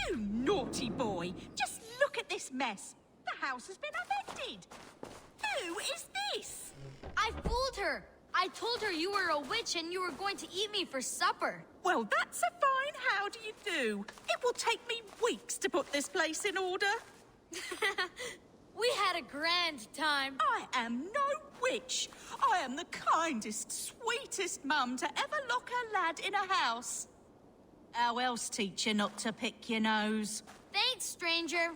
You naughty boy. Just look at this mess. The house has been upended. Who is this? I fooled her. I told her you were a witch and you were going to eat me for supper. Well, that's a fine how do you do. It will take me weeks to put this place in order. We had a grand time. I am no witch. I am the kindest, sweetest mum to ever lock her lad in a house. How else teach you not to pick your nose? Thanks, stranger.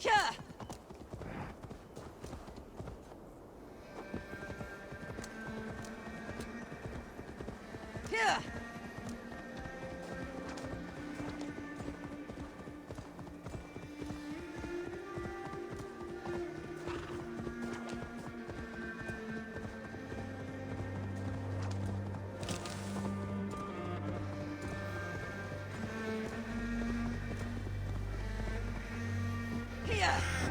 Here! Here! Here!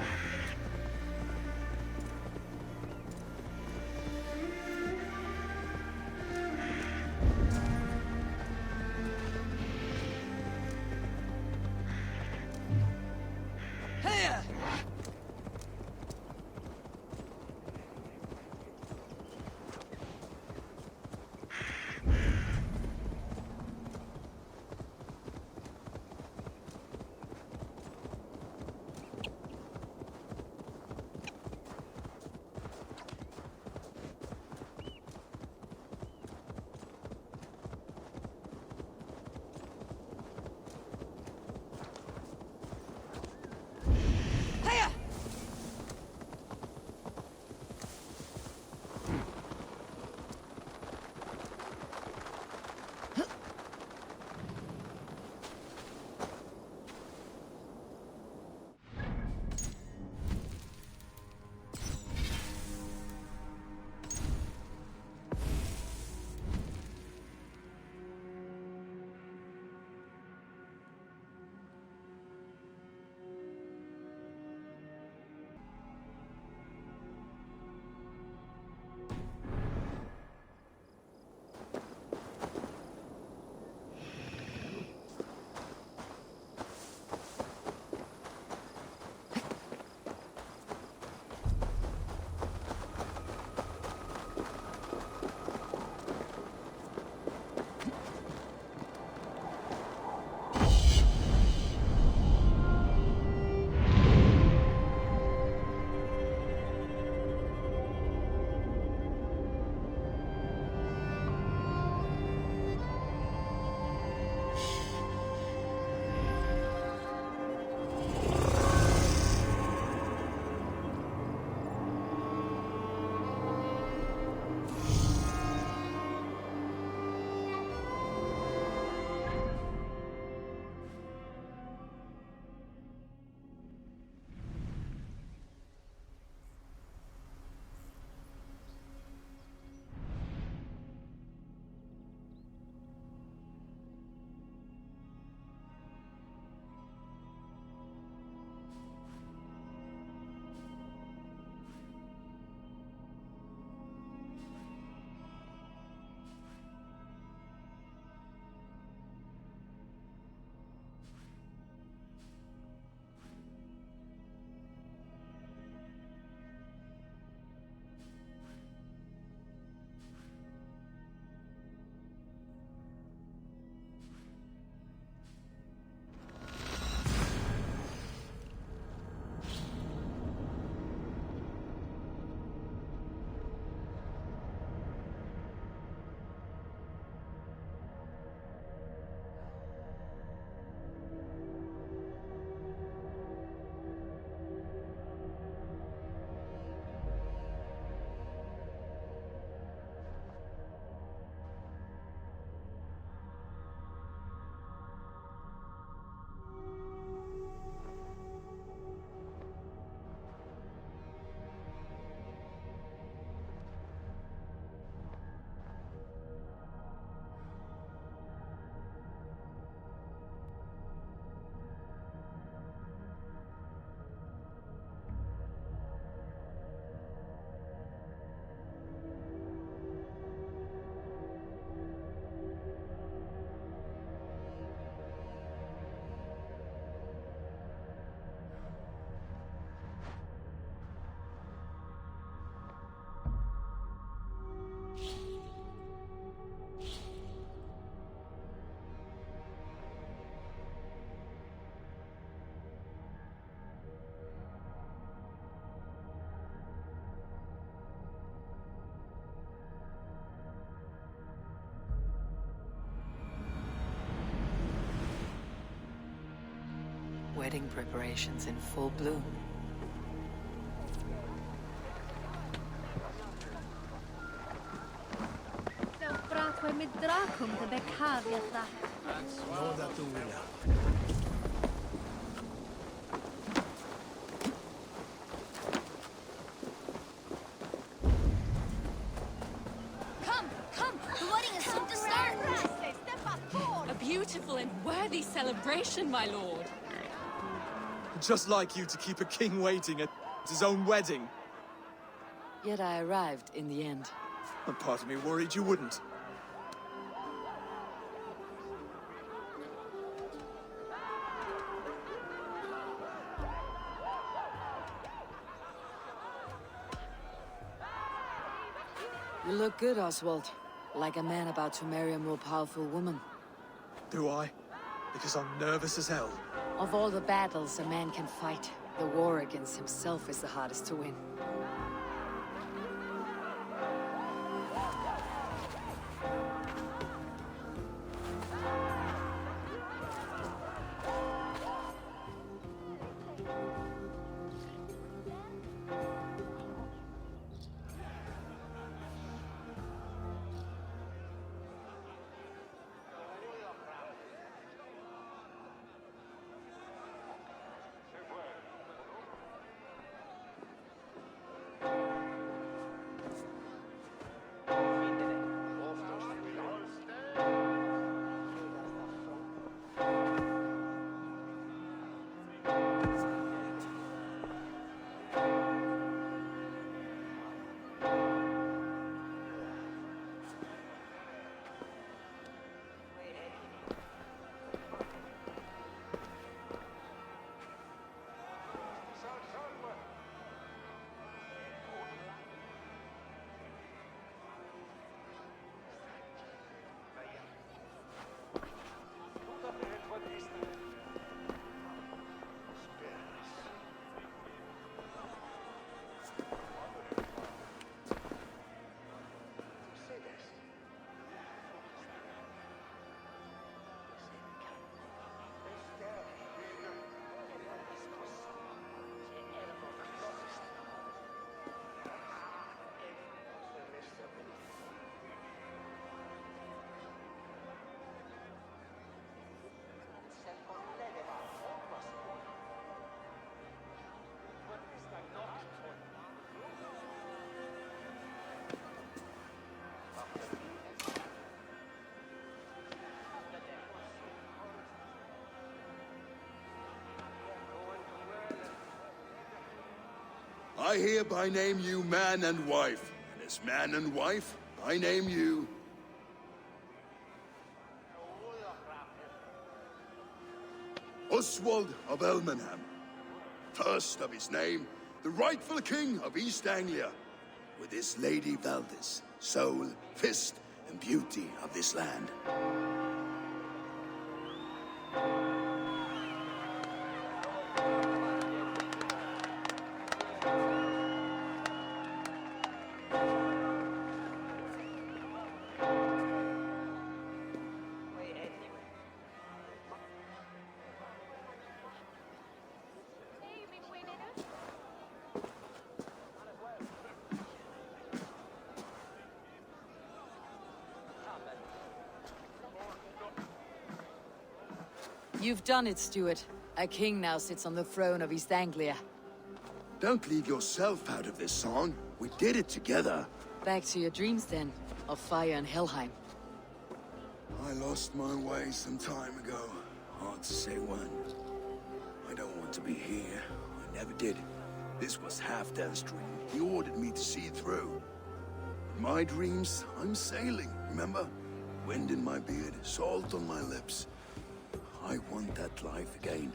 wedding preparations in full bloom. Come! The wedding is soon to start! A beautiful and worthy celebration, my lord. Just like you to keep a king waiting at his own wedding. Yet I arrived in the end. A part of me worried you wouldn't. You look good, Oswald. Like a man about to marry a more powerful woman. Do I? Because I'm nervous as hell. Of all the battles a man can fight, the war against himself is the hardest to win. I hereby name you man and wife, and as man and wife, I name you... Oswald of Elmenham. First of his name, the rightful king of East Anglia, with this Lady Valdis, soul, fist, and beauty of this land. You've done it, Stuart. A king now sits on the throne of East Anglia. Don't leave yourself out of this song. We did it together. Back to your dreams then, of fire and Helheim. I lost my way some time ago. Hard to say when. I don't want to be here. I never did. This was Halfdan's dream. He ordered me to see it through. In my dreams, I'm sailing, remember? Wind in my beard, salt on my lips. I want that life again.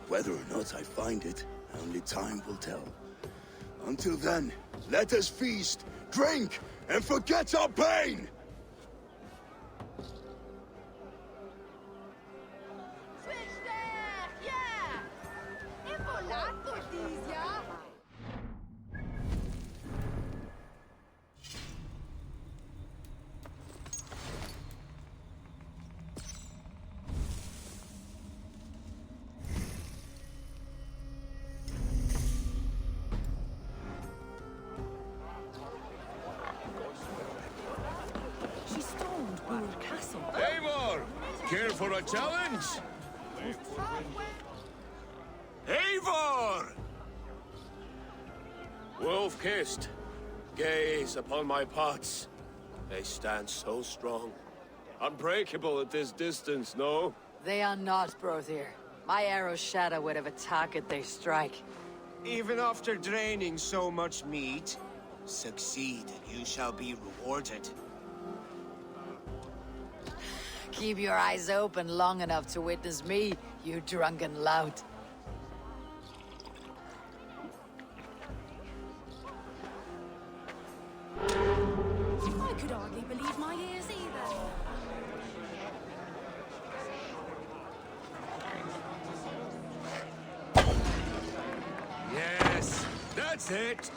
Whether or not I find it, only time will tell. Until then, let us feast, drink, and forget our pain! for a challenge? Eivor! Wolf-kissed, gaze upon my pots. They stand so strong. Unbreakable at this distance, no? They are not, Brother. My arrows shatter whatever target they strike. Even after draining so much meat, succeed and you shall be rewarded. Keep your eyes open long enough to witness me, you drunken lout. I could hardly believe my ears either. Yes, that's it.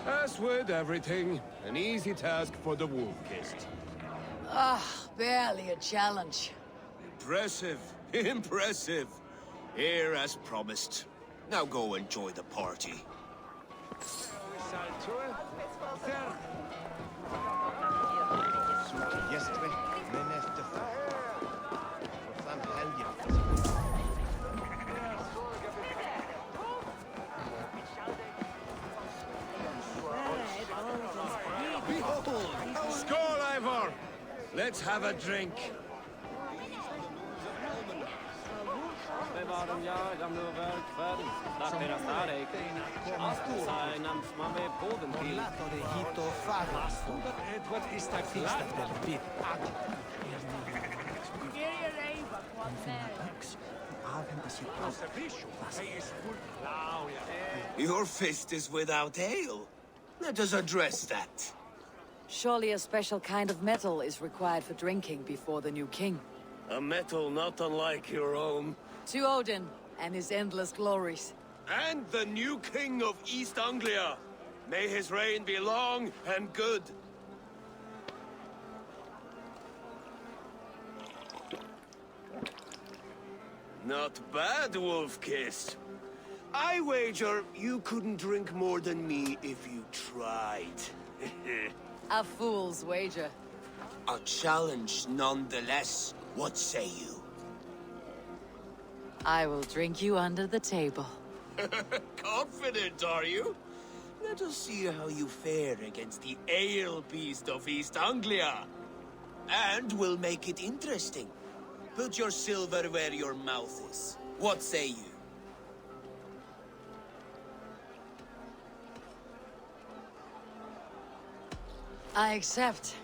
As with everything, an easy task for the wolf-kissed. Ah, barely a challenge. Impressive, impressive. Here as promised. Now go enjoy the party. Skål, Eivor! Let's have a drink. Your fist is without ale. Let us address that. Surely a special kind of metal is required for drinking before the new king. A metal not unlike your own. To Odin and his endless glories. And the new king of East Anglia. May his reign be long and good. Not bad, Wolf-kissed. I wager you couldn't drink more than me if you tried. A fool's wager. A challenge nonetheless. What say you? I will drink you under the table. Confident, are you? Let us see how you fare against the ale beast of East Anglia. And we'll make it interesting. Put your silver where your mouth is. What say you? I accept.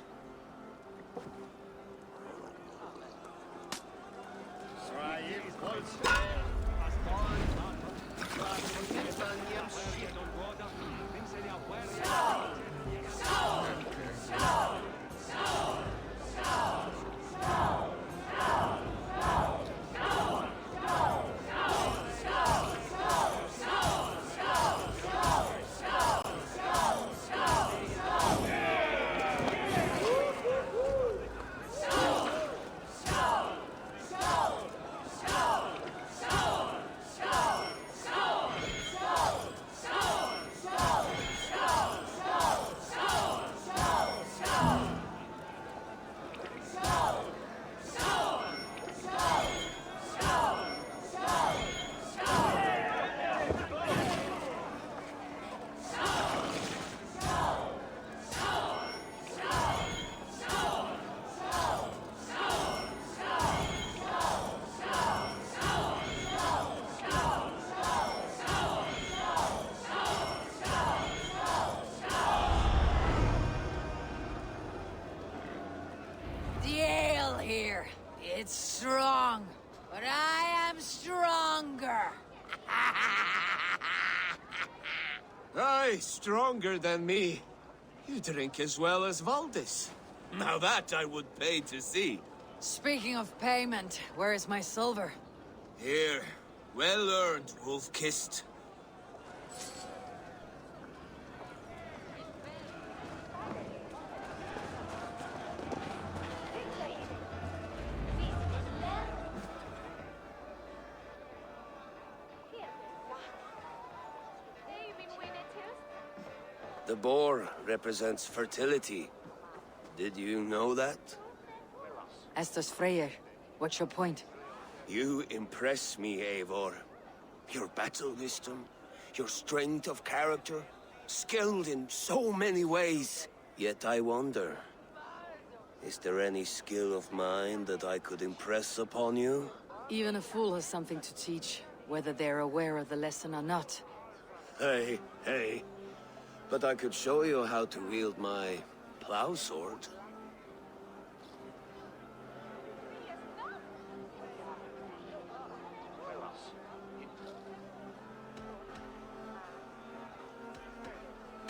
The ale here, it's strong, but I am stronger. Aye, stronger than me. You drink as well as Valdis. Now that I would pay to see. Speaking of payment, where is my silver? Here, well earned, Wolf-kissed. The boar represents fertility. Did you know that? As does Freyr. What's your point? You impress me, Eivor. Your battle wisdom, your strength of character, skilled in so many ways. Yet I wonder, is there any skill of mine that I could impress upon you? Even a fool has something to teach, whether they're aware of the lesson or not. Hey, hey. But I could show you how to wield my plow sword.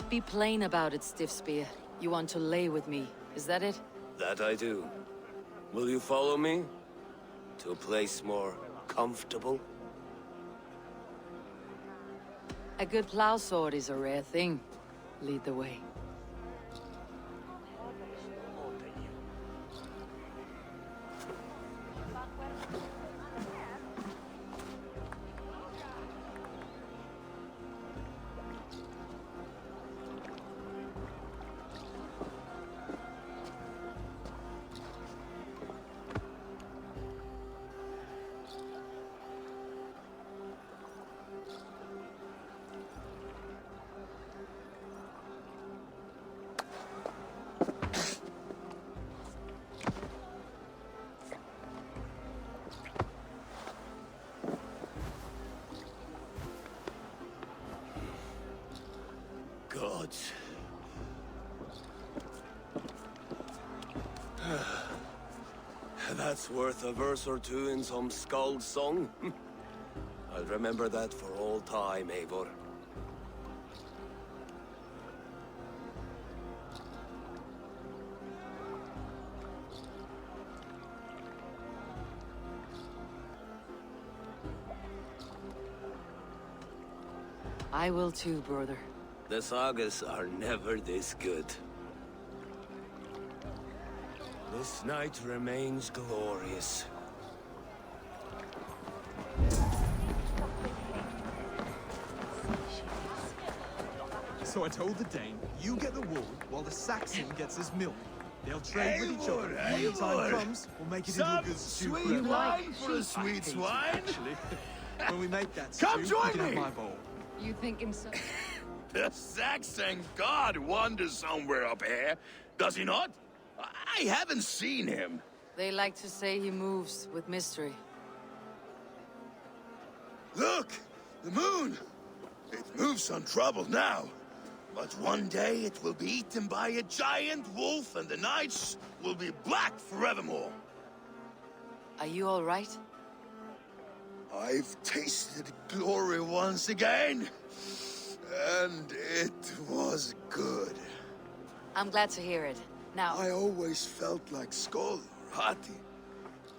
Be plain about it, Stiff Spear. You want to lay with me, is that it? That I do. Will you follow me? To a place more comfortable? A good plow sword is a rare thing. Lead the way. Gods. That's worth a verse or two in some skald song. I'll remember that for all time, Eivor. I will too, brother. The sagas are never this good. This night remains glorious. So I told the Dane, you get the wool while the Saxon gets his milk. They'll trade with each other. When the time comes, we'll make it into a good stew. Sweet wine for a sweet swine? Actually, when we make that stew, Come you join can have me! my bowl. You thinking so? The Saxon god wanders somewhere up here, does he not? I haven't seen him. They like to say he moves with mystery. Look! The moon! It moves untroubled now. But one day it will be eaten by a giant wolf and the nights will be black forevermore. Are you all right? I've tasted glory once again. And it was good. I'm glad to hear it. Now, I always felt like Skoll or Hati,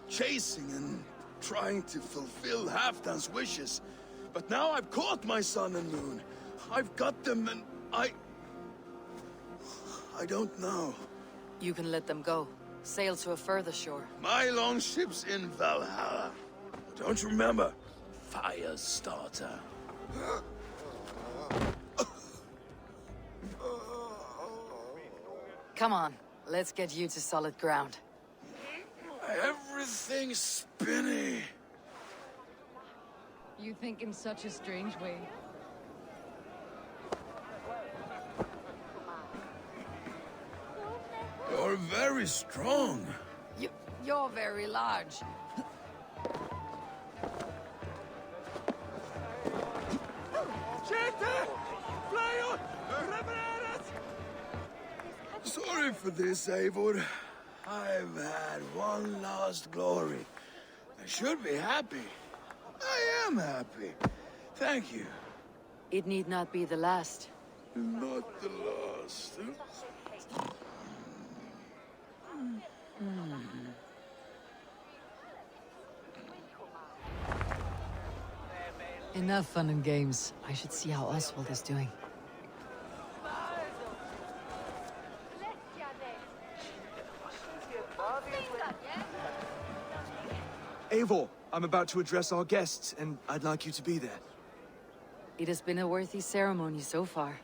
chasing and trying to fulfill Halfdan's wishes. But now I've caught my sun and moon. I've got them and I don't know. you can let them go. Sail to a further shore. My longship's in Valhalla. Don't you remember? Firestarter. Come on, let's get you to solid ground. Everything's spinny. You think in such a strange way. You're very strong. You're very large. Sorry for this, Eivor. I've had one last glory. I should be happy. I am happy. Thank you. It need not be the last. Not the last. Enough fun and games. I should see how Oswald is doing. Eivor, I'm about to address our guests, and I'd like you to be there. It has been a worthy ceremony so far.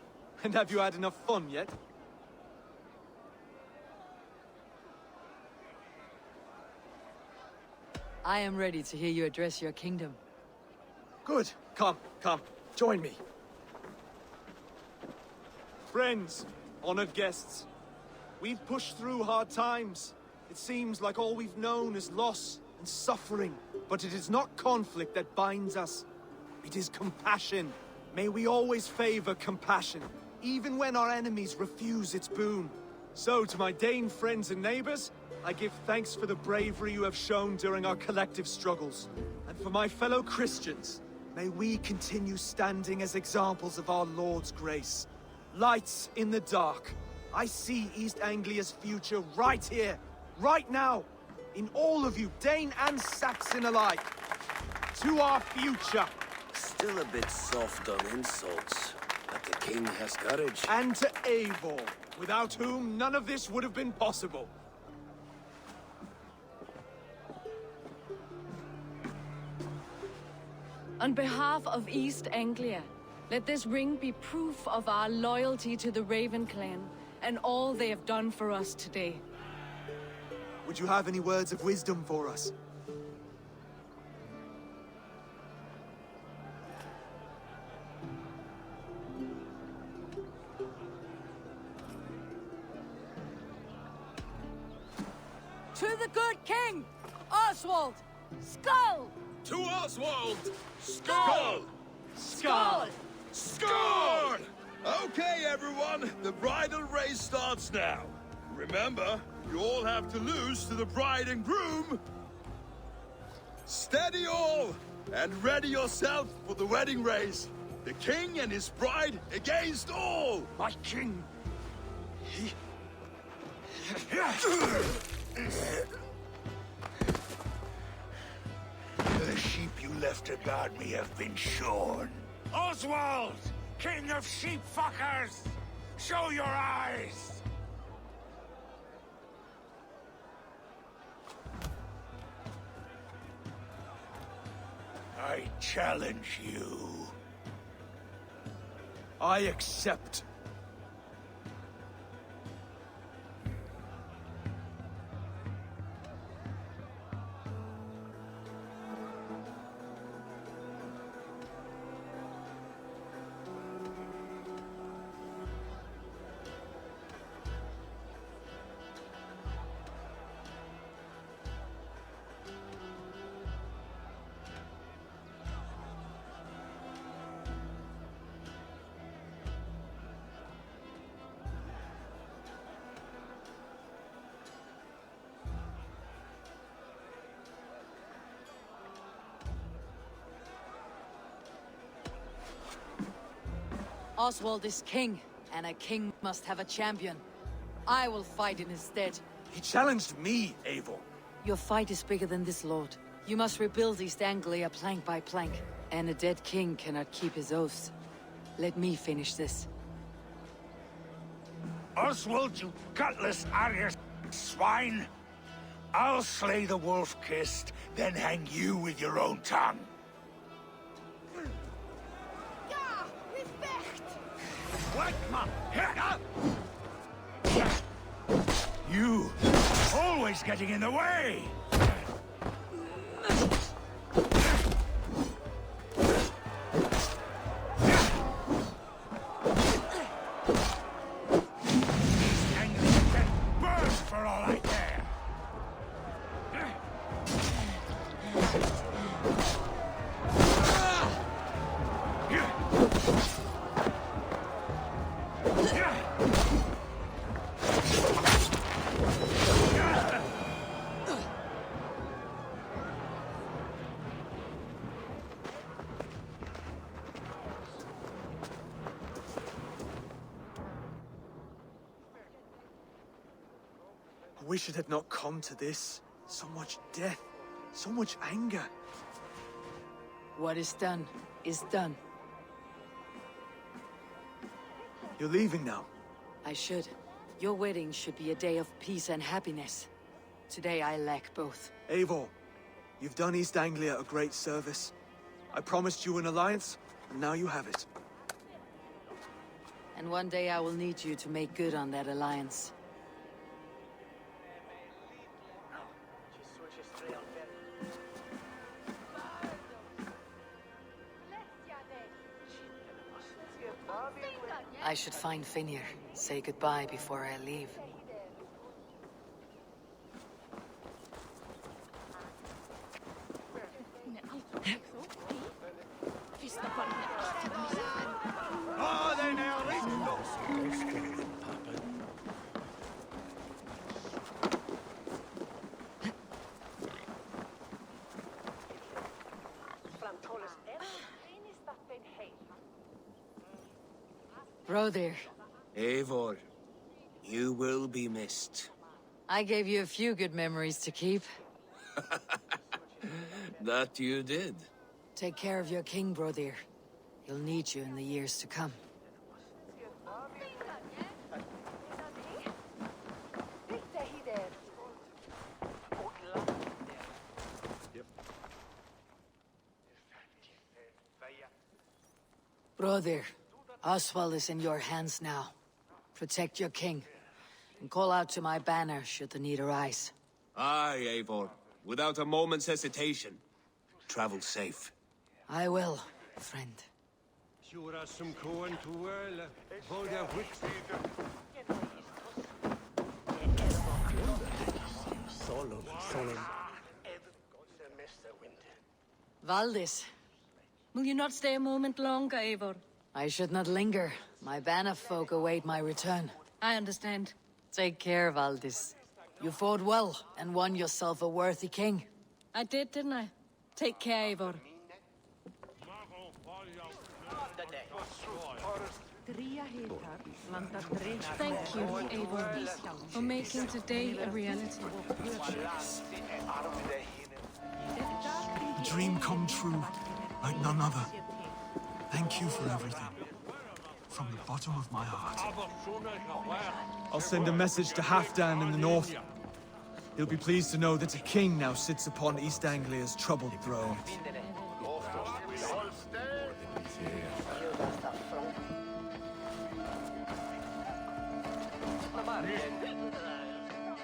And have you had enough fun yet? I am ready to hear you address your kingdom. Good. Come, join me. Friends, honored guests, we've pushed through hard times. It seems like all we've known is loss and suffering. But it is not conflict that binds us. It is compassion. May we always favor compassion, even when our enemies refuse its boon. So, to my Dane friends and neighbors, I give thanks for the bravery you have shown during our collective struggles. And for my fellow Christians, may we continue standing as examples of our Lord's grace. Lights in the dark. I see East Anglia's future right here, right now, in all of you, Dane and Saxon alike. To our future. Still a bit soft on insults, but the king has courage. And to Eivor, without whom none of this would have been possible. On behalf of East Anglia, let this ring be proof of our loyalty to the Raven clan and all they have done for us today. Would you have any words of wisdom for us? To the good king, Oswald! Skull! To Oswald! Skull! Skull! Skull! Okay, everyone, the bridal race starts now. Remember, you all have to lose to the bride and groom. Steady all, and ready yourself for the wedding race. The king and his bride against all. My king! The sheep you left to guard me have been shorn. Oswald! King of sheep fuckers! Show your eyes! I challenge you. I accept. Oswald is king, and a king must have a champion. I will fight in his stead. He challenged me, Eivor. Your fight is bigger than this, Lord. You must rebuild East Anglia plank by plank, and a dead king cannot keep his oaths. Let me finish this. Oswald, you gutless Arya swine! I'll slay the wolf-kissed, then hang you with your own tongue. You always getting in the way! And get burned for all I care! I wish it had not come to this. So much death, so much anger. What is done, is done. You're leaving now. I should. Your wedding should be a day of peace and happiness. Today I lack both. Eivor, you've done East Anglia a great service. I promised you an alliance, and now you have it. And one day I will need you to make good on that alliance. I should find Finir. Say goodbye before I leave. Ah, they now Brother, Eivor, you will be missed. I gave you a few good memories to keep. That you did. Take care of your king, brother. He'll need you in the years to come. Brother, Oswald is in your hands now. Protect your king, and call out to my banner should the need arise. Aye, Eivor. Without a moment's hesitation. Travel safe. I will, friend. Valdis, Will you not stay a moment longer, Eivor? I should not linger. My banner folk await my return. I understand. Take care, Valdis. You fought well, and won yourself a worthy king. I did, didn't I? Take care, Eivor. Thank you, Eivor, for making today a reality. A dream come true, like none other. Thank you for everything. From the bottom of my heart. I'll send a message to Halfdan in the north. He'll be pleased to know that a king now sits upon East Anglia's troubled throne.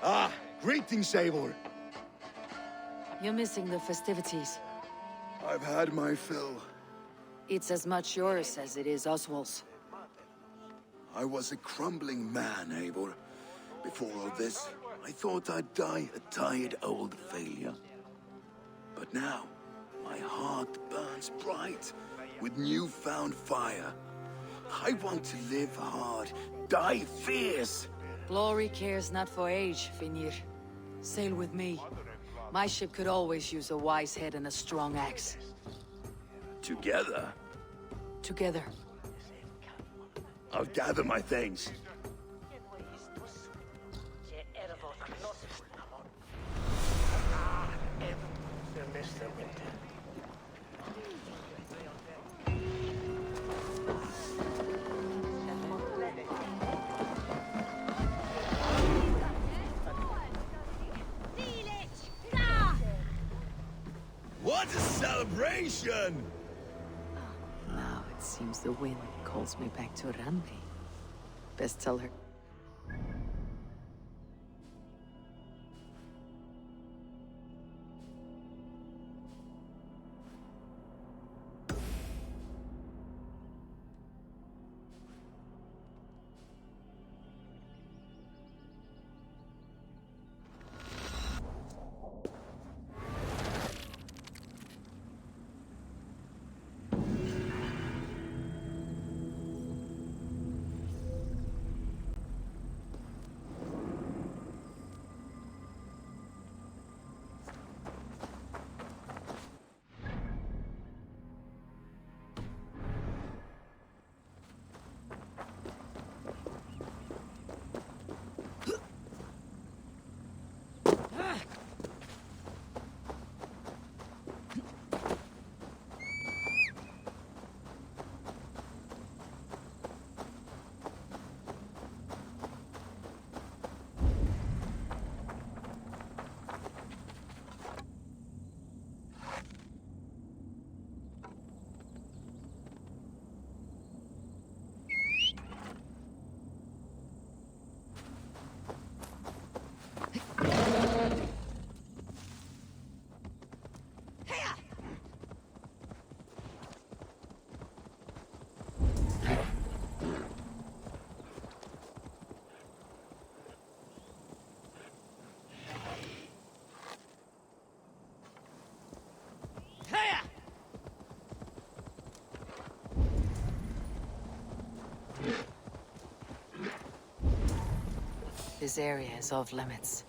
Ah, greetings, Eivor. You're missing the festivities. I've had my fill. It's as much yours as it is Oswald's. I was a crumbling man, Eivor. Before all this, I thought I'd die a tired old failure. But now, my heart burns bright with newfound fire. I want to live hard, die fierce. Glory cares not for age, Finir. Sail with me. My ship could always use a wise head and a strong axe. Together, Together. I'll gather my things. What a celebration! Now it seems the wind calls me back to Randi. Best tell her. This area is off limits.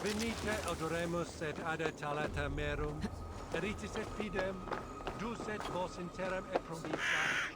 Venite adoremus et adetalata merum, eritis et fidem, dus et vos interim et promissa,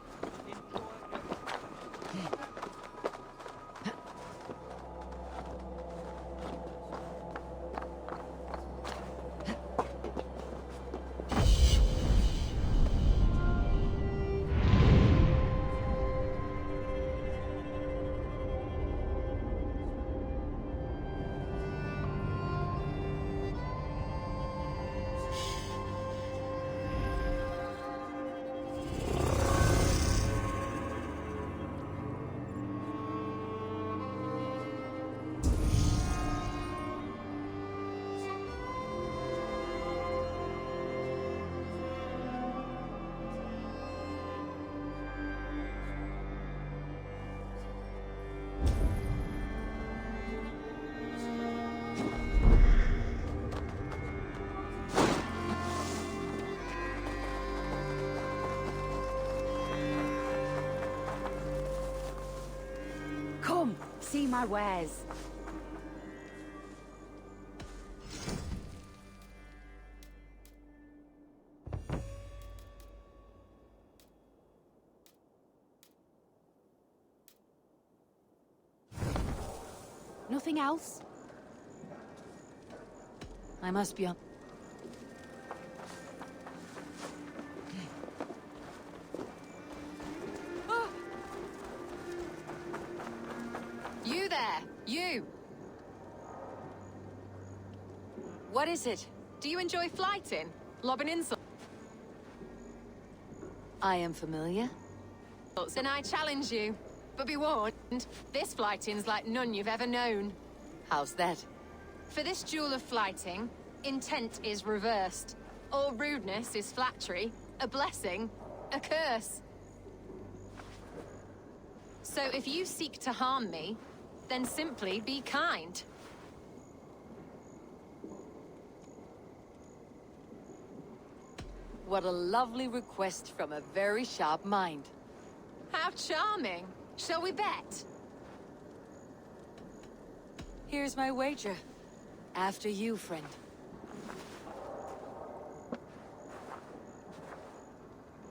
See my wares. Nothing else? I must be on. You there! You! What is it? Do you enjoy flighting? Lobbing insults? I am familiar. Then I challenge you. But be warned, this flighting's like none you've ever known. How's that? For this duel of flighting, intent is reversed. All rudeness is flattery, a blessing, a curse. So if you seek to harm me, then simply be kind. What a lovely request from a very sharp mind. How charming. Shall we bet? Here's my wager. After you, friend.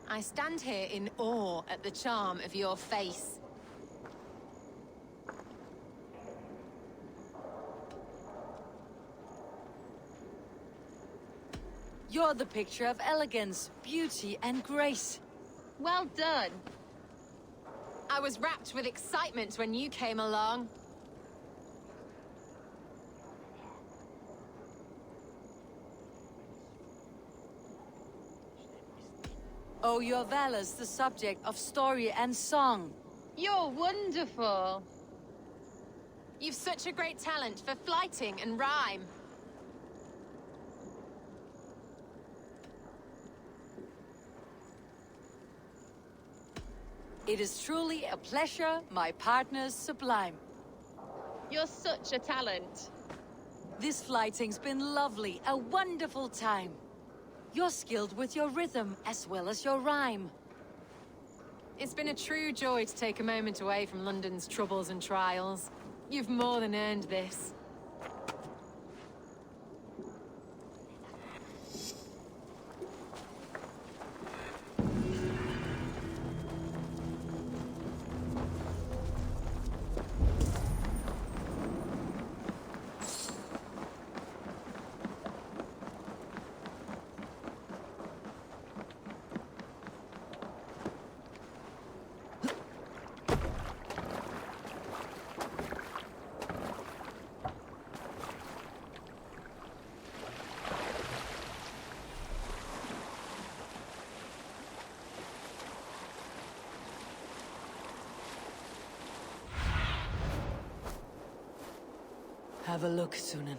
I stand here in awe at the charm of your face. You're the picture of elegance, beauty, and grace. Well done. I was wrapped with excitement when you came along. Oh, your valor's the subject of story and song. You're wonderful. You've such a great talent for flighting and rhyme. It is truly a pleasure, my partner's sublime. You're such a talent. This flighting's been lovely, a wonderful time. You're skilled with your rhythm as well as your rhyme. It's been a true joy to take a moment away from London's troubles and trials. You've more than earned this. Have a look, Sunan.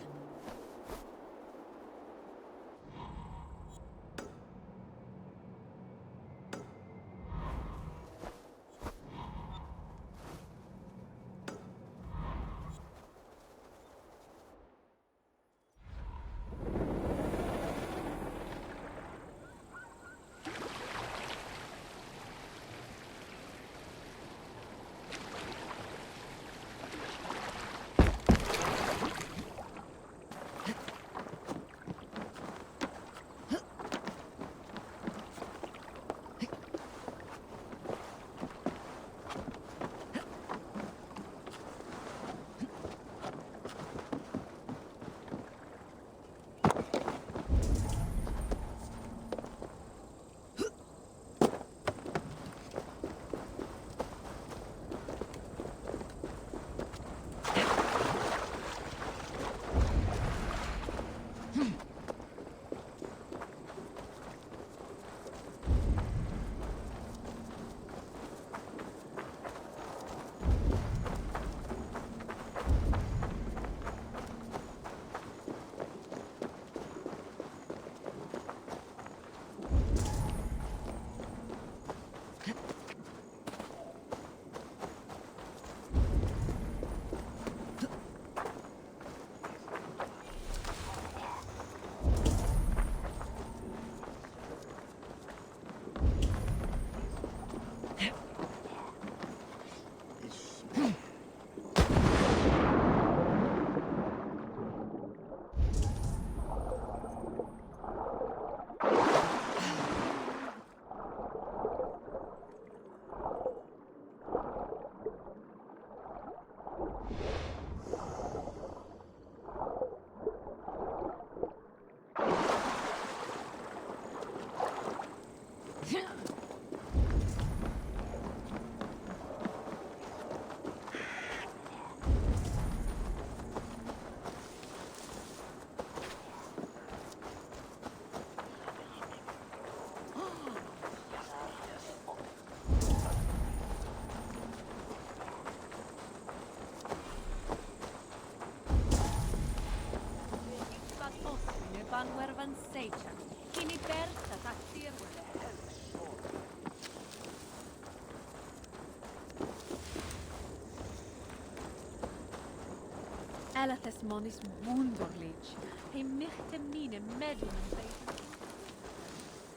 Seicha. Kini persa taktir. Alathas monis wundorlich. He michte mine medlum beten.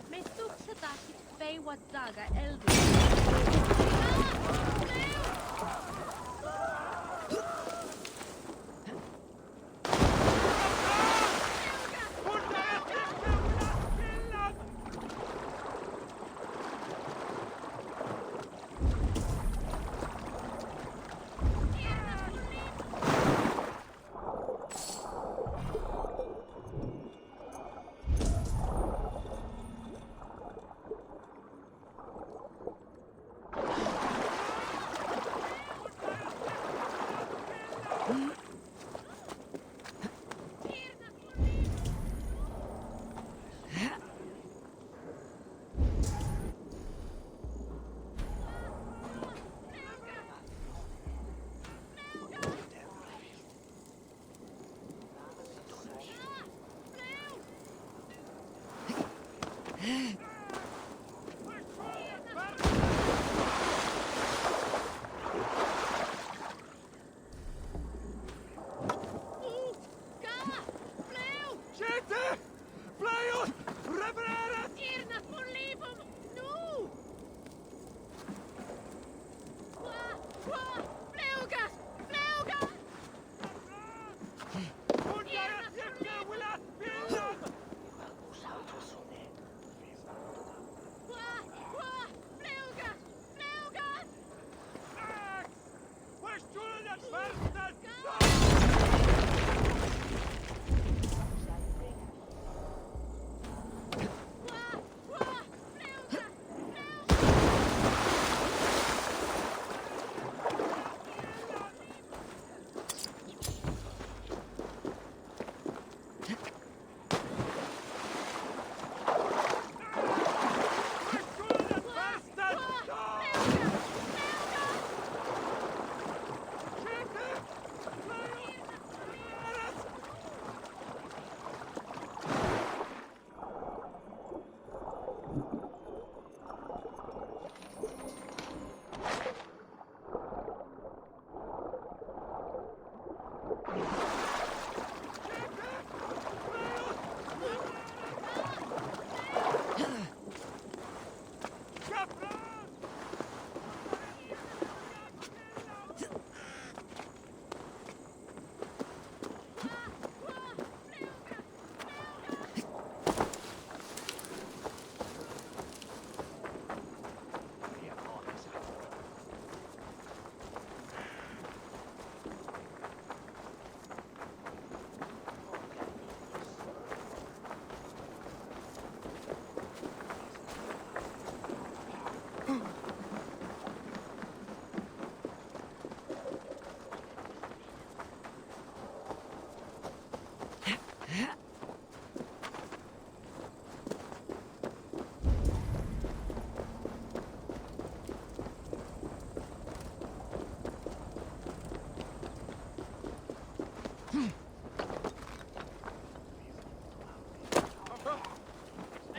Me sukse dakit fei wadaga eldu.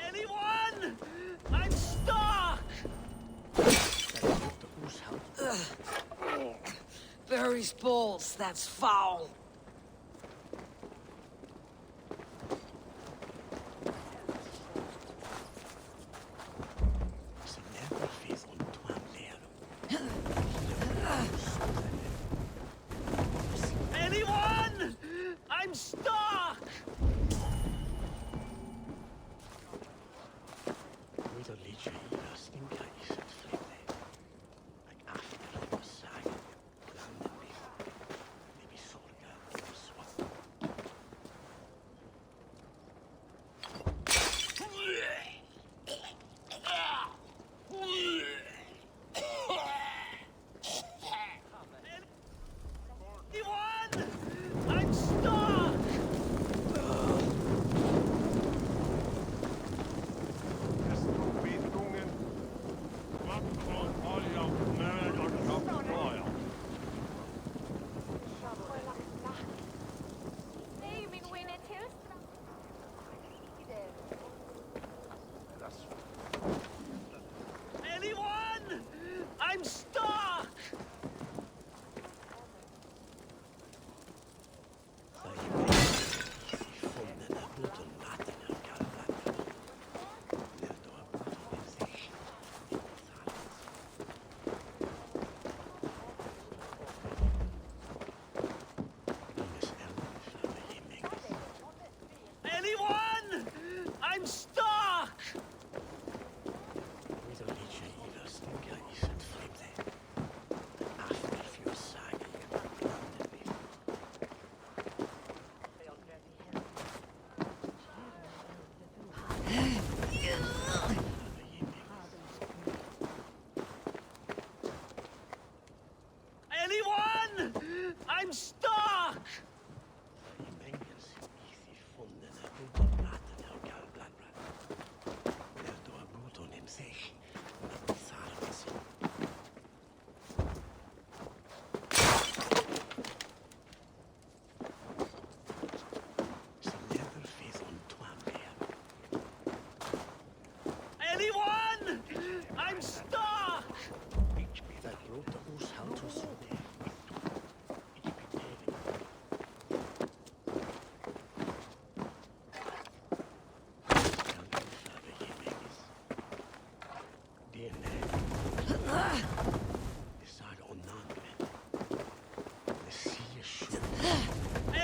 Anyone? I'm stuck! Barry's balls, that's foul. Anyone? I'm stuck!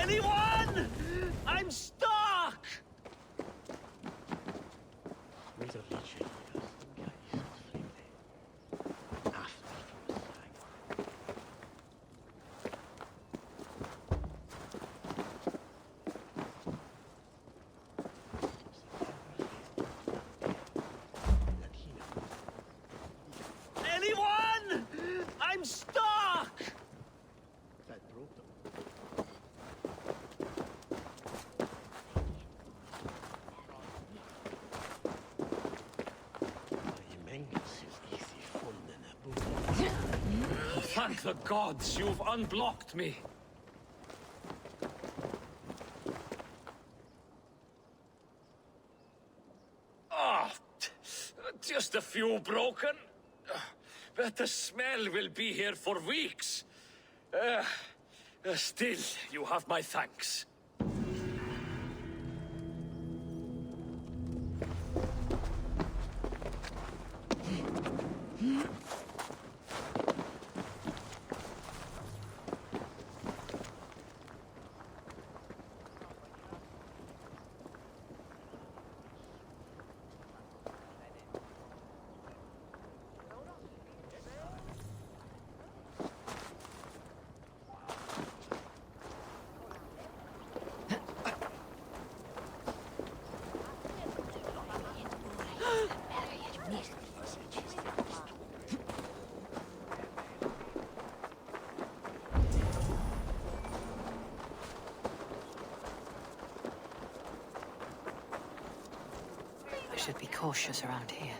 Anyone? I'm stuck! Anyone? I'm stuck! Thank the gods, you've unblocked me. Ah, just a few broken. But the smell will be here for weeks. Still, you have my thanks. I should be cautious around here.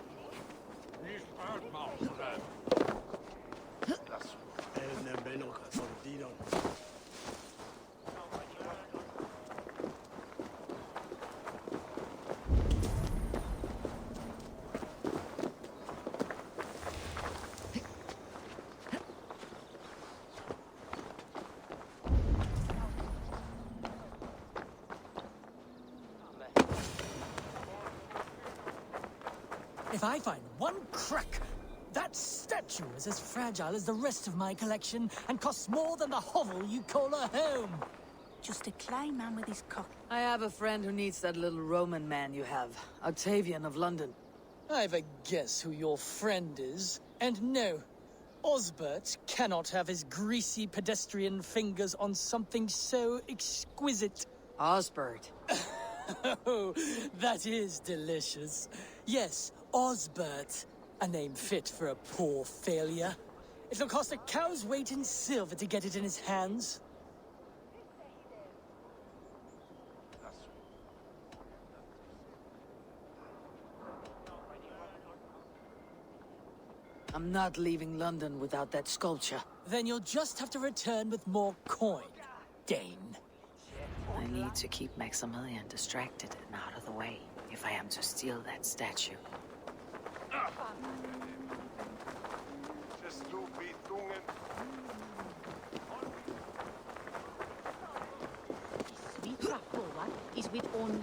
If I find one crack, that statue is as fragile as the rest of my collection and costs more than the hovel you call a home. Just a clay man with his cock. I have a friend who needs that little Roman man you have. Octavian of London. I've a guess who your friend is. And no, Osbert cannot have his greasy pedestrian fingers on something so exquisite. Osbert. Oh, that is delicious. Yes, Osbert. A name fit for a poor failure. It'll cost a cow's weight in silver to get it in his hands. I'm not leaving London without that sculpture. Then you'll just have to return with more coin, Dane. I need to keep Maximilian distracted and out of the way if I am to steal that statue. Sweet forward is with only.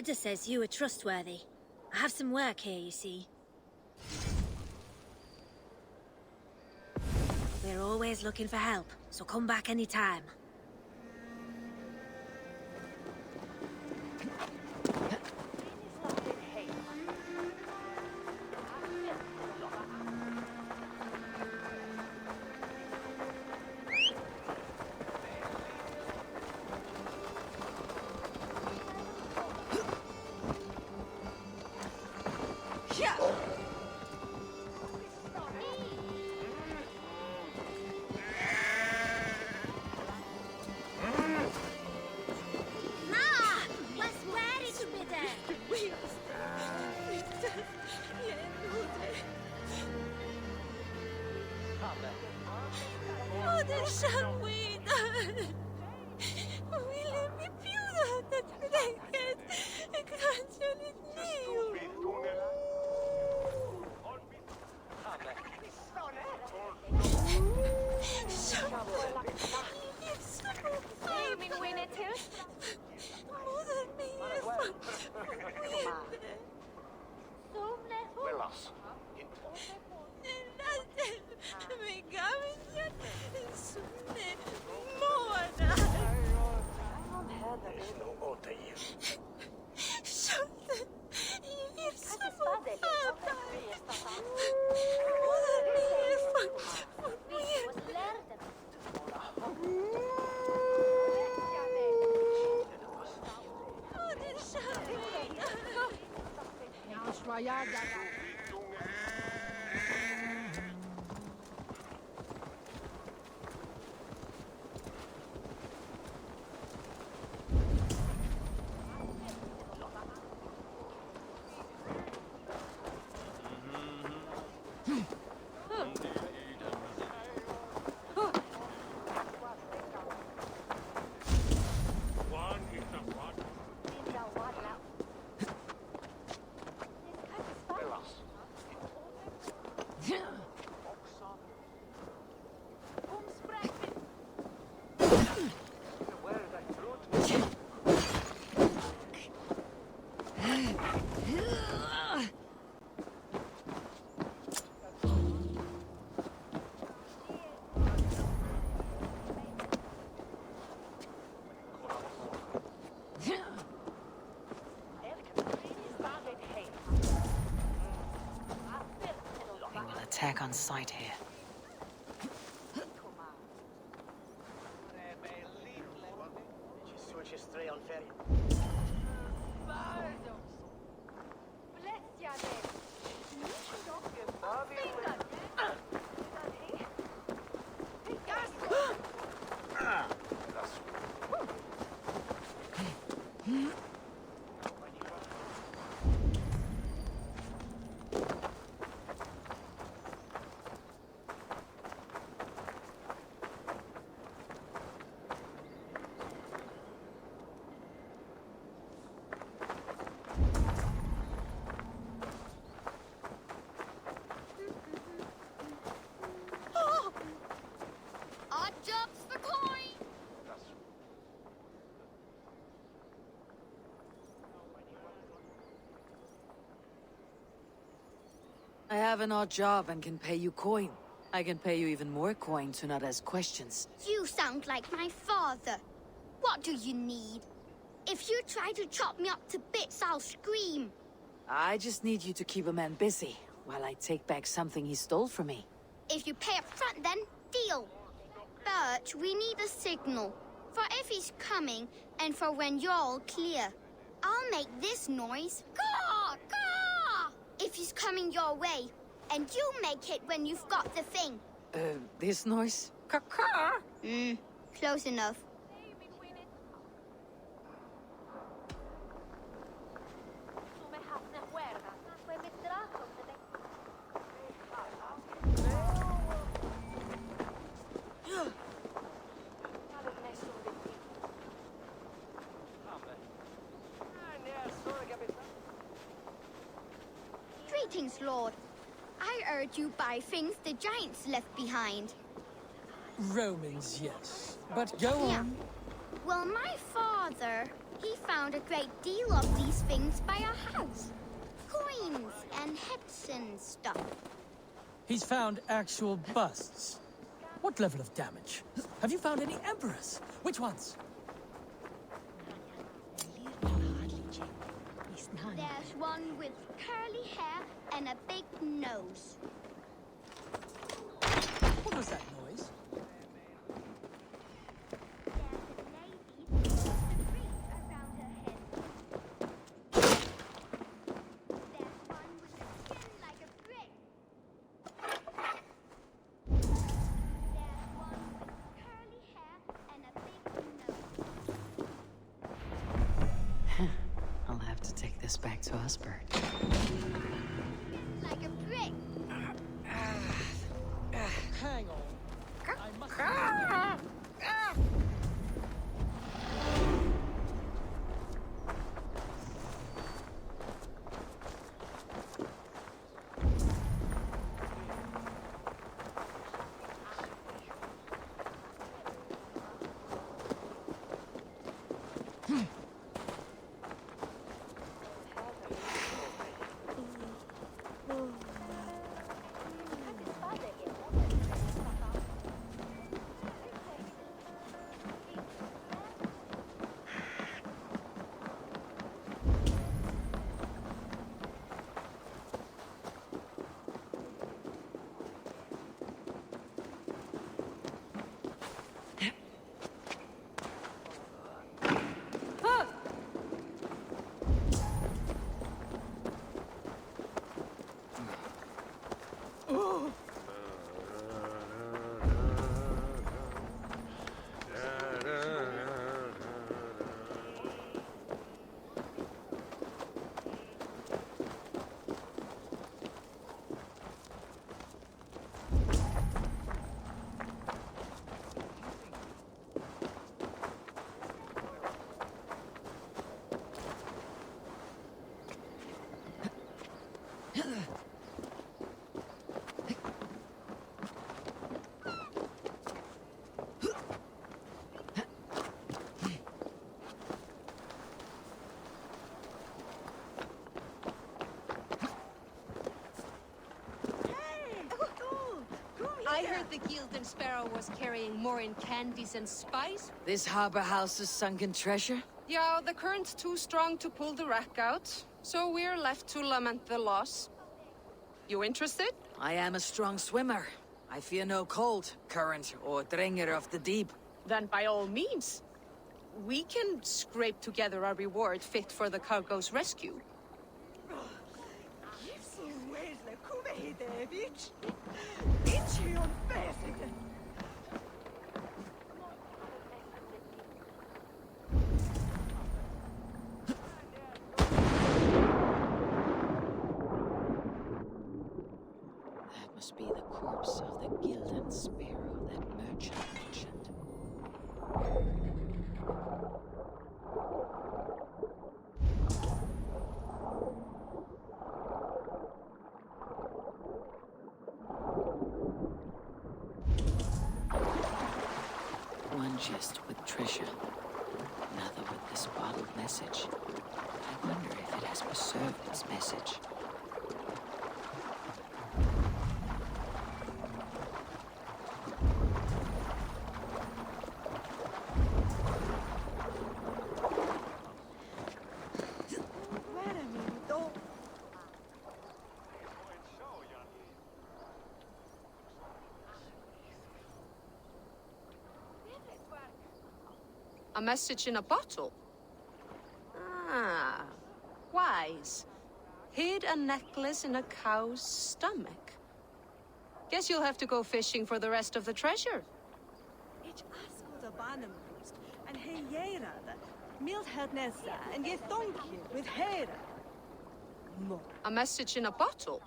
Edda says you are trustworthy. I have some work here, you see. We're always looking for help, so come back anytime. Attack on sight here. I have an odd job and can pay you coin. I can pay you even more coin to not ask questions. You sound like my father. What do you need? If you try to chop me up to bits, I'll scream. I just need you to keep a man busy, while I take back something he stole from me. If you pay up front, then deal. But we need a signal. For if he's coming, and for when you're all clear. I'll make this noise. Caw! Caw! If he's coming your way. And you make it when you've got the thing. This noise? Caw-caw! Close enough. Greetings, Lord. I heard you buy things the giants left behind. Romans, yes. But go on. Well, my father... He found a great deal of these things by our house. Coins and heads and stuff. He's found actual busts. What level of damage? Have you found any emperors? Which ones? There's one with curly hair and a big nose. What was that noise? I'll have to take this back to Osbert. Like a brick. Hang on. I must... I heard the Gilden Sparrow was carrying more in candies and spice. This harbor houses sunken treasure? Yeah, the current's too strong to pull the wreck out, so we're left to lament the loss. You interested? I am a strong swimmer. I fear no cold, current, or dringer of the deep. Then by all means. We can scrape together a reward fit for the cargo's rescue. That must be the corpse of the Gilden Sparrow that merchant mentioned. One chest with treasure, another with this bottled message. I wonder if it has preserved its message. A message in a bottle? Ah, wise. Hid a necklace in a cow's stomach. Guess you'll have to go fishing for the rest of the treasure. A message in a bottle?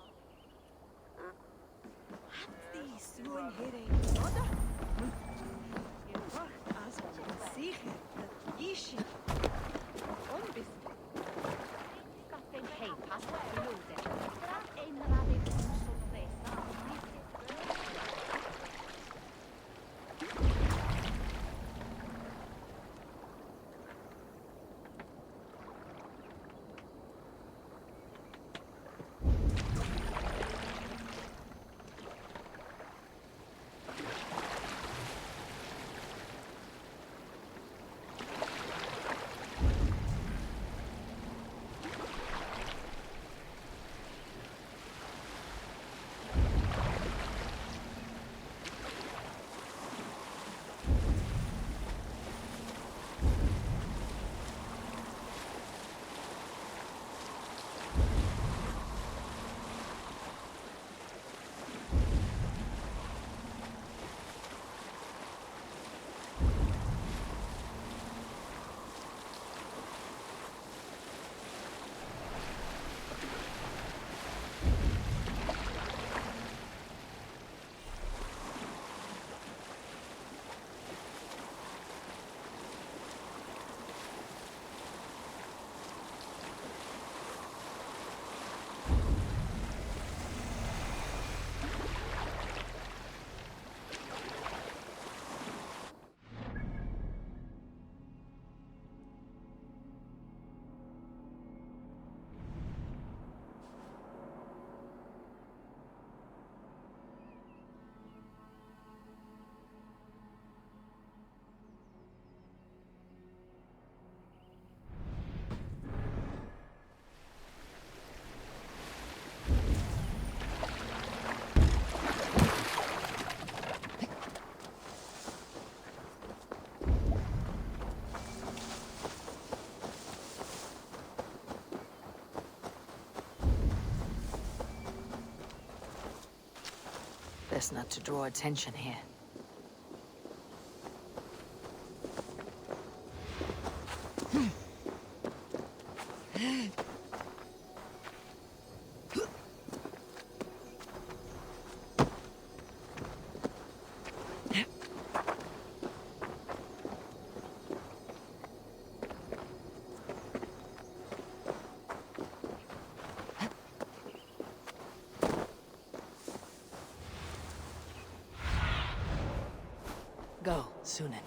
Best not to draw attention here. Go, Sunan.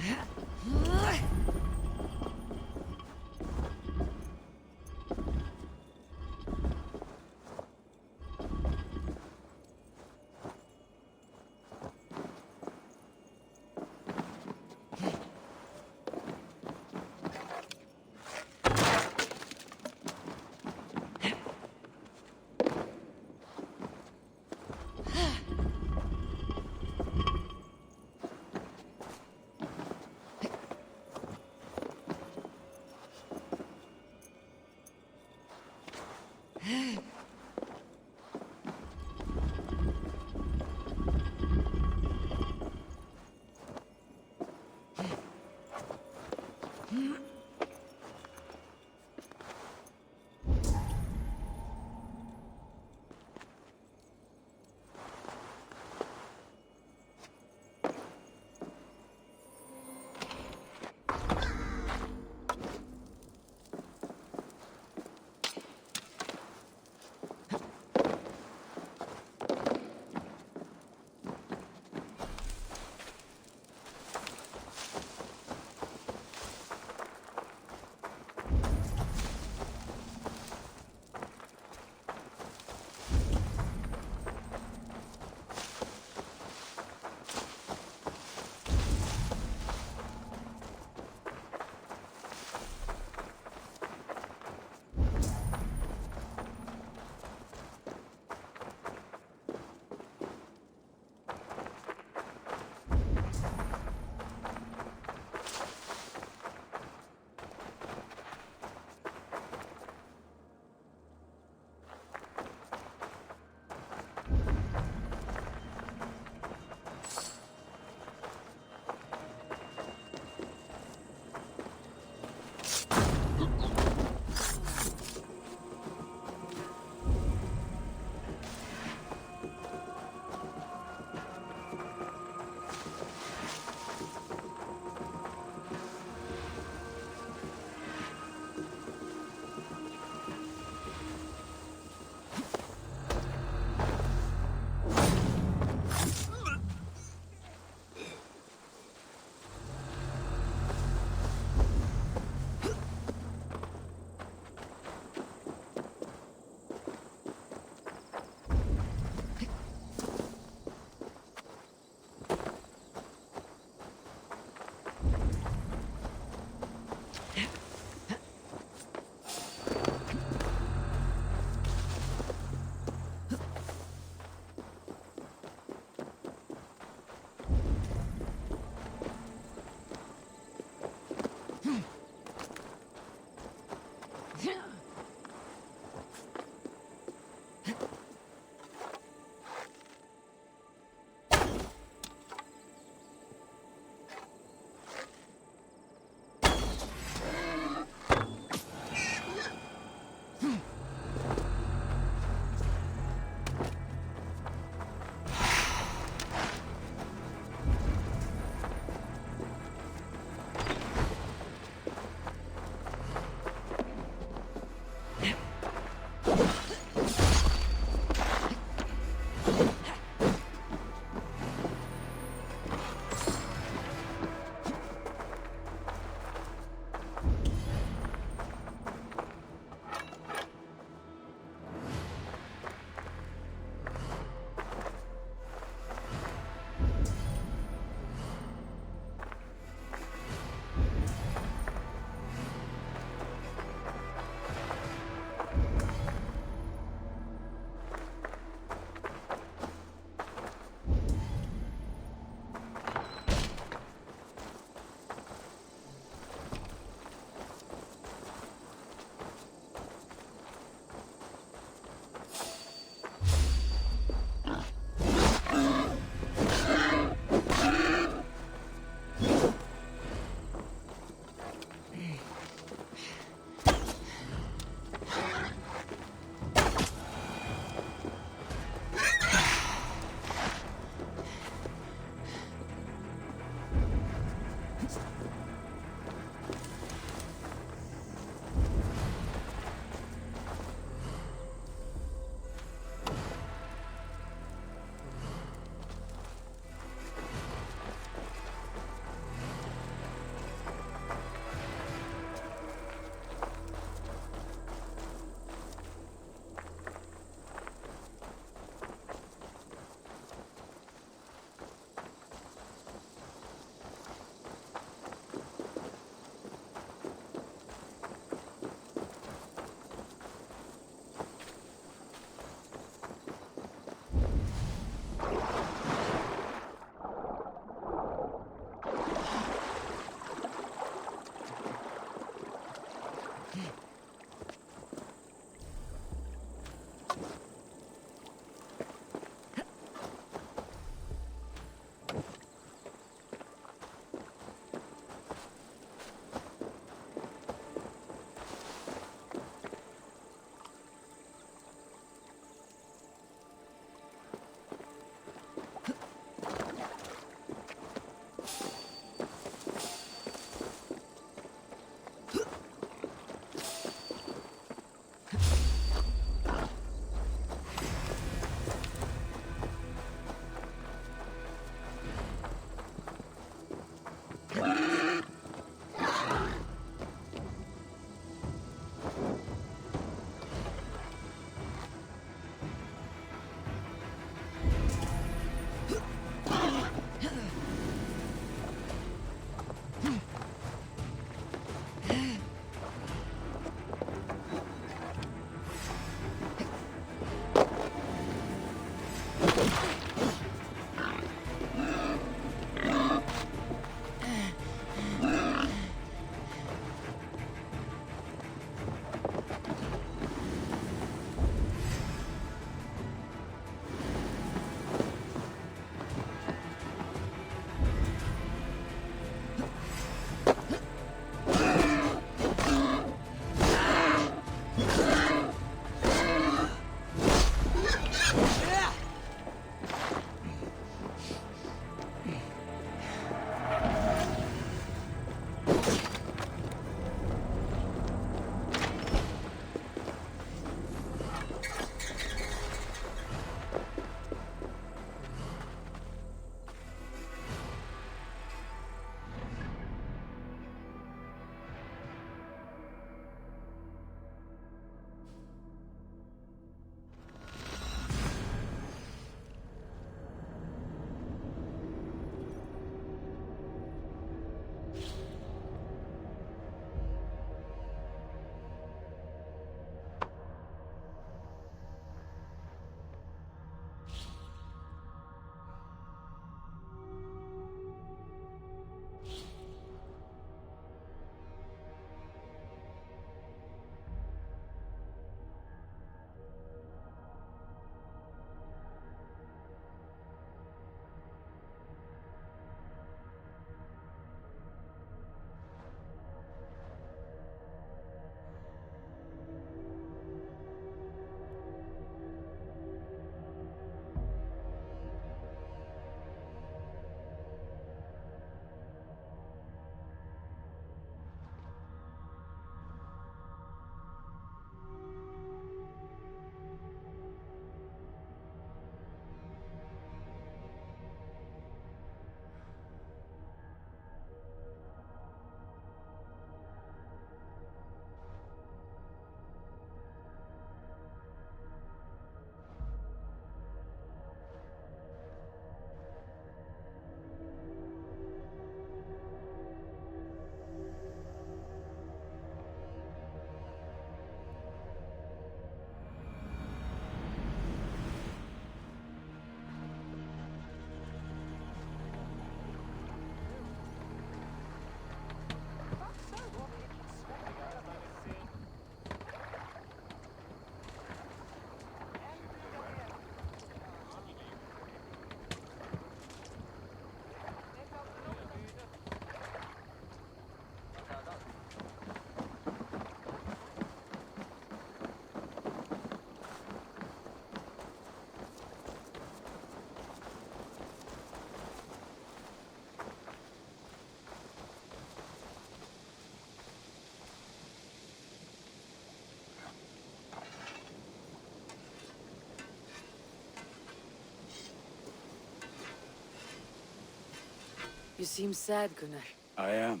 You seem sad, Gunnar. I am.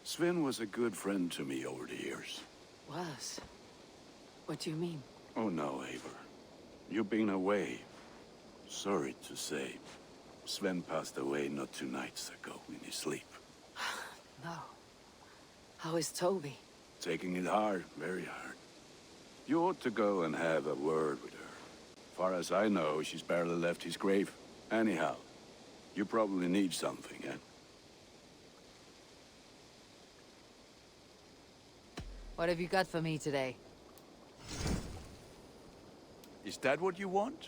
Sven was a good friend to me over the years. Was? What do you mean? Oh no, Eivor. You've been away. Sorry to say. Sven passed away not 2 nights ago in his sleep. No. How is Toby? Taking it hard, very hard. You ought to go and have a word with her. Far as I know, she's barely left his grave. Anyhow, you probably need something, eh? What have you got for me today? Is that what you want?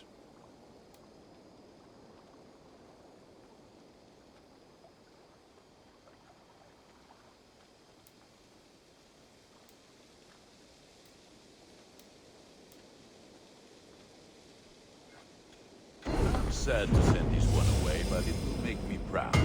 I'm sad to send this one away, but it will make me proud.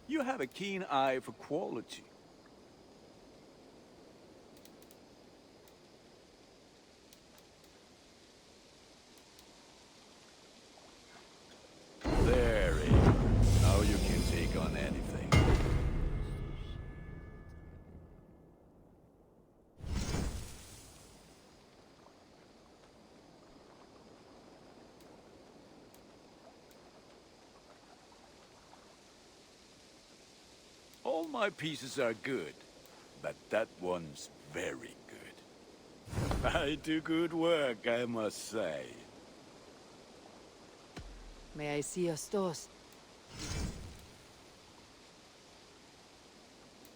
You have a keen eye for quality. There, Eivor. Now you can take on anything. All my pieces are good, but that one's very good. I do good work, I must say. May I see your stores?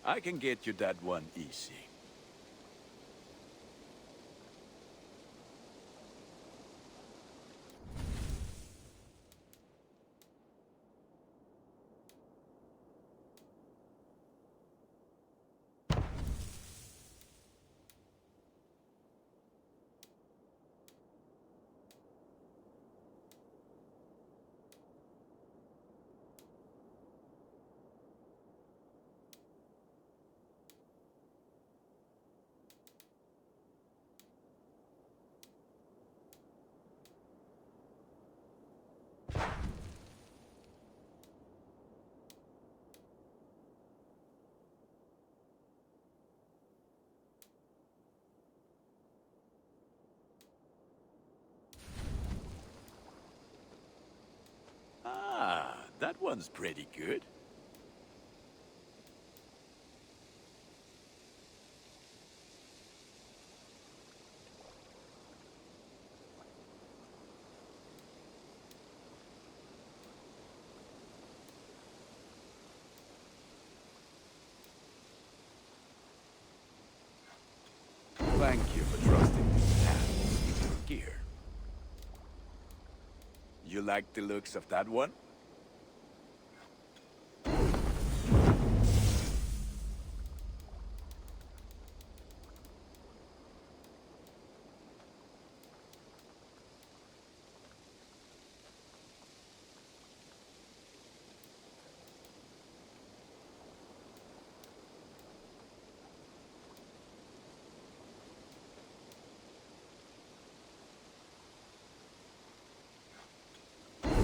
I can get you that one easy. Ah, that one's pretty good. Thank you for trusting these hands with your gear. You like the looks of that one?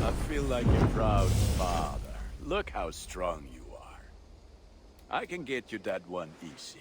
I feel like a proud father. Look how strong you are. I can get you that one easy.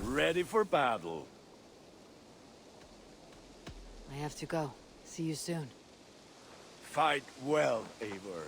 Ready for battle. I have to go. See you soon. Fight well, Eivor.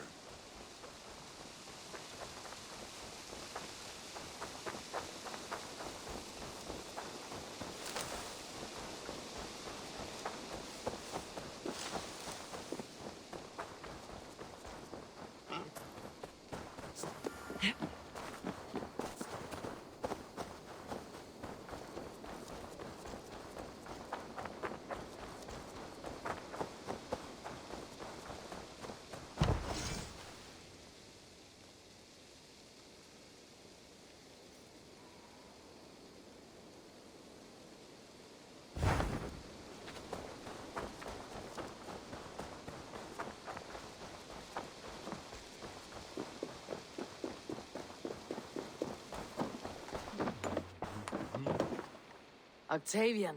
Octavian,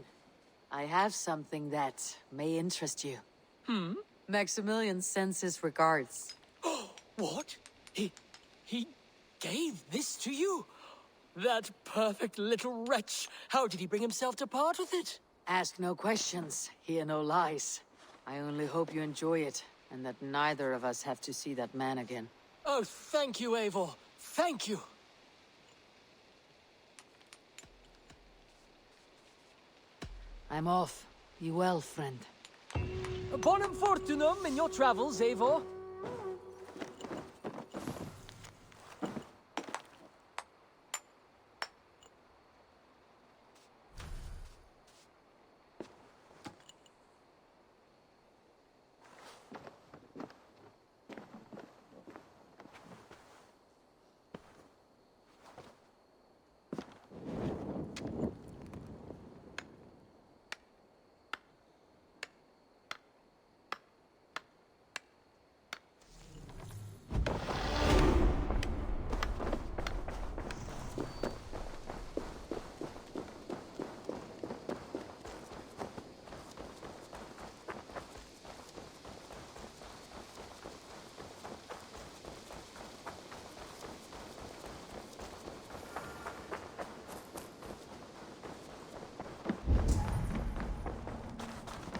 I have something that may interest you. Maximilian sends his regards. What? He gave this to you? That perfect little wretch. How did he bring himself to part with it? Ask no questions, hear no lies. I only hope you enjoy it, and that neither of us have to see that man again. Oh, thank you, Eivor. Thank you. I'm off. Be well, friend. Bonum fortunum in your travels, Eivor.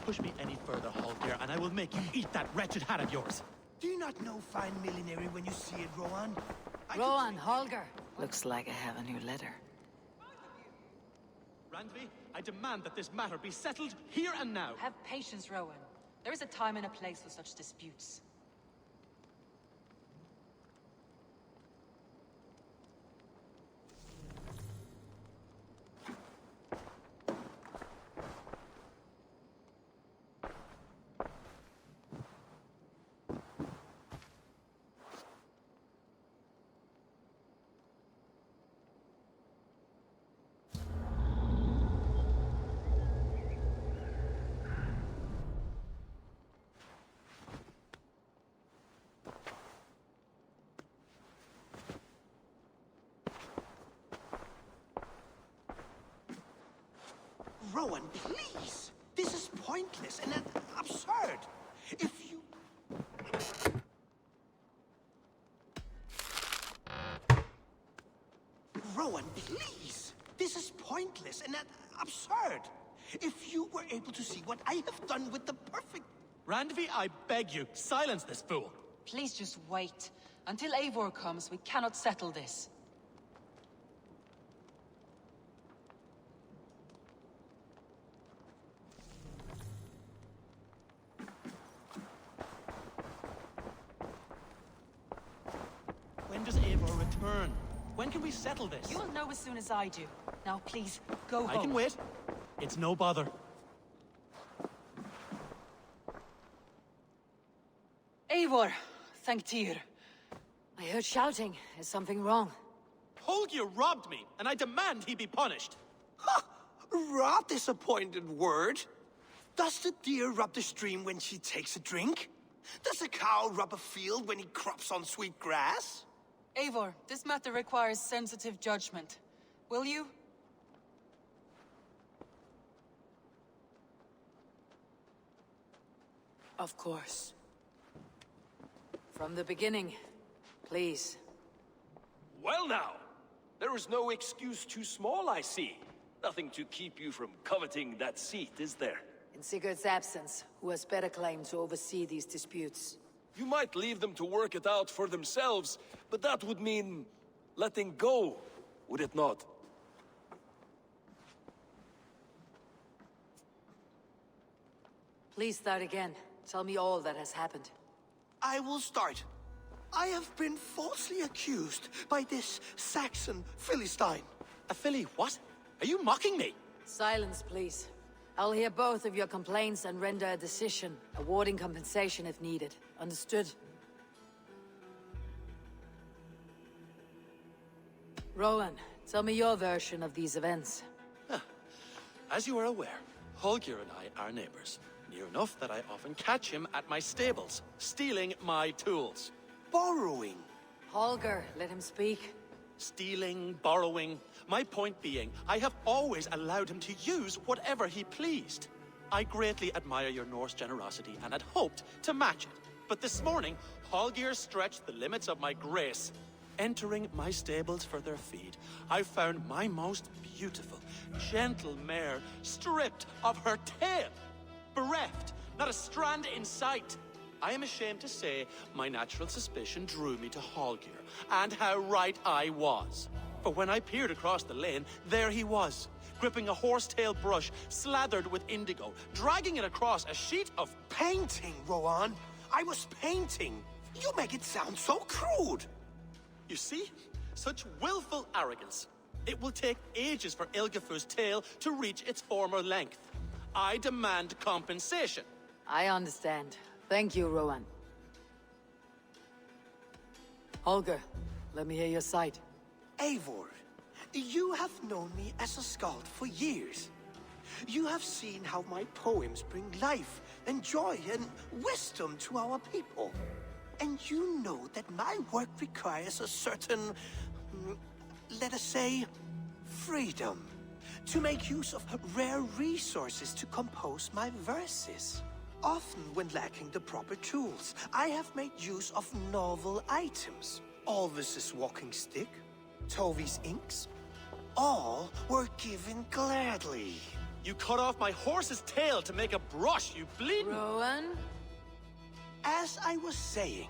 Push me any further, Holger, and I will make you eat that wretched hat of yours. Do you not know fine millinery when you see it, Rowan? Rowan, Holger. Looks like I have a new letter. Randvi, I demand that this matter be settled here and now. Have patience, Rowan. There is a time and a place for such disputes. Rowan, please! This is pointless and absurd. If you... Rowan, please! This is pointless and absurd. If you were able to see what I have done with the perfect... Randvi, I beg you, silence this fool. Please just wait. Until Eivor comes, we cannot settle this. When does Eivor return? When can we settle this? You will know as soon as I do. Now, please, go home. I can wait. It's no bother. Eivor, thank Tyr. I heard shouting. Is something wrong? Holger robbed me, and I demand he be punished. Ha! Robbed is a pointed word. Does the deer rub the stream when she takes a drink? Does a cow rub a field when he crops on sweet grass? Eivor, this matter requires sensitive judgment. Will you? Of course. From the beginning, please. Well now, there is no excuse too small, I see. Nothing to keep you from coveting that seat, is there? In Sigurd's absence, who has better claim to oversee these disputes? You might leave them to work it out for themselves, but that would mean letting go, would it not? Please start again. Tell me all that has happened. I will start. I have been falsely accused by this Saxon Philistine. A Philly what? Are you mocking me? Silence, please. I'll hear both of your complaints and render a decision, awarding compensation if needed. Understood? Rowan, tell me your version of these events. As you are aware, Holger and I are neighbors. Near enough that I often catch him at my stables, stealing my tools. Borrowing. Holger, let him speak. stealing, borrowing. My point being, I have always allowed him to use whatever he pleased. I greatly admire your Norse generosity and had hoped to match it. But this morning, Hallgeir stretched the limits of my grace. Entering my stables for their feed, I found my most beautiful, gentle mare stripped of her tail. Bereft, not a strand in sight. I am ashamed to say my natural suspicion drew me to Hallgeir, and how right I was. For when I peered across the lane, there he was, gripping a horsetail brush slathered with indigo, dragging it across a sheet of Painting, Rowan. I was painting. You make it sound so crude. You see? Such willful arrogance. It will take ages for Ilgafur's tail to reach its former length. I demand compensation. I understand. Thank you, Rowan. Holger, let me hear your side. Eivor, you have known me as a skald for years. You have seen how my poems bring life and joy and wisdom to our people. And you know that my work requires a certain, let us say, freedom. To make use of rare resources to compose my verses. Often when lacking the proper tools, I have made use of novel items. Alvis's walking stick, Tovi's inks, all were given gladly. You cut off my horse's tail to make a brush, you bleeding... Rowan? As I was saying,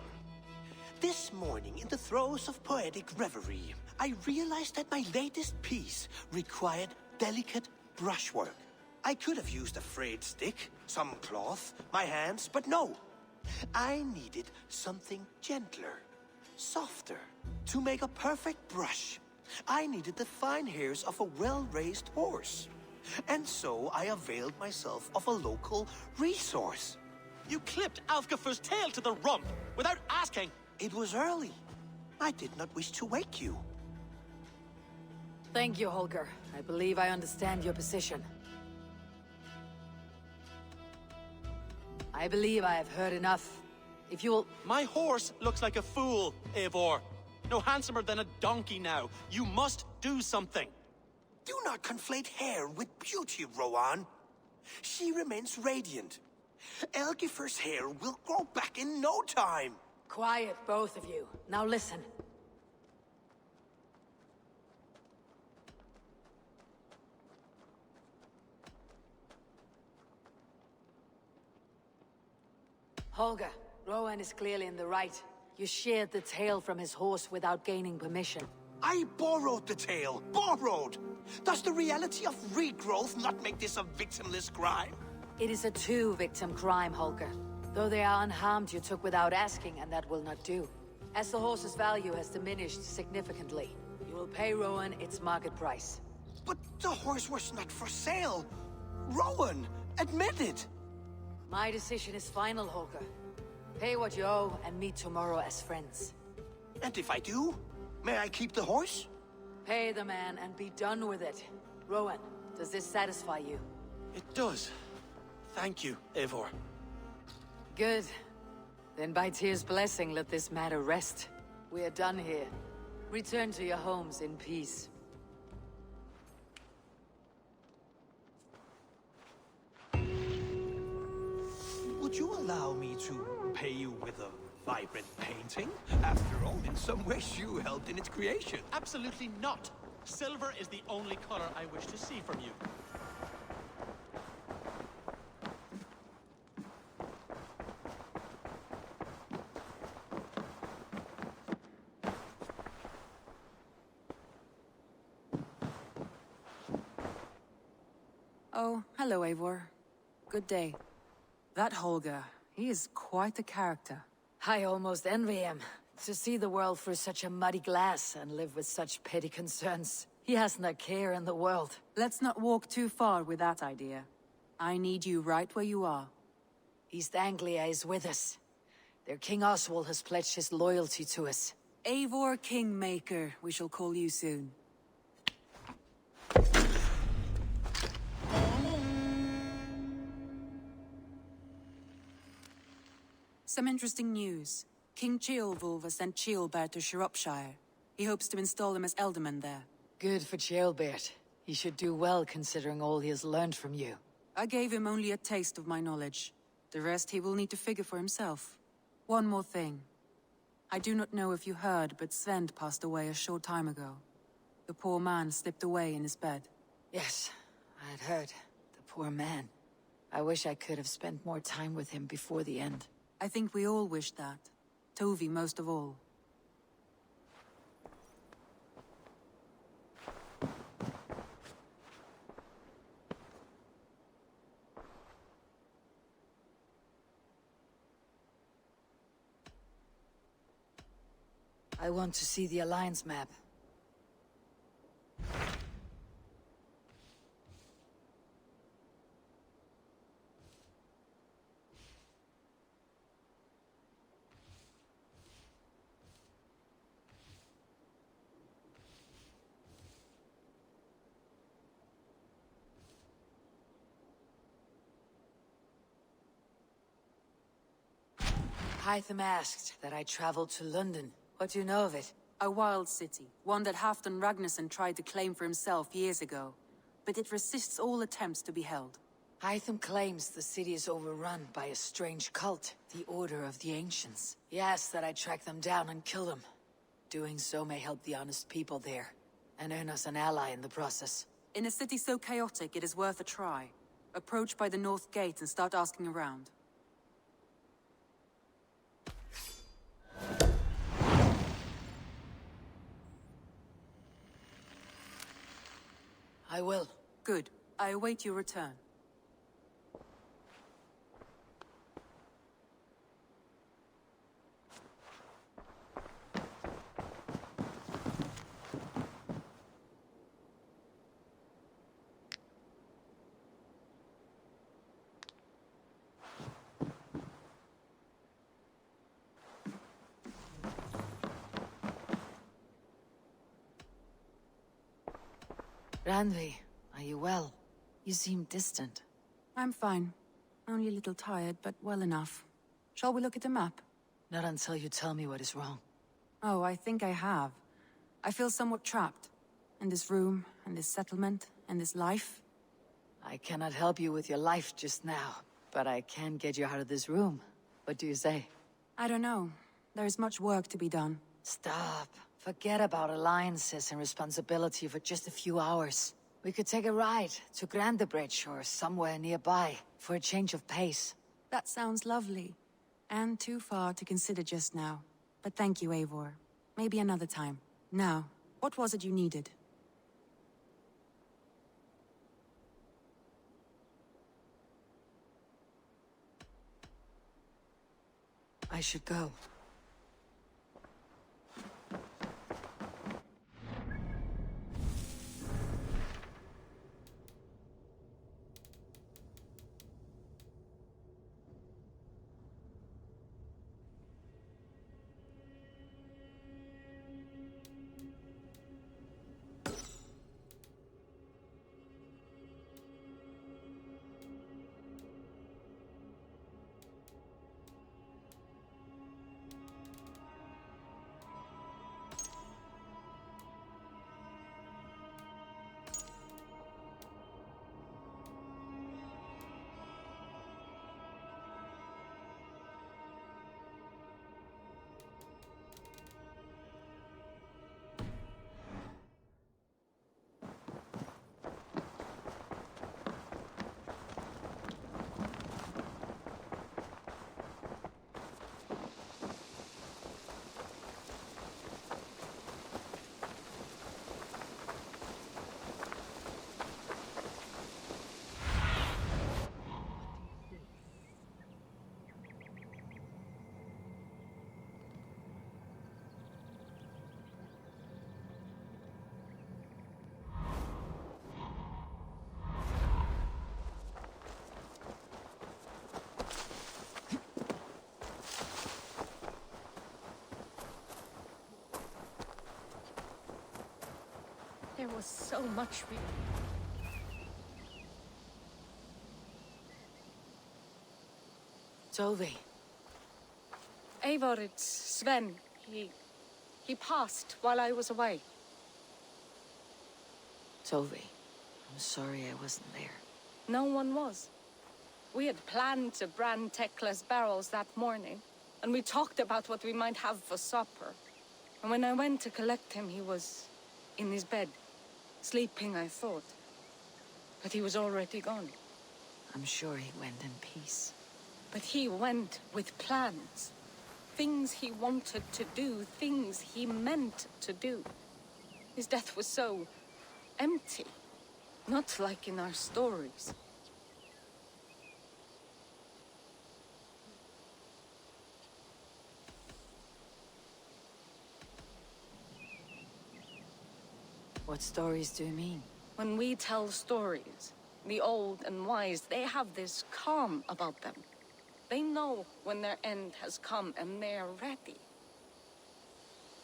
this morning in the throes of poetic reverie, I realized that my latest piece required delicate brushwork. I could have used a frayed stick, some cloth, my hands, but no. I needed something gentler, softer. To make a perfect brush, I needed the fine hairs of a well-raised horse. And so I availed myself of a local resource. You clipped Alfgafur's tail to the rump without asking. It was early. I did not wish to wake you. Thank you, Holger. I believe I understand your position. I believe I have heard enough. If you will... My horse looks like a fool, Eivor. No handsomer than a donkey now. You must do something. Do not conflate hair with beauty, Rowan. She remains radiant. Elgifur's hair will grow back in no time. Quiet, both of you. Now listen. Holger, Rowan is clearly in the right. You sheared the tail from his horse without gaining permission. I borrowed the tail. Borrowed! Does the reality of regrowth not make this a victimless crime? It is a two-victim crime, Holger. Though they are unharmed, you took without asking, and that will not do. As the horse's value has diminished significantly, you will pay Rowan its market price. But the horse was not for sale. Rowan, admit it. My decision is final, Holger. Pay what you owe and meet tomorrow as friends. And if I do, may I keep the horse? Pay the man and be done with it. Rowan, does this satisfy you? It does. Thank you, Eivor. Good. Then by Tyr's blessing, let this matter rest. We are done here. Return to your homes in peace. Would you allow me to pay you with a vibrant painting? After all, in some ways you helped in its creation. Absolutely not. Silver is the only color I wish to see from you. Oh, hello, Eivor. Good day. That Holger, he is quite the character. I almost envy him. To see the world through such a muddy glass and live with such petty concerns. He hasn't a care in the world. Let's not walk too far with that idea. I need you right where you are. East Anglia is with us. Their King Oswald has pledged his loyalty to us. Eivor Kingmaker, we shall call you soon. Some interesting news. King Ceolwulf has sent Ceolbert to Shropshire. He hopes to install him as Elderman there. Good for Jailbait. He should do well considering all he has learned from you. I gave him only a taste of my knowledge. The rest he will need to figure for himself. One more thing. I do not know if you heard, but Sven passed away a short time ago. The poor man slipped away in his bed. Yes, I had heard. The poor man. I wish I could have spent more time with him before the end. I think we all wish that. Tovi most of all. I want to see the Alliance map. Hytham asked that I travel to London. What do you know of it? A wild city, one that Halfdan Ragnarsson tried to claim for himself years ago. But it resists all attempts to be held. Hytham claims the city is overrun by a strange cult, the Order of the Ancients. He asks that I track them down and kill them. Doing so may help the honest people there, and earn us an ally in the process. In a city so chaotic, it is worth a try. Approach by the North Gate and start asking around. I will. Good. I await your return. Randvi, are you well? You seem distant. I'm fine. Only a little tired, but well enough. Shall we look at the map? Not until you tell me what is wrong. Oh, I think I have. I feel somewhat trapped. In this room, in this settlement, in this life. I cannot help you with your life just now, but I can get you out of this room. What do you say? I don't know. There is much work to be done. Stop. Forget about alliances and responsibility for just a few hours. We could take a ride to Grandebridge or somewhere nearby for a change of pace. That sounds lovely. And too far to consider just now. But thank you, Eivor. Maybe another time. Now, what was it you needed? I should go. There was so much we... Tovi. Eivor, it's Sven. He passed while I was away. Tovi, I'm sorry I wasn't there. No one was. We had planned to brand Tekla's barrels that morning, and we talked about what we might have for supper. And when I went to collect him, he was in his bed, sleeping, I thought. But he was already gone. I'm sure he went in peace. But he went with plans. Things he wanted to do, things he meant to do. His death was so empty. Not like in our stories. What stories do you mean? When we tell stories, the old and wise, they have this calm about them. They know when their end has come and they're ready.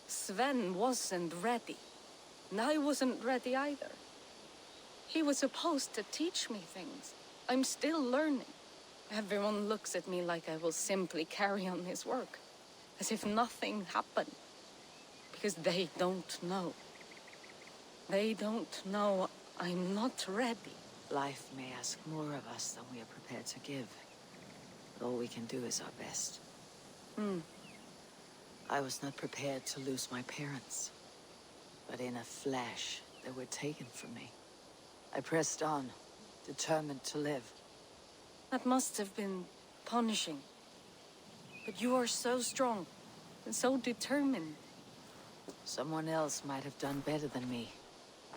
Sven wasn't ready. And I wasn't ready either. He was supposed to teach me things. I'm still learning. Everyone looks at me like I will simply carry on his work. As if nothing happened. Because they don't know. They don't know I'm not ready. Life may ask more of us than we are prepared to give. But all we can do is our best. I was not prepared to lose my parents. But in a flash, they were taken from me. I pressed on, determined to live. That must have been punishing. But you are so strong and so determined. Someone else might have done better than me,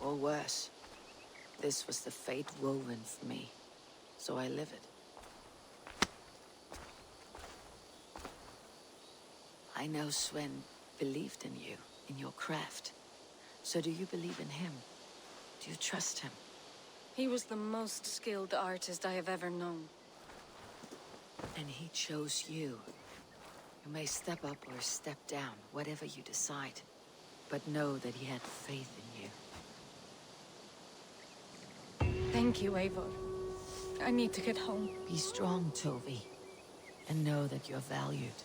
or worse. This was the fate woven for me, so I live it. I know Sven believed in you, in your craft. So do you believe in him? Do you trust him? He was the most skilled artist I have ever known. And he chose you. You may step up or step down, whatever you decide. But know that he had faith in you. Thank you, Eivor. I need to get home. Be strong, Tovi. And know that you're valued.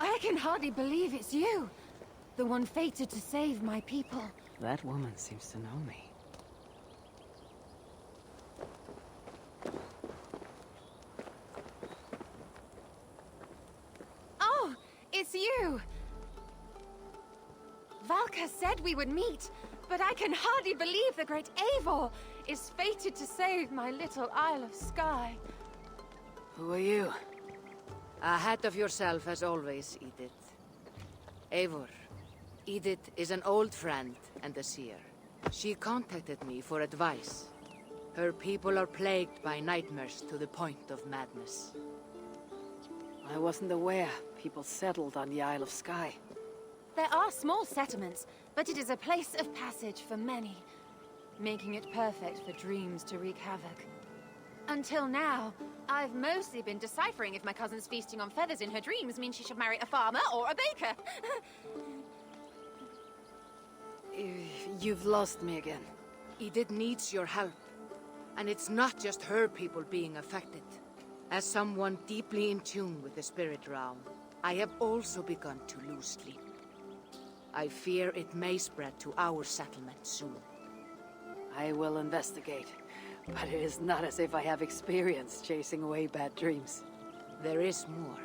I can hardly believe it's you. The one fated to save my people. That woman seems to know me. Oh, it's you! Valka said we would meet, but I can hardly believe the great Eivor is fated to save my little Isle of Skye. Who are you? Ahead of yourself as always, Edith. Eivor. Edith is an old friend and a seer. She contacted me for advice. Her people are plagued by nightmares to the point of madness. I wasn't aware people settled on the Isle of Skye. There are small settlements, but it is a place of passage for many, making it perfect for dreams to wreak havoc. Until now, I've mostly been deciphering if my cousin's feasting on feathers in her dreams means she should marry a farmer or a baker. You've lost me again. Edith needs your help. And it's not just her people being affected. As someone deeply in tune with the spirit realm, I have also begun to lose sleep. I fear it may spread to our settlement soon. I will investigate. But it is not as if I have experience chasing away bad dreams. There is more.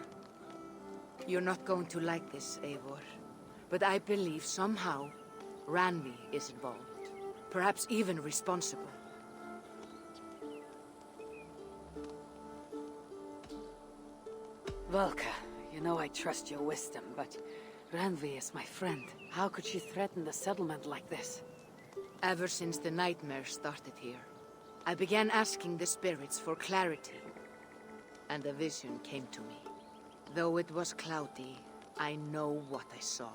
You're not going to like this, Eivor. But I believe somehow Randvi is involved. Perhaps even responsible. Valka, you know I trust your wisdom, but Randvi is my friend. How could she threaten the settlement like this? Ever since the nightmare started here, I began asking the spirits for clarity, and a vision came to me. Though it was cloudy, I know what I saw.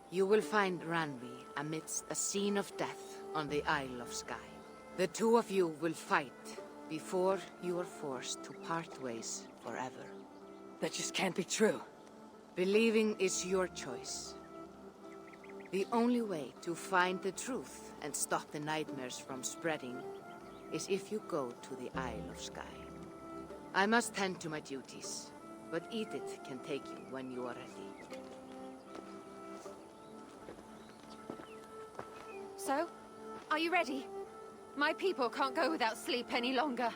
You will find Randvi amidst a scene of death on the Isle of Skye. The two of you will fight before you are forced to part ways forever. That just can't be true. Believing is your choice. The only way to find the truth and stop the nightmares from spreading is if you go to the Isle of Skye. I must tend to my duties, but Edith can take you when you are ready. So, are you ready? My people can't go without sleep any longer.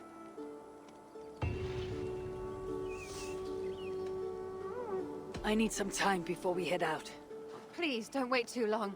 I need some time before we head out. Please, don't wait too long.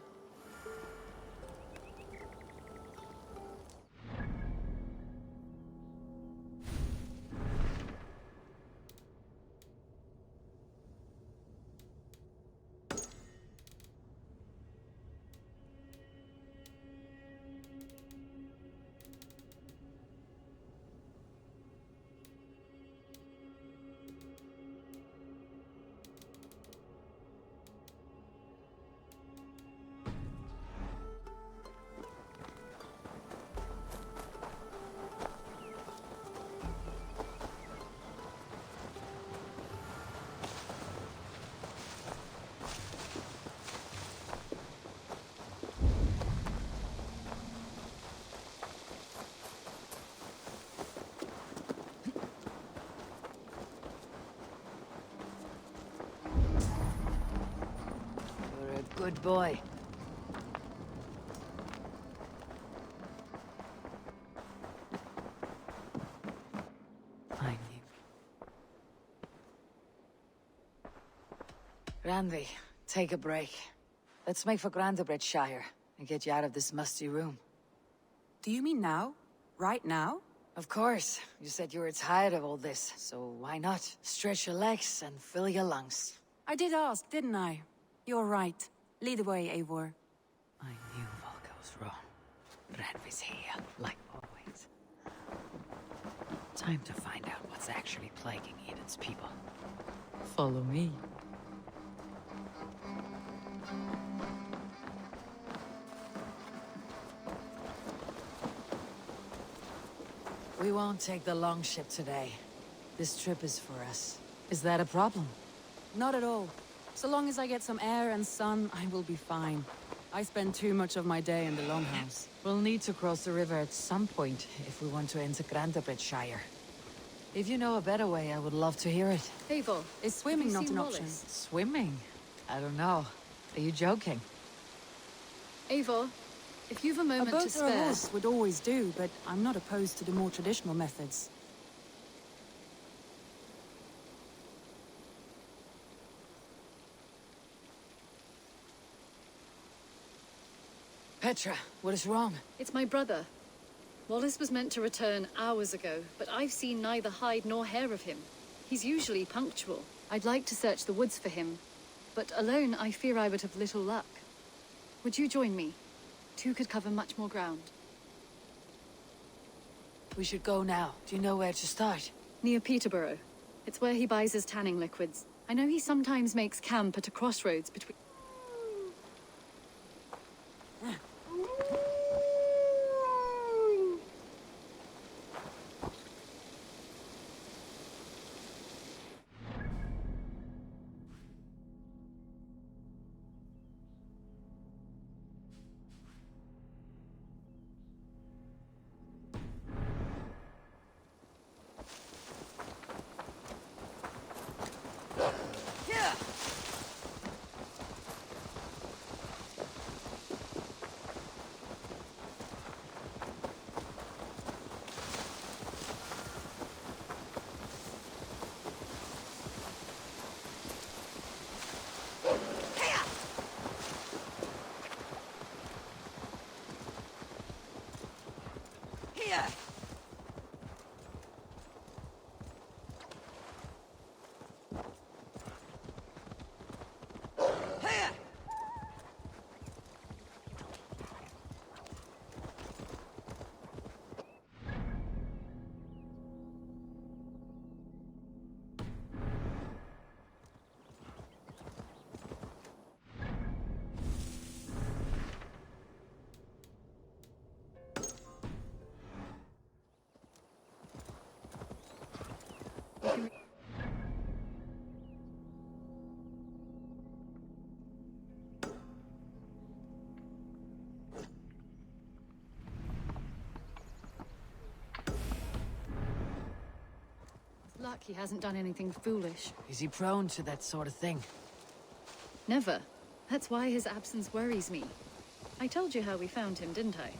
You're a good boy. I knew. Randy, take a break. Let's make for Shire and get you out of this musty room. Do you mean now? Right now? Of course. You said you were tired of all this, so why not? Stretch your legs and fill your lungs. I did ask, didn't I? You're right. Lead the way, Eivor. I knew Volga was wrong. Randy's here, like always. Time to find out what's actually plaguing Eden's people. Follow me. We won't take the long ship today. This trip is for us. Is that a problem? Not at all. So long as I get some air and sun, I will be fine. I spend too much of my day in the Longhouse. We'll need to cross the river at some point if we want to enter Shire. If you know a better way, I would love to hear it. Eivor, is swimming not an option? Swimming? I don't know. Are you joking? Eivor, if you've a moment to boat or a spare... horse would always do, but I'm not opposed to the more traditional methods. Petra, what is wrong? It's my brother. Wallace was meant to return hours ago, but I've seen neither hide nor hair of him. He's usually punctual. I'd like to search the woods for him, but alone I fear I would have little luck. Would you join me? Two could cover much more ground. We should go now. Do you know where to start? Near Peterborough. It's where he buys his tanning liquids. I know he sometimes makes camp at a crossroads between... he hasn't done anything foolish. Is he prone to that sort of thing? Never. That's why his absence worries me. I told you how we found him, didn't I?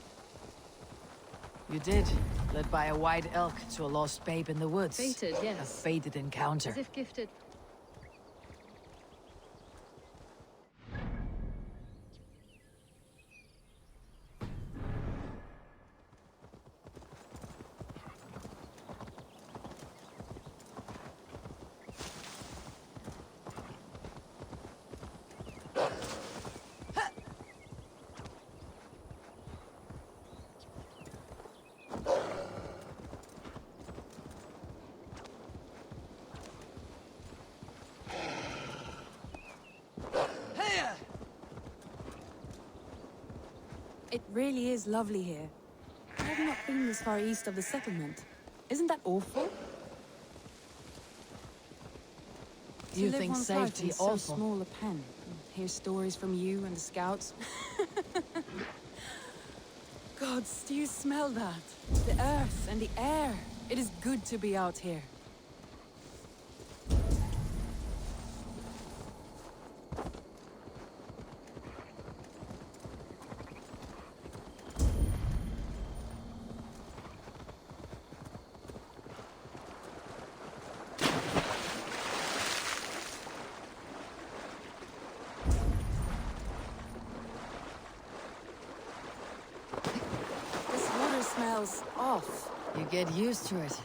You did. Led by a white elk to a lost babe in the woods. Fated, yes. A fated encounter. As if gifted. It really is lovely here. I have not been this far east of the settlement. Isn't that awful? Do you To live think one's life safety in so awful? small a pen. Hear stories from you and the scouts. Gods, do you smell that? The earth and the air. It is good to be out here. This water smells off. You get used to it.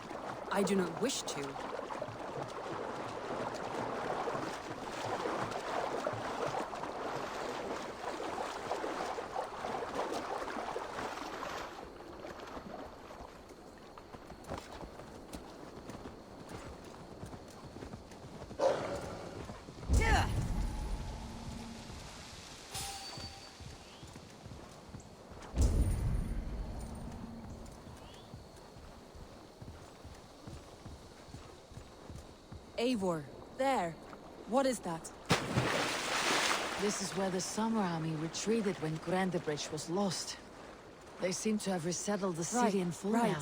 I do not wish to. Eivor, there. What is that? This is where the Summer Army retreated when Grandebridge was lost. They seem to have resettled the city in full now.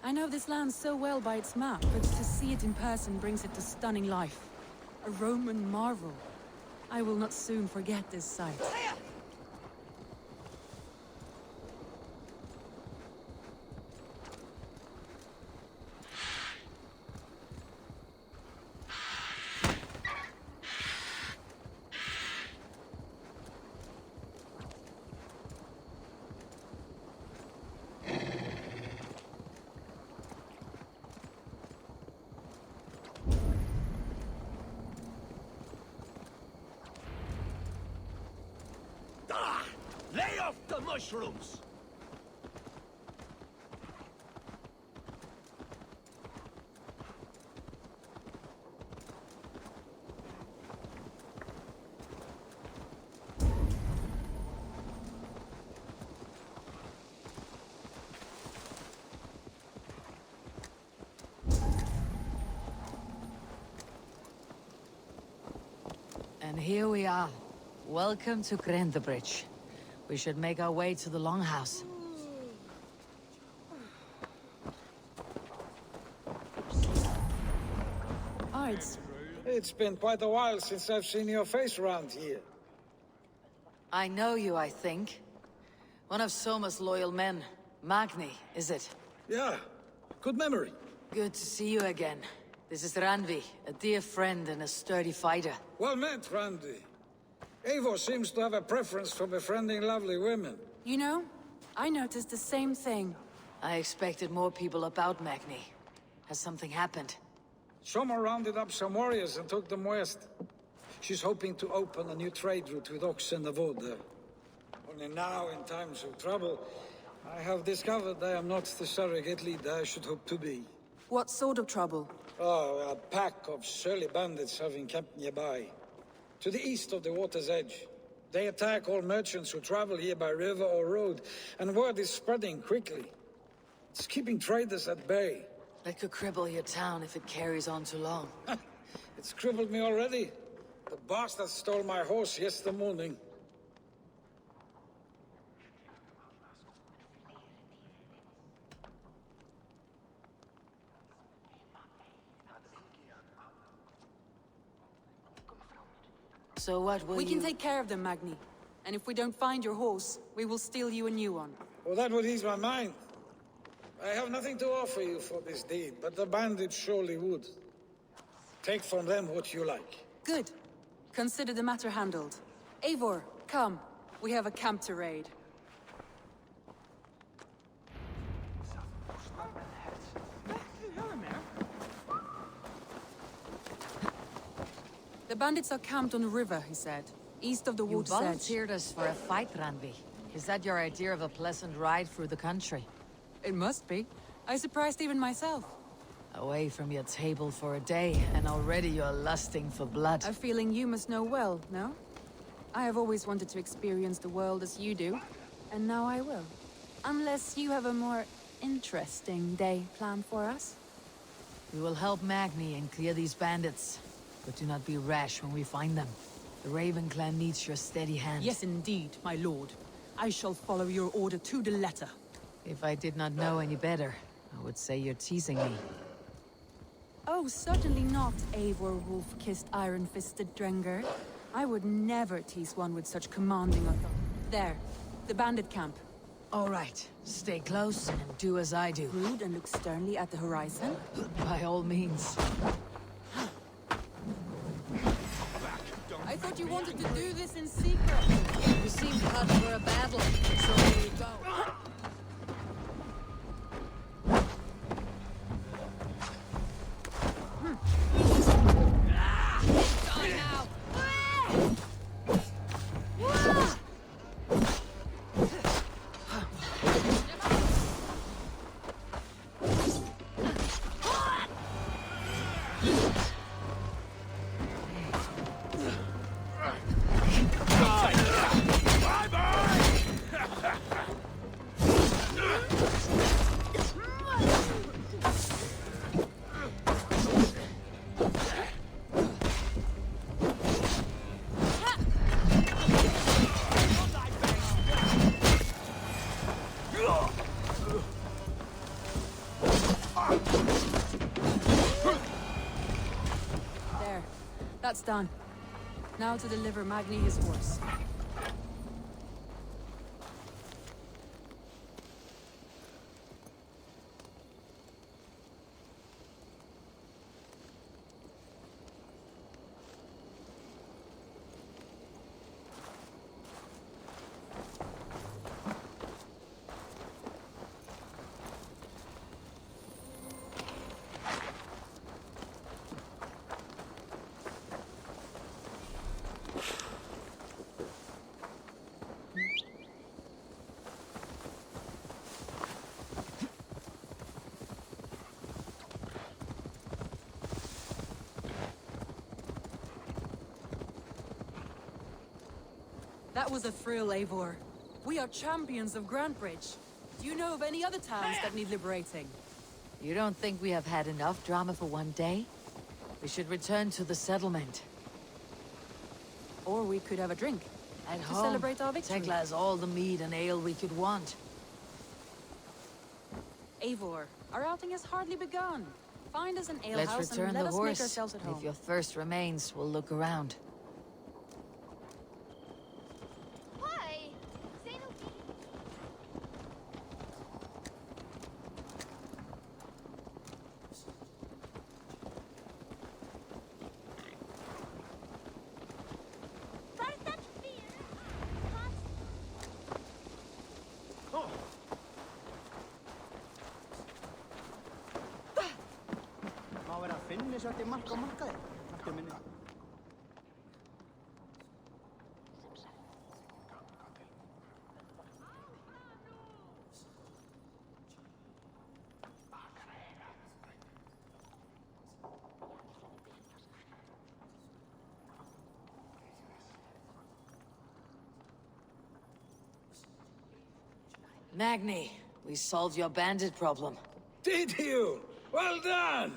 I know this land so well by its map, but to see it in person brings it to stunning life. A Roman marvel. I will not soon forget this sight. Lay off the mushrooms! And here we are. Welcome to Grandebridge. We should make our way to the Longhouse. Ards. It's been quite a while since I've seen your face around here. I know you, I think. One of Soma's loyal men. Magni, is it? Yeah, good memory. Good to see you again. This is Randvi, a dear friend and a sturdy fighter. Well met, Randy. Eivor seems to have a preference for befriending lovely women. You know, I noticed the same thing. I expected more people about Magni. Has something happened? Soma rounded up some warriors and took them west. She's hoping to open a new trade route with oxen of wood there. Only now, in times of trouble, I have discovered I am not the surrogate leader I should hope to be. What sort of trouble? Oh, a pack of surly bandits have encamped nearby. To the east of the water's edge. They attack all merchants who travel here by river or road, and word is spreading quickly. It's keeping traders at bay. That could cripple your town if it carries on too long. It's crippled me already. The bastard stole my horse yesterday morning. So what will We can take care of them, Magni. And if we don't find your horse, we will steal you a new one. Well, that would ease my mind. I have nothing to offer you for this deed, but the bandits surely would. Take from them what you like. Good. Consider the matter handled. Eivor, come. We have a camp to raid. The bandits are camped on the river, he said. East of the You water's edge. volunteered us for a fight, Randvi. Is that your idea of a pleasant ride through the country? It must be. I surprised even myself. Away from your table for a day, and already you're lusting for blood. A feeling you must know well, no? I have always wanted to experience the world as you do, and now I will. Unless you have a more interesting day planned for us? We will help Magni and clear these bandits. But do not be rash when we find them. The Raven clan needs your steady hand. Yes, indeed, my lord. I shall follow your order to the letter. If I did not know any better, I would say you're teasing me. Oh, certainly not, Eivor wolf-kissed iron-fisted Drenger. I would never tease one with such commanding authority. There, the bandit camp. All right, stay close and do as I do. Rude and look sternly at the horizon? By all means. I thought you wanted to do this in secret. You seem cut for a battle, so here you go. That's done. Now to deliver Magni his horse. That was a thrill, Eivor. We are champions of Grantbridge. Do you know of any other towns that need liberating? You don't think we have had enough drama for one day? We should return to the settlement. Or we could have a drink. At to home, celebrate our victory. Tekla has all the mead and ale we could want. Eivor, our outing has hardly begun. Find us an alehouse Let's return and let the us horse. make ourselves at home. If your thirst remains, we'll look around. Magni, we solved your bandit problem. Did you? Well done!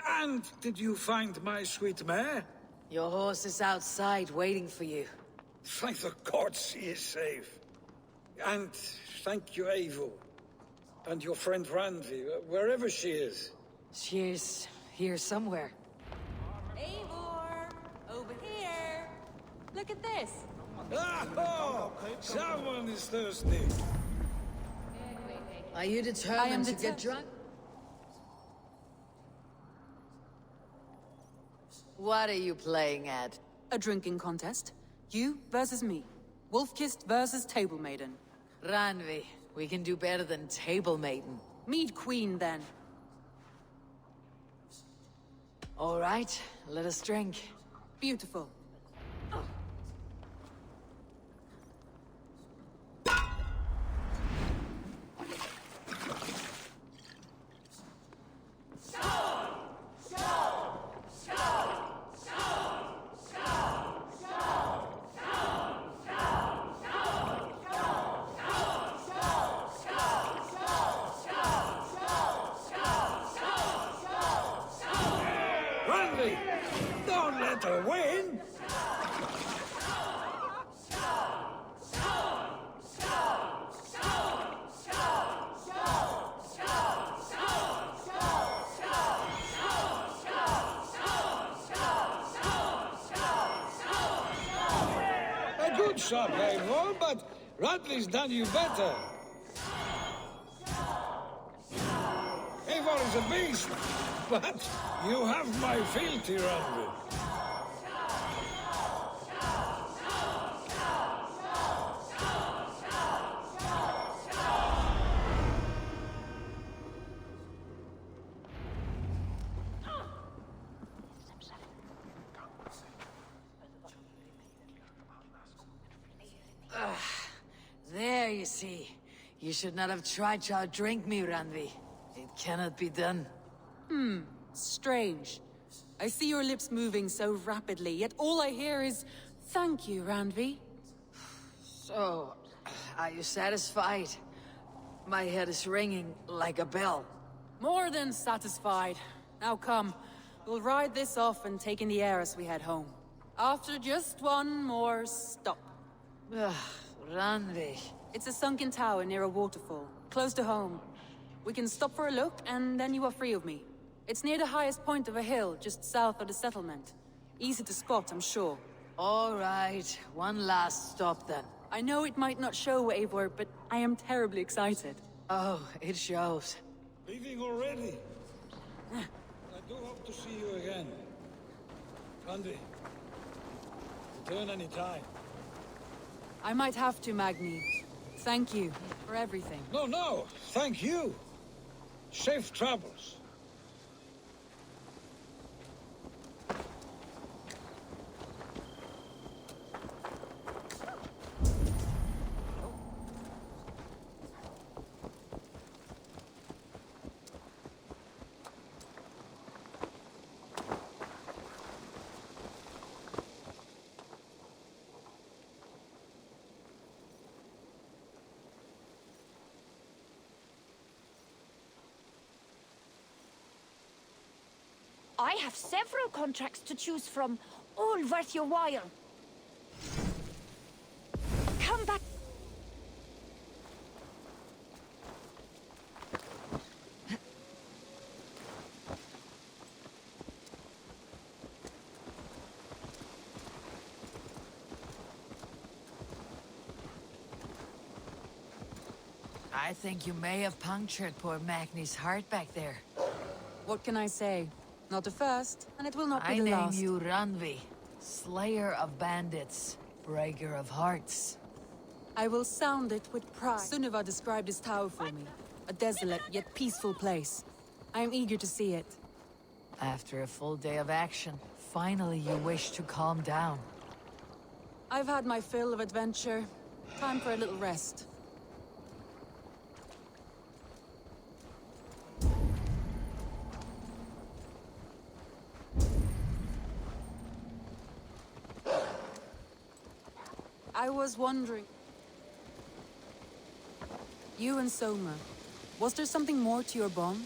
And did you find my sweet mare? Your horse is outside waiting for you. Thank the gods he is safe. And thank you, Eivor. And your friend Randvi, wherever she is. She's here somewhere. Eivor! Over here! Look at this. Oh, someone is thirsty. Are you determined to get drunk? What are you playing at? A drinking contest. You versus me. Wolf-kissed versus Table Maiden. Randvi, we can do better than Table Maiden. Mead Queen, then. All right, let us drink. Beautiful. Randvi, don't let her win. A good shot, Eivor, but Radley's done you better. Eivor is a beast, but you have my fealty, Randvi. There, you see. You should not have tried to outdrink me, Randvi. It cannot be done. Strange. I see your lips moving so rapidly, yet all I hear is, "Thank you, Randvi." So, are you satisfied? My head is ringing like a bell. More than satisfied. Now come, we'll ride this off and take in the air as we head home. After just one more stop. Randvi. It's a sunken tower near a waterfall, close to home. We can stop for a look, and then you are free of me. It's near the highest point of a hill, just south of the settlement. Easy to spot, I'm sure. All right, one last stop then. I know it might not show, Eivor, but I am terribly excited. Oh, it shows. Leaving already? I do hope to see you again. Randvi, return any time. I might have to, Magni. Thank you for everything. No, thank you. Safe travels. I have several contracts to choose from, all worth your while. Come back. I think you may have punctured poor Magni's heart back there. What can I say? Not the first, and it will not be I the name last. you Randvi, Slayer of Bandits, Breaker of Hearts. I will sound it with pride. Sunniva described this tower for me. A desolate yet peaceful place. I am eager to see it. After a full day of action, finally you wish to calm down. I've had my fill of adventure. Time for a little rest. I was wondering... You and Soma, was there something more to your bond?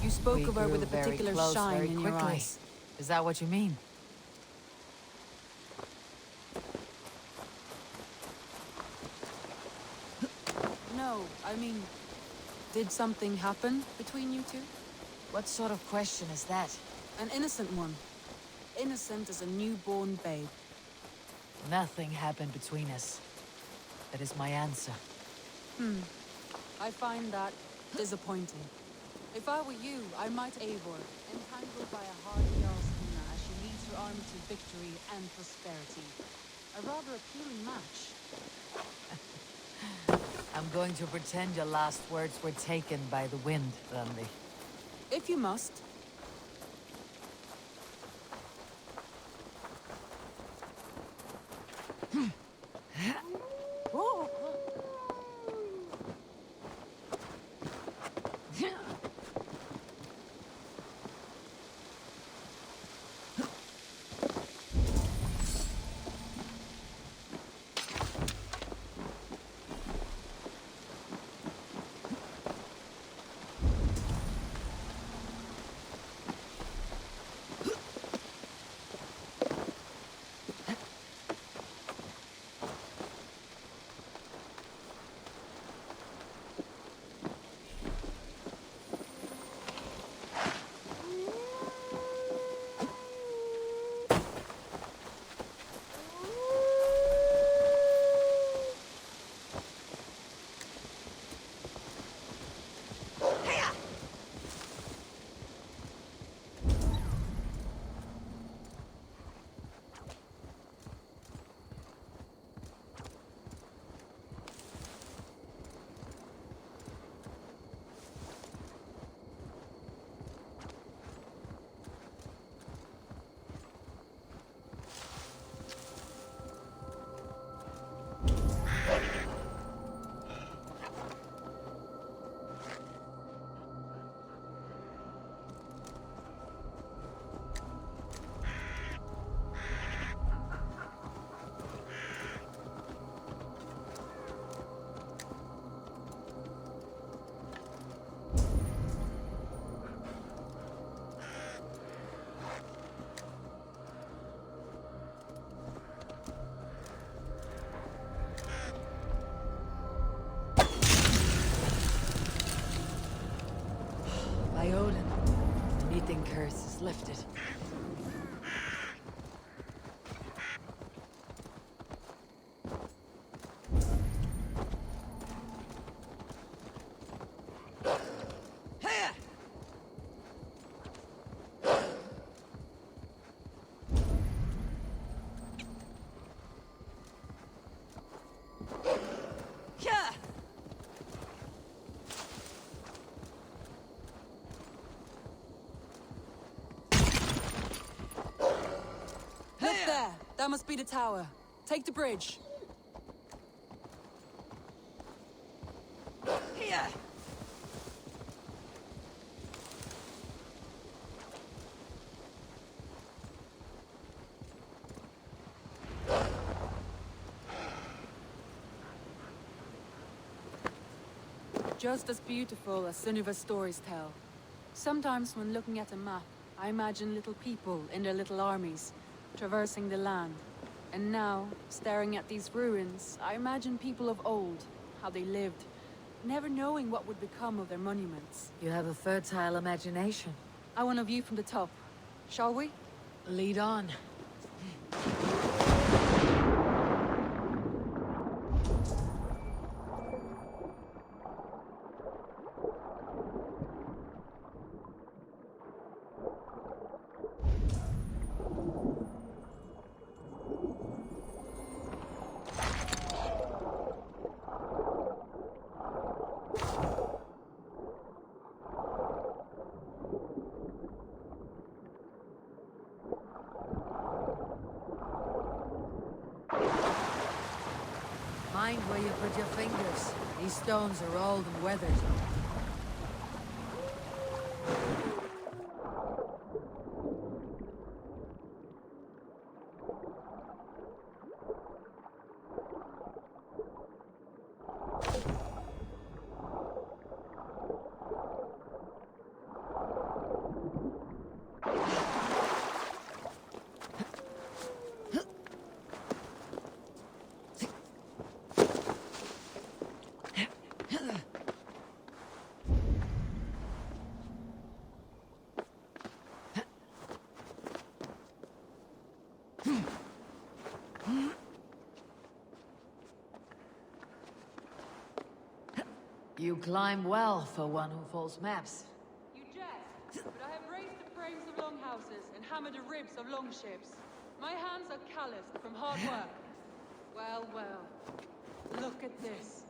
You spoke of her with a particular shine in your eyes. Is that what you mean? No, I mean... Did something happen between you two? What sort of question is that? An innocent one. Innocent as a newborn babe. Nothing happened between us. That is my answer. I find that disappointing. If I were you, I might Eivor, entangled by a hardy Jarlskina as she leads her army to victory and prosperity. A rather appealing match. I'm going to pretend your last words were taken by the wind, Randi. If you must. By Odin, the knitting curse is lifted. That must be the tower. Take the bridge. Here! Just as beautiful as Sunniva's stories tell. Sometimes when looking at a map, I imagine little people in their little armies, traversing the land. And now, staring at these ruins, I imagine people of old, how they lived, never knowing what would become of their monuments. You have a fertile imagination. I want a view from the top. Shall we? Lead on. Mind where you put your fingers. These stones are old and weathered. You climb well for one who folds maps. You jest, but I have raised the frames of longhouses and hammered the ribs of longships. My hands are calloused from hard work. Well, well. Look at this.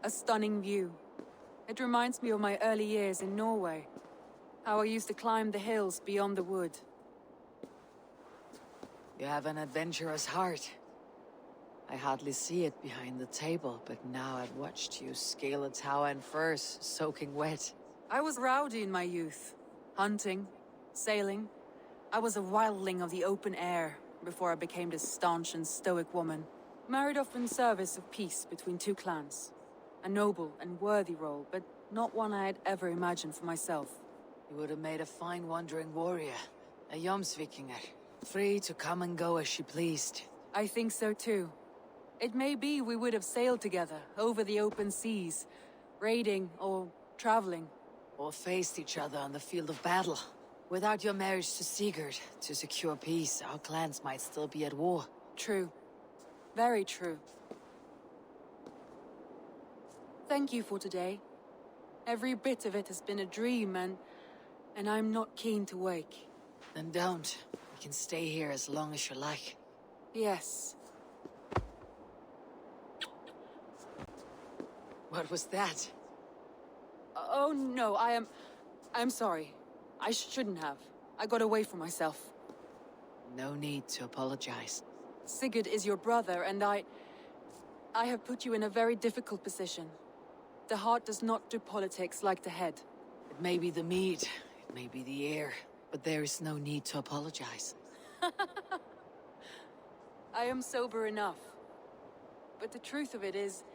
A stunning view. It reminds me of my early years in Norway. How I used to climb the hills beyond the wood. You have an adventurous heart. I hardly see it behind the table, but now I've watched you scale a tower in furs, soaking wet. I was rowdy in my youth. Hunting, sailing. I was a wildling of the open air before I became this staunch and stoic woman. Married off in service of peace between two clans. A noble and worthy role, but not one I had ever imagined for myself. You would have made a fine wandering warrior. A Jomsvikinger. Free to come and go as she pleased. I think so too. It may be we would have sailed together, over the open seas, raiding or traveling. Or faced each other on the field of battle. Without your marriage to Sigurd, to secure peace, our clans might still be at war. True. Very true. Thank you for today. Every bit of it has been a dream, and I'm not keen to wake. Then don't. We can stay here as long as you like. Yes. What was that? Oh no, I'm sorry. I shouldn't have. I got away from myself. No need to apologize. Sigurd is your brother, and I have put you in a very difficult position. The heart does not do politics like the head. It may be the meat, it may be the air, but there is no need to apologize. I am sober enough. But the truth of it is,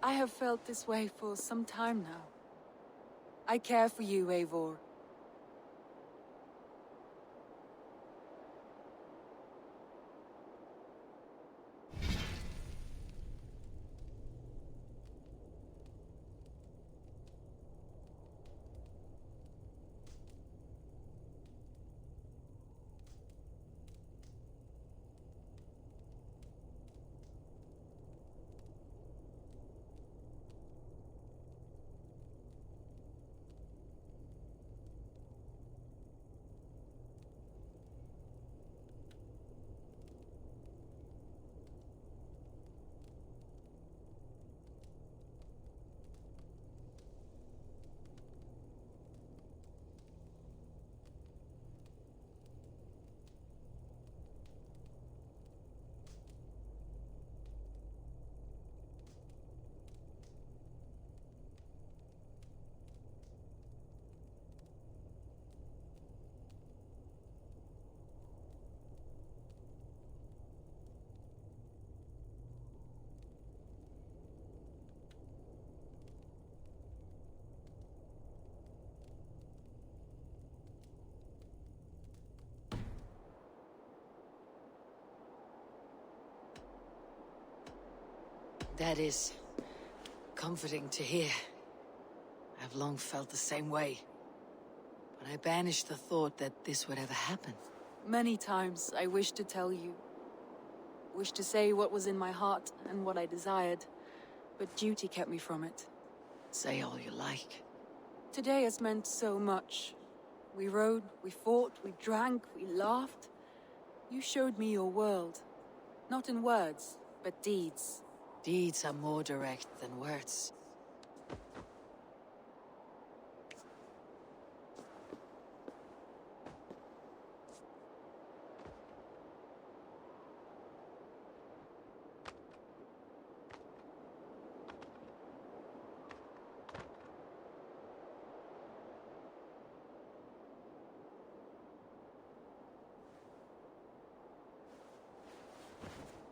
I have felt this way for some time now. I care for you, Eivor. That is comforting to hear. I've long felt the same way. But I banished the thought that this would ever happen. Many times I wished to tell you. Wished to say what was in my heart and what I desired. But duty kept me from it. Say all you like. Today has meant so much. We rode, we fought, we drank, we laughed. You showed me your world. Not in words, but deeds. Deeds are more direct than words.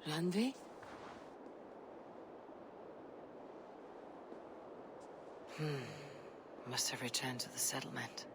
Randvi? Must have returned to the settlement.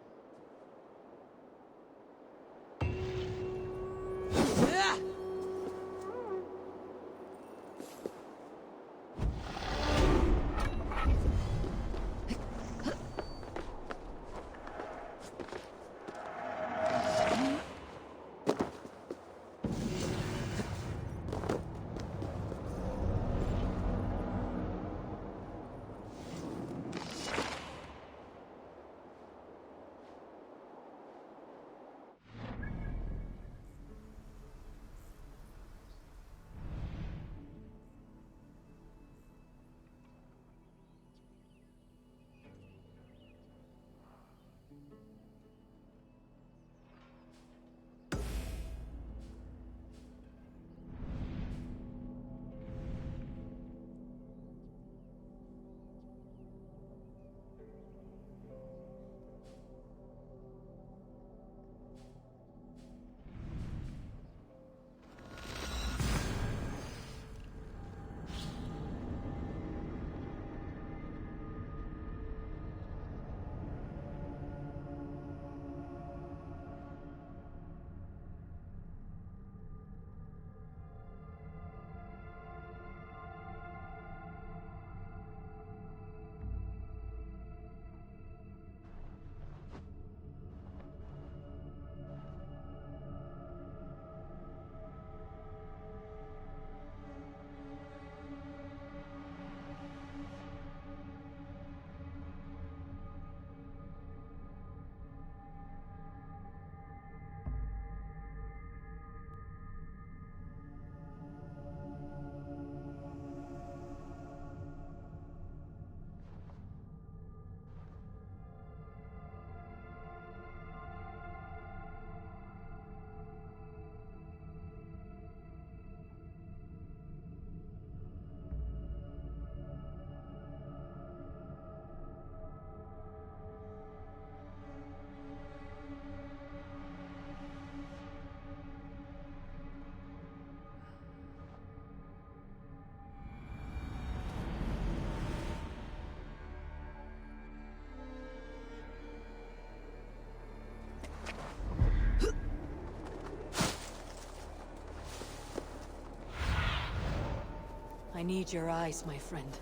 I need your eyes, my friend.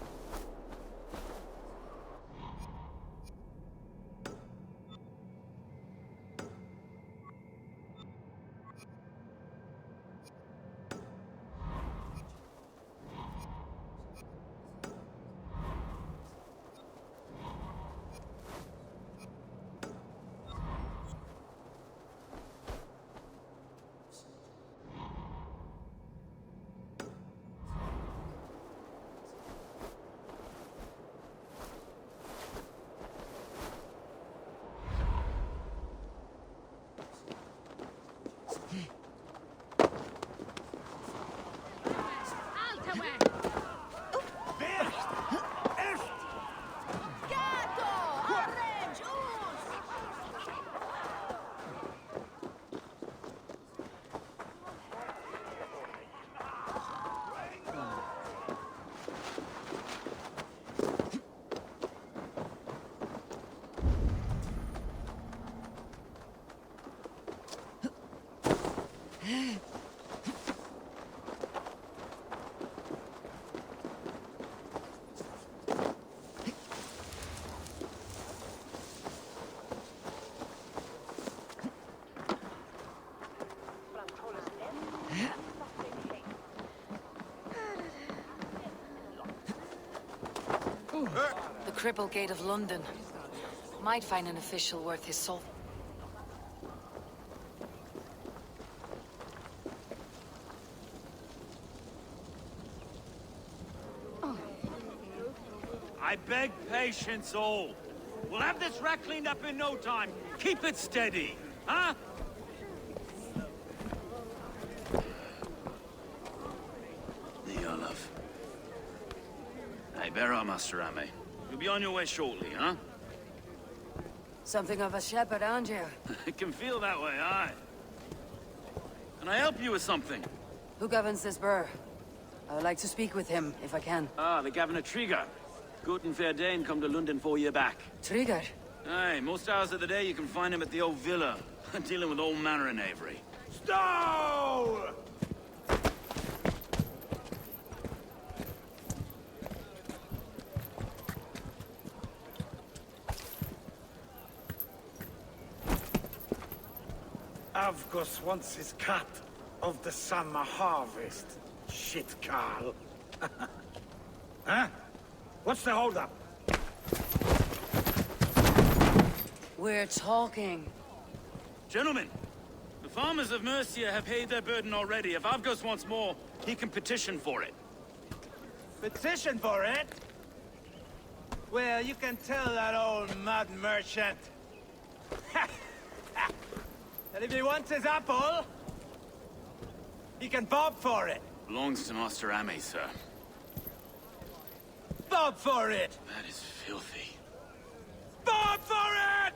The Cripple Gate of London. Might find an official worth his salt. I beg patience, all. We'll have this wreck cleaned up in no time. Keep it steady, huh? The Olaf. Hey, bear up, Master Ame. You'll be on your way shortly, huh? Something of a shepherd, aren't you? It can feel that way, aye. Can I help you with something? Who governs this burr? I would like to speak with him, if I can. Ah, the Governor Trigger. Good and fair Dane come to London 4 year back. Trigger? Aye, most hours of the day you can find him at the old villa, dealing with all manner of knavery. Stow! Avgos wants his cut of the summer harvest. Shit, Carl. Huh? What's the holdup? We're talking. Gentlemen, the farmers of Mercia have paid their burden already. If Avgos wants more, he can petition for it. Petition for it? Well, you can tell that old mud merchant that if he wants his apple, he can bob for it. Belongs to Master Ame, sir. Bob for it! That is filthy. Bob for it!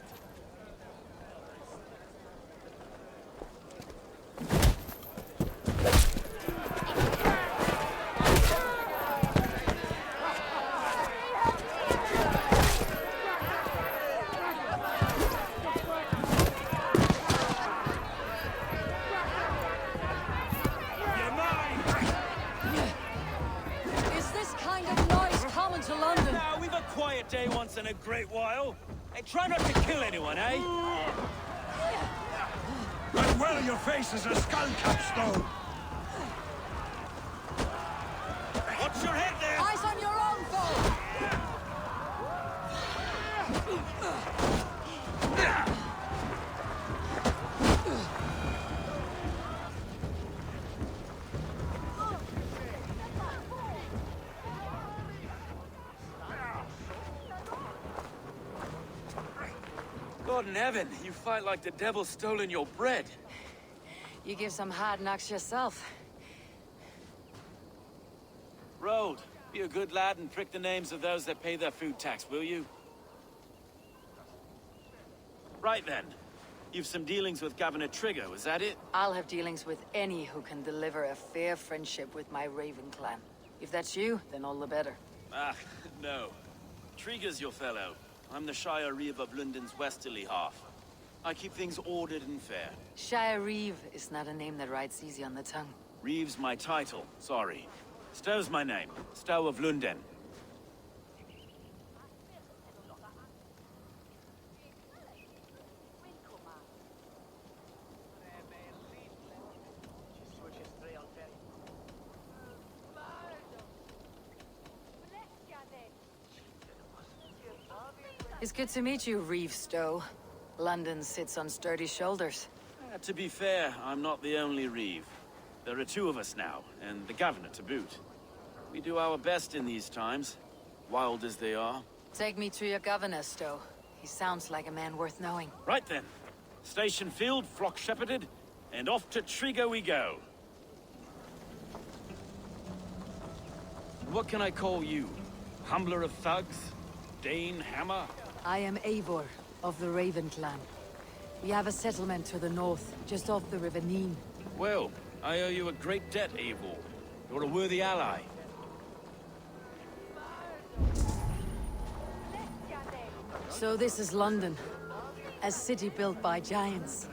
To London. Now, we've a quiet day once in a great while. Hey, try not to kill anyone, eh? But well, your face is a skull capstone. Watch your head there! Eyes on your own foe! God in heaven, you fight like the devil's stolen your bread. You give some hard knocks yourself. Road, be a good lad and prick the names of those that pay their food tax, will you? Right then. You've some dealings with Governor Trigger, was that it? I'll have dealings with any who can deliver a fair friendship with my Raven clan. If that's you, then all the better. Ah, no. Trigger's your fellow. I'm the Shire Reeve of London's westerly half. I keep things ordered and fair. Shire Reeve is not a name that rides easy on the tongue. Reeve's my title, sorry. Stow's my name. Stow of London. It's good to meet you, Reeve Stowe. London sits on sturdy shoulders. To be fair, I'm not the only Reeve. There are two of us now, and the Governor to boot. We do our best in these times, wild as they are. Take me to your Governor, Stowe. He sounds like a man worth knowing. Right then. Station filled, flock shepherded, and off to Trigger we go. What can I call you? Humbler of thugs? Dane Hammer? I am Eivor, of the Raven clan. We have a settlement to the north, just off the River Neen. Well, I owe you a great debt, Eivor. You're a worthy ally. So this is London. A city built by giants.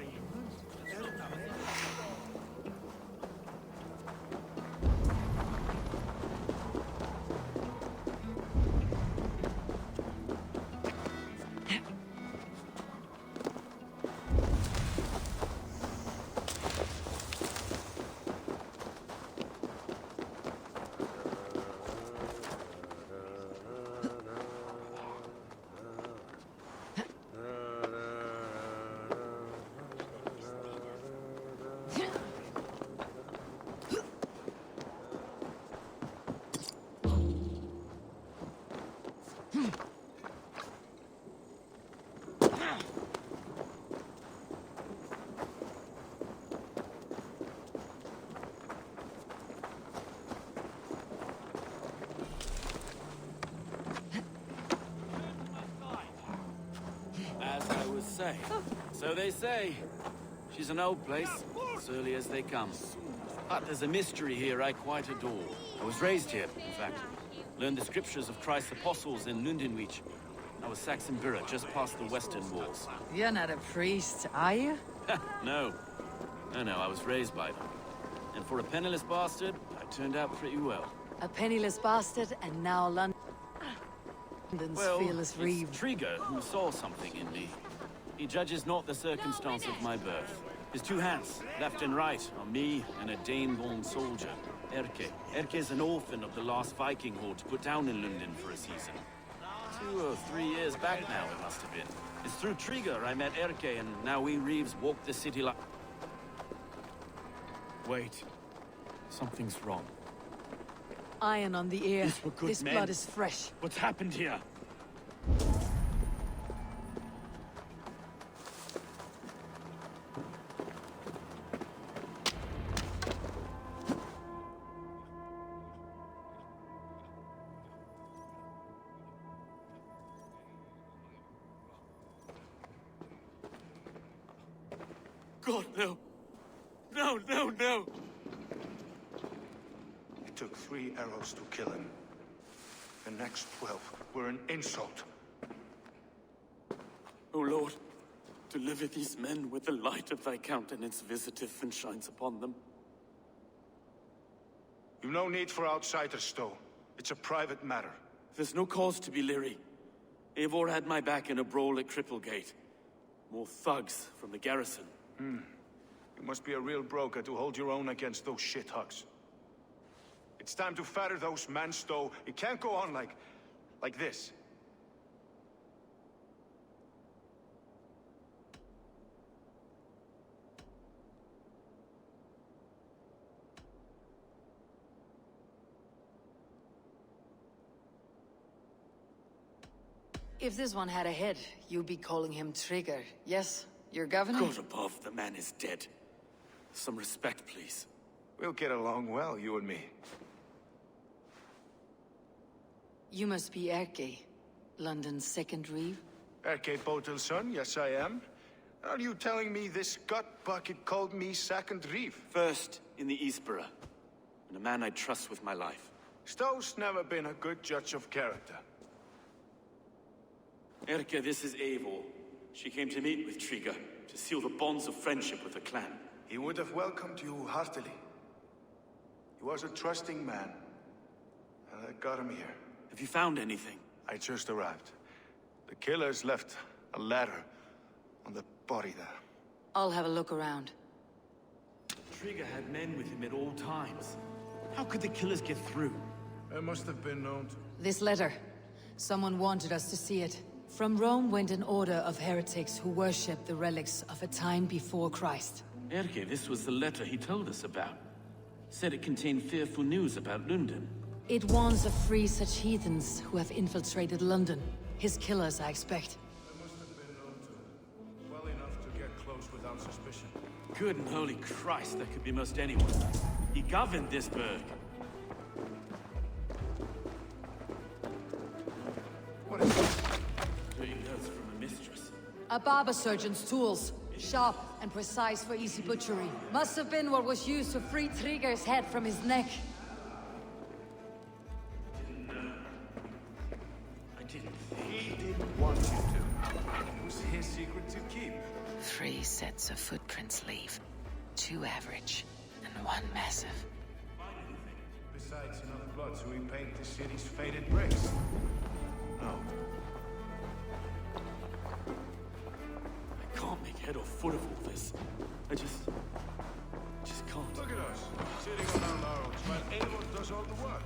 As I was saying, so they say. She's an old place, as early as they come. But there's a mystery here I quite adore. I was raised here, in fact. Learned the scriptures of Christ's apostles in Lundenwich. I was Saxon Borough, just past the western walls. You're not a priest, are you? No. No, I was raised by them. And for a penniless bastard, I turned out pretty well. A penniless bastard, and now London's fearless reeve. It's Trigger who saw something in me. He judges not the circumstance of my birth. His two hands, left and right, are me and a Dane-born soldier, Erke. Erke is an orphan of the last Viking horde put down in London for a season. 2 or 3 years back now, it must have been. It's through Trigger I met Erke, and now we Reeves walk the city like... Wait. Something's wrong. Iron on the ear. These were good This men. blood is fresh. What's happened here? God, no. No. It took 3 arrows to kill him. The next 12 were an insult. O Lord, deliver these men with the light of thy countenance visiteth and shines upon them. You've no need for outsiders, Stowe. It's a private matter. There's no cause to be leery. Eivor had my back in a brawl at Cripplegate. More thugs from the garrison. You must be a real broker to hold your own against those shithugs. It's time to fetter those men, Stowe. It can't go on like this. If this one had a head, you'd be calling him Trigger. Yes, your governor? God above, the man is dead. Some respect, please. We'll get along well, you and me. You must be Erke, London's second reeve. Erke Botel's son, yes I am. Are you telling me this gut bucket called me second reeve? First in the Eastborough, and a man I trust with my life. Stowe's never been a good judge of character. Erke, this is Eivor. She came to meet with Trigger, to seal the bonds of friendship with the clan. He would have welcomed you heartily. He was a trusting man. And I got him here. Have you found anything? I just arrived. The killers left a letter on the body there. I'll have a look around. Trigger had men with him at all times. How could the killers get through? There must have been known to... This letter. Someone wanted us to see it. From Rome went an order of heretics who worshipped the relics of a time before Christ. Erke, this was the letter he told us about. Said it contained fearful news about London. It warns of free such heathens who have infiltrated London. His killers, I expect. There must have been known to... well enough to get close without suspicion. Good and holy Christ, that could be most anyone. He governed this burg. What is it? 3 notes from a mistress. A barber surgeon's tools. Sharp and precise for easy butchery. Must have been what was used to free Trigger's head from his neck. He didn't want you to. It was his secret to keep. 3 sets of footprints leave. 2 average, and 1 massive. Besides enough blood to repaint the city's faded bricks. No. I can't make head or foot of all this. I just can't. Look at us, sitting on our laurels while Eivor does all the work.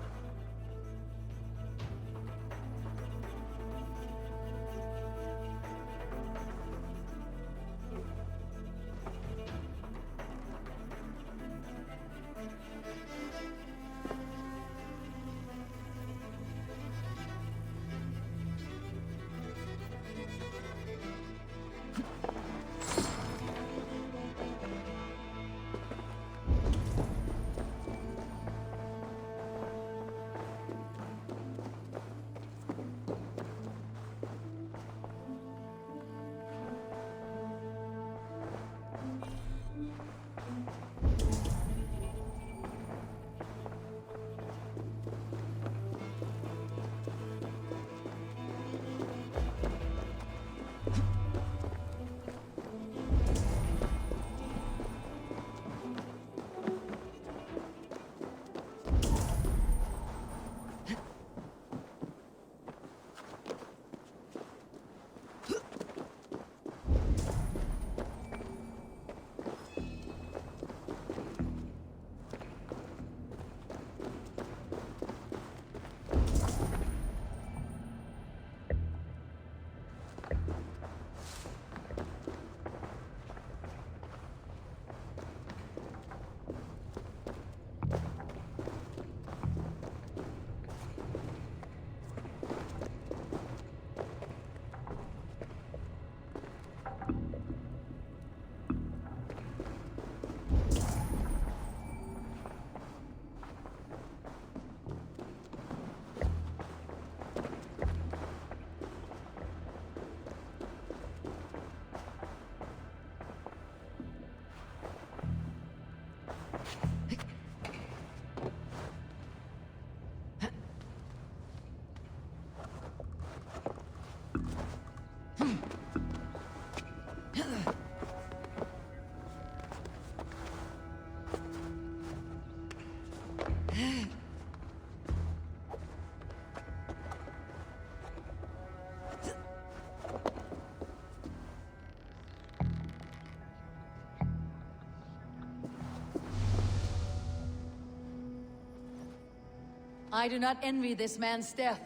I do not envy this man's death.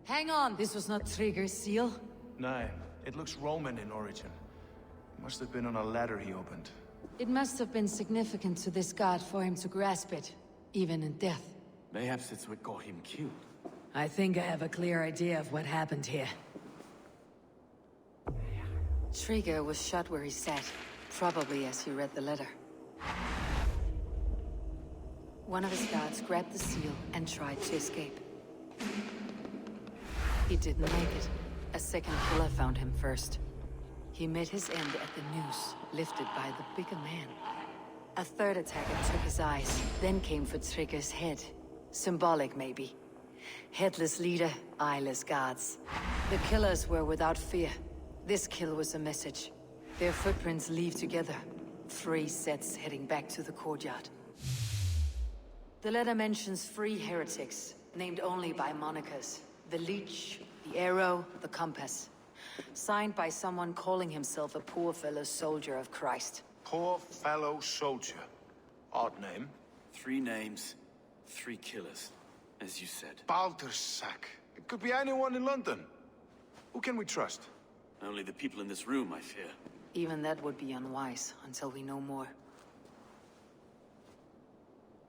Hang on, this was not Trigger's seal. No, it looks Roman in origin. Must have been on a ladder he opened. It must have been significant to this god for him to grasp it, even in death. Mayhaps it's what got him killed. I think I have a clear idea of what happened here. Trigger was shot where he sat, probably as he read the letter. One of his guards grabbed the seal and tried to escape. He didn't make it. A second killer found him first. He met his end at the noose, lifted by the bigger man. A third attacker took his eyes, then came for Trigger's head. Symbolic, maybe. Headless leader, eyeless guards. The killers were without fear. This kill was a message. Their footprints leave together. 3 sets heading back to the courtyard. The letter mentions 3 heretics, named only by monikers. The Leech, the Arrow, the Compass. Signed by someone calling himself a poor fellow soldier of Christ. Poor fellow soldier. Odd name. 3 names, 3 killers, as you said. Baldersack. It could be anyone in London. Who can we trust? Only the people in this room, I fear. Even that would be unwise, until we know more.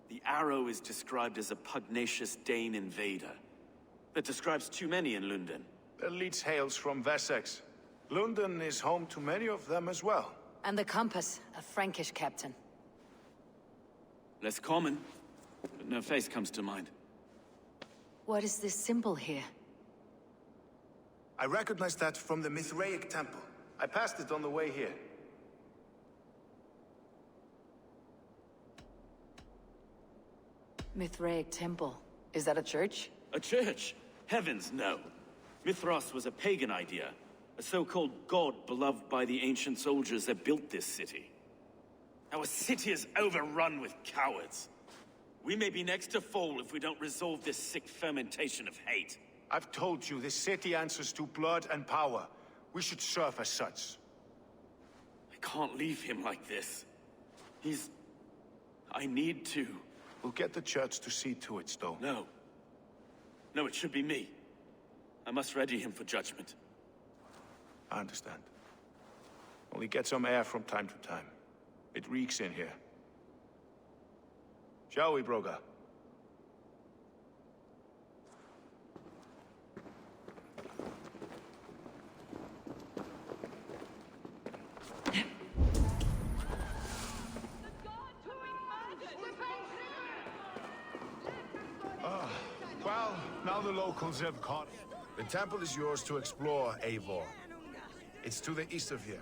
The Arrow is described as a pugnacious Dane invader. That describes too many in London. The Leech hails from Wessex. London is home to many of them as well. And the Compass, a Frankish captain. Less common, but no face comes to mind. What is this symbol here? I recognize that from the Mithraic temple. I passed it on the way here. Mithraic temple. Is that a church? A church? Heavens, no. Mithras was a pagan idea. A so-called god beloved by the ancient soldiers that built this city. Our city is overrun with cowards. We may be next to fall if we don't resolve this sick fermentation of hate. I've told you, this city answers to blood and power. We should serve as such. I can't leave him like this. I need to. We'll get the church to see to it, Stowe. No. No, it should be me. I must ready him for judgment. I understand. Only get some air from time to time. It reeks in here. Shall we, Broga? Well, now the locals have caught. The temple is yours to explore, Eivor. It's to the east of here.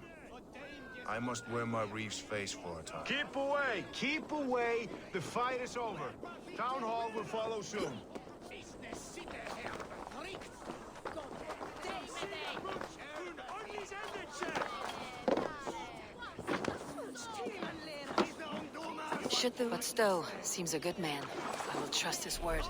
I must wear my Reeve's face for a time. Keep away! Keep away! The fight is over. Town Hall will follow soon. But Stowe seems a good man. I will trust his word.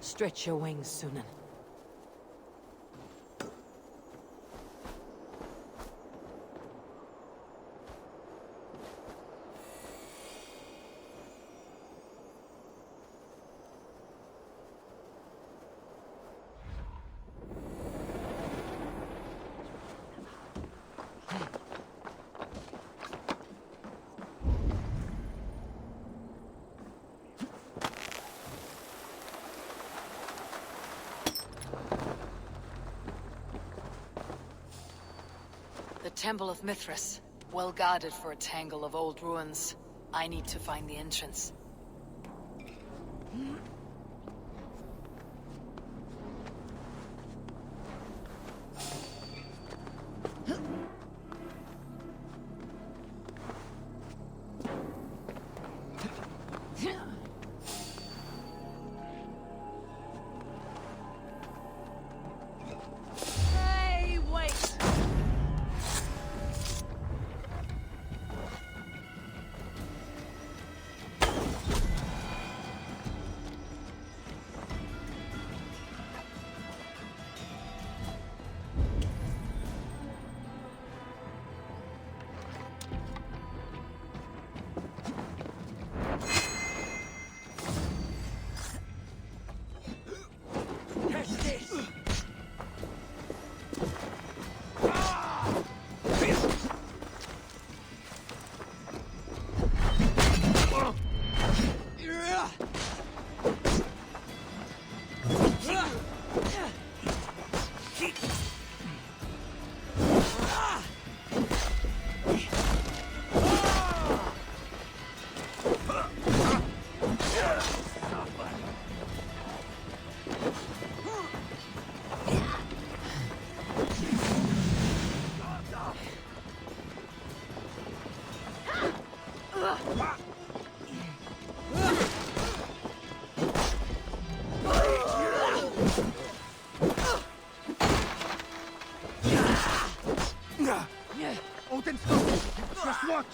Stretch your wings, Sunan. The Temple of Mithras. Well guarded for a tangle of old ruins. I need to find the entrance. Odin's coming! Just watch!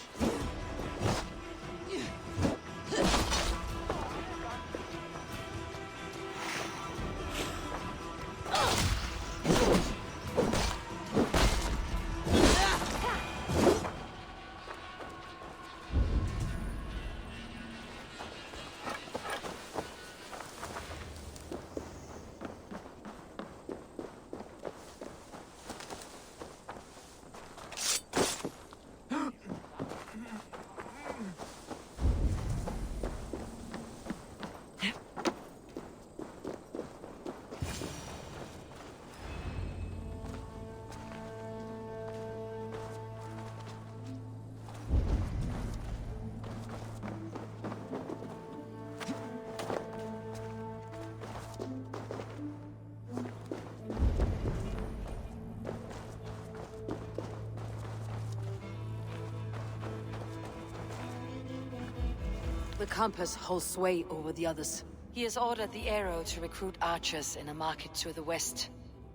The compass holds sway over the others. He has ordered the arrow to recruit archers in a market to the west.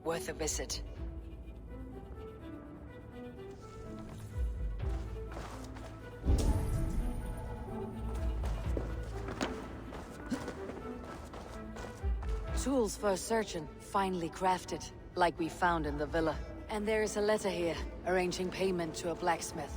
Worth a visit. Tools for a surgeon, finely crafted, like we found in the villa. And there is a letter here, arranging payment to a blacksmith.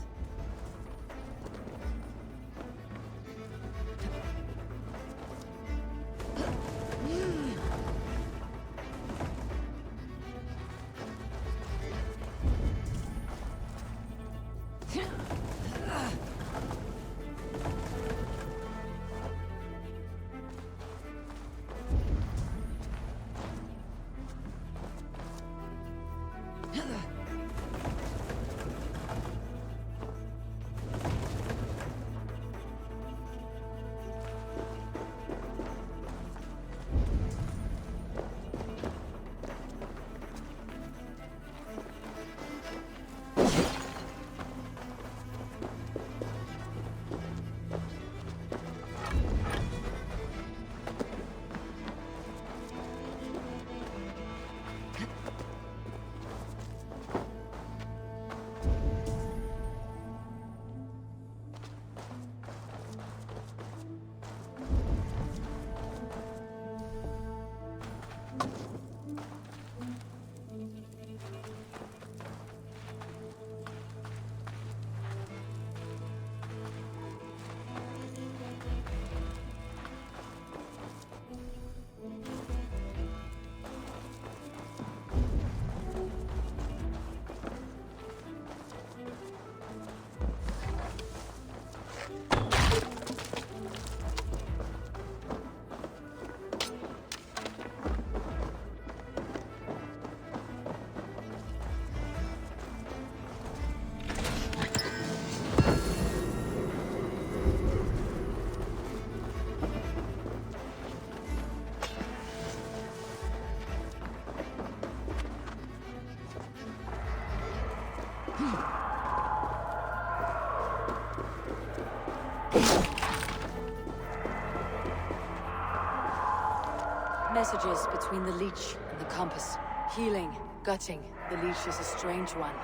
Messages between the leech and the compass. Healing, gutting. The leech is a strange one,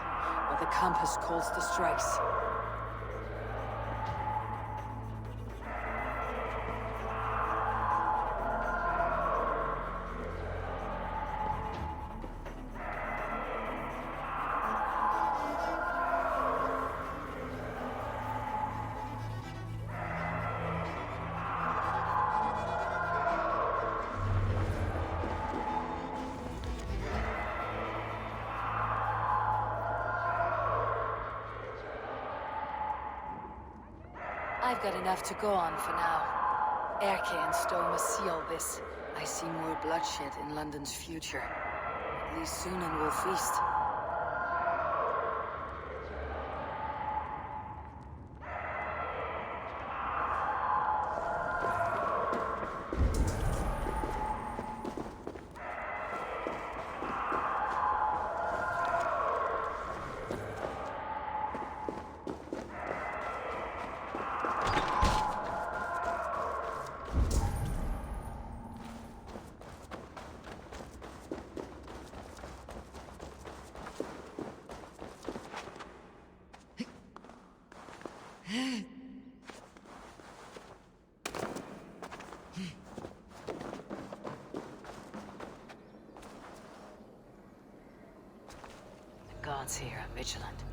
but the compass calls the strikes. I've got enough to go on for now. Erke and Stowe must seal this. I see more bloodshed in London's future. At least soon and we'll feast. The gods here are vigilant.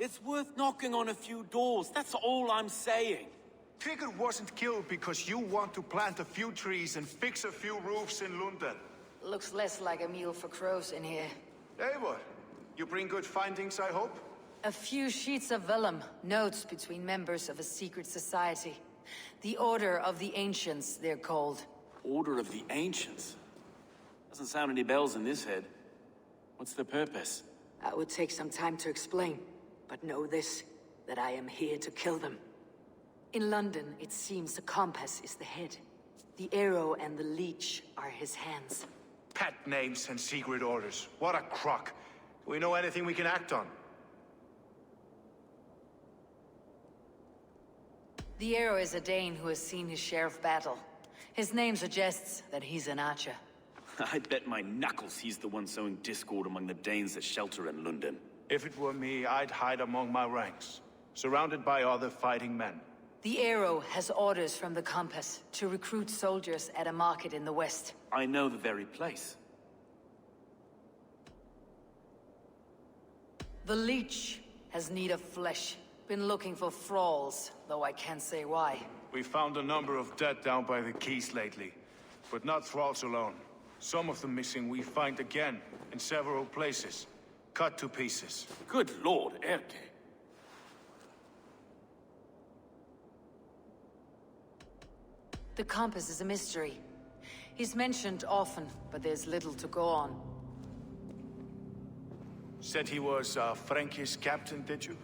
It's worth knocking on a few doors, that's all I'm saying. Tigger wasn't killed because you want to plant a few trees and fix a few roofs in London. Looks less like a meal for crows in here. Eivor, You bring good findings, I hope? A few sheets of vellum, notes between members of a secret society. The Order of the Ancients, they're called. Order of the Ancients? Doesn't sound any bells in this head. What's the purpose? That would take some time to explain, but know this, that I am here to kill them. In London, it seems the compass is the head. The arrow and the leech are his hands. Pet names and secret orders. What a crock. Do we know anything we can act on? The arrow is a Dane who has seen his share of battle. His name suggests that he's an archer. I bet my knuckles he's the one sowing discord among the Danes that shelter in London. If it were me, I'd hide among my ranks, surrounded by other fighting men. The arrow has orders from the compass to recruit soldiers at a market in the west. I know the very place. The leech has need of flesh. Been looking for thralls, though I can't say why. We found a number of dead down by the quays lately, but not thralls alone. Some of the missing we find again, in several places, cut to pieces. Good lord, Erke. The compass is a mystery. He's mentioned often, but there's little to go on. Said he was a Frankish captain, did you?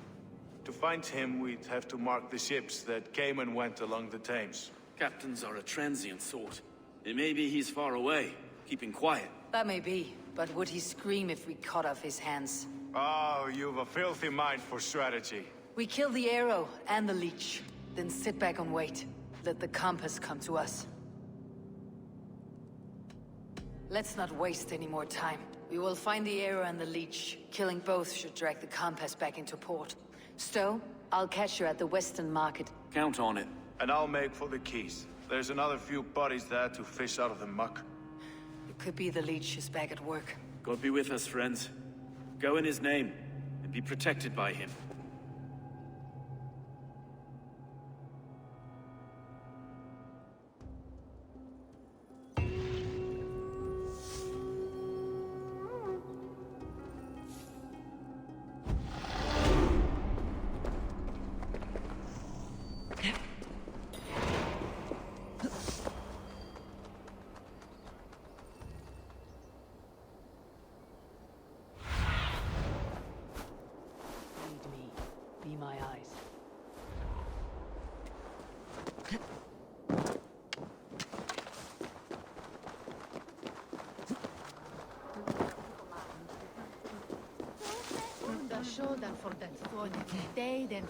To find him, we'd have to mark the ships that came and went along the Thames. Captains are a transient sort. It may be he's far away, keeping quiet. That may be, but would he scream if we cut off his hands? Oh, you've a filthy mind for strategy. We kill the arrow and the leech, then sit back and wait. Let the compass come to us. Let's not waste any more time. We will find the arrow and the leech. Killing both should drag the compass back into port. Stowe, I'll catch you at the Western Market. Count on it. And I'll make for the quays. There's another few bodies there to fish out of the muck. It could be the leech is back at work. God be with us, friends. Go in his name, and be protected by him. Be my eyes. For that one day, then.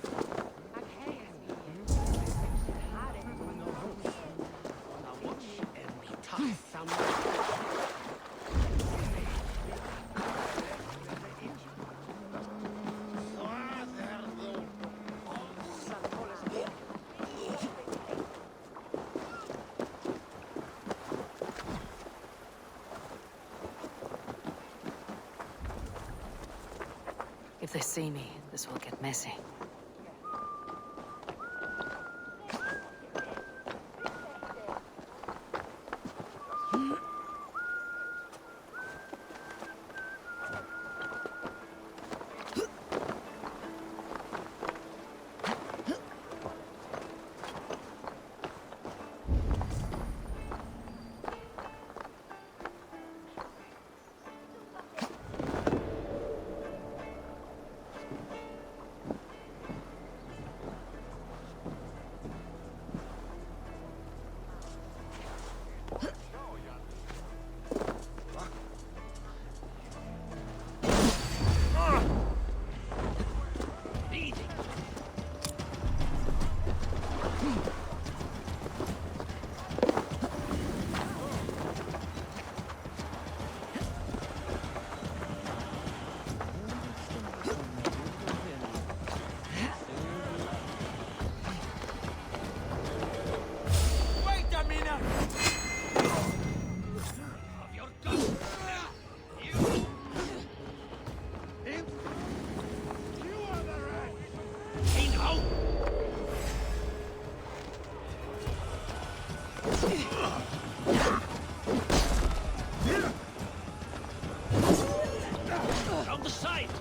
If they see me, this will get messy. From the side!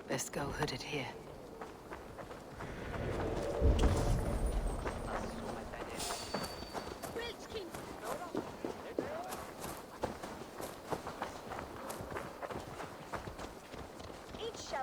Best go hooded here. Each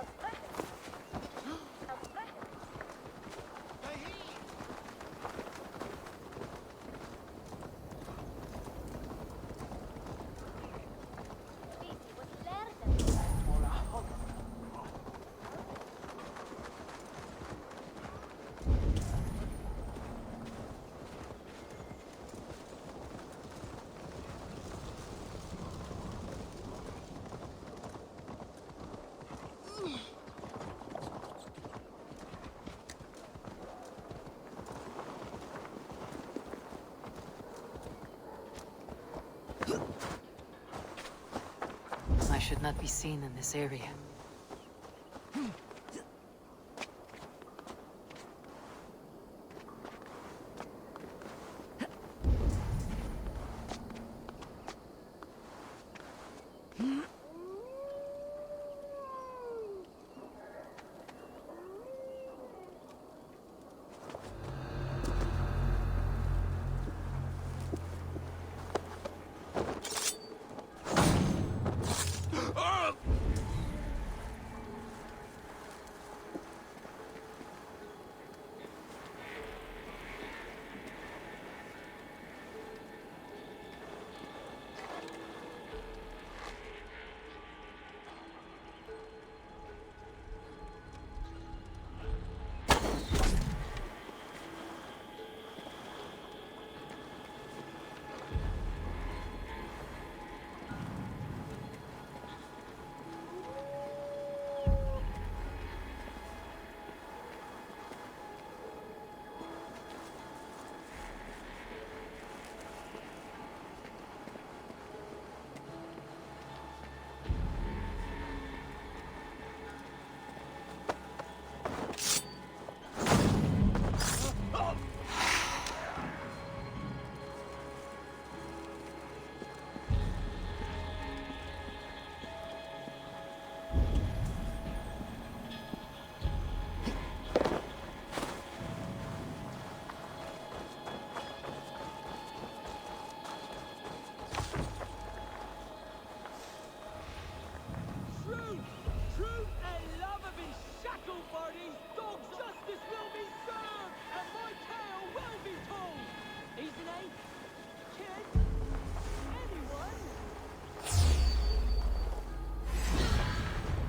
I should not be seen in this area.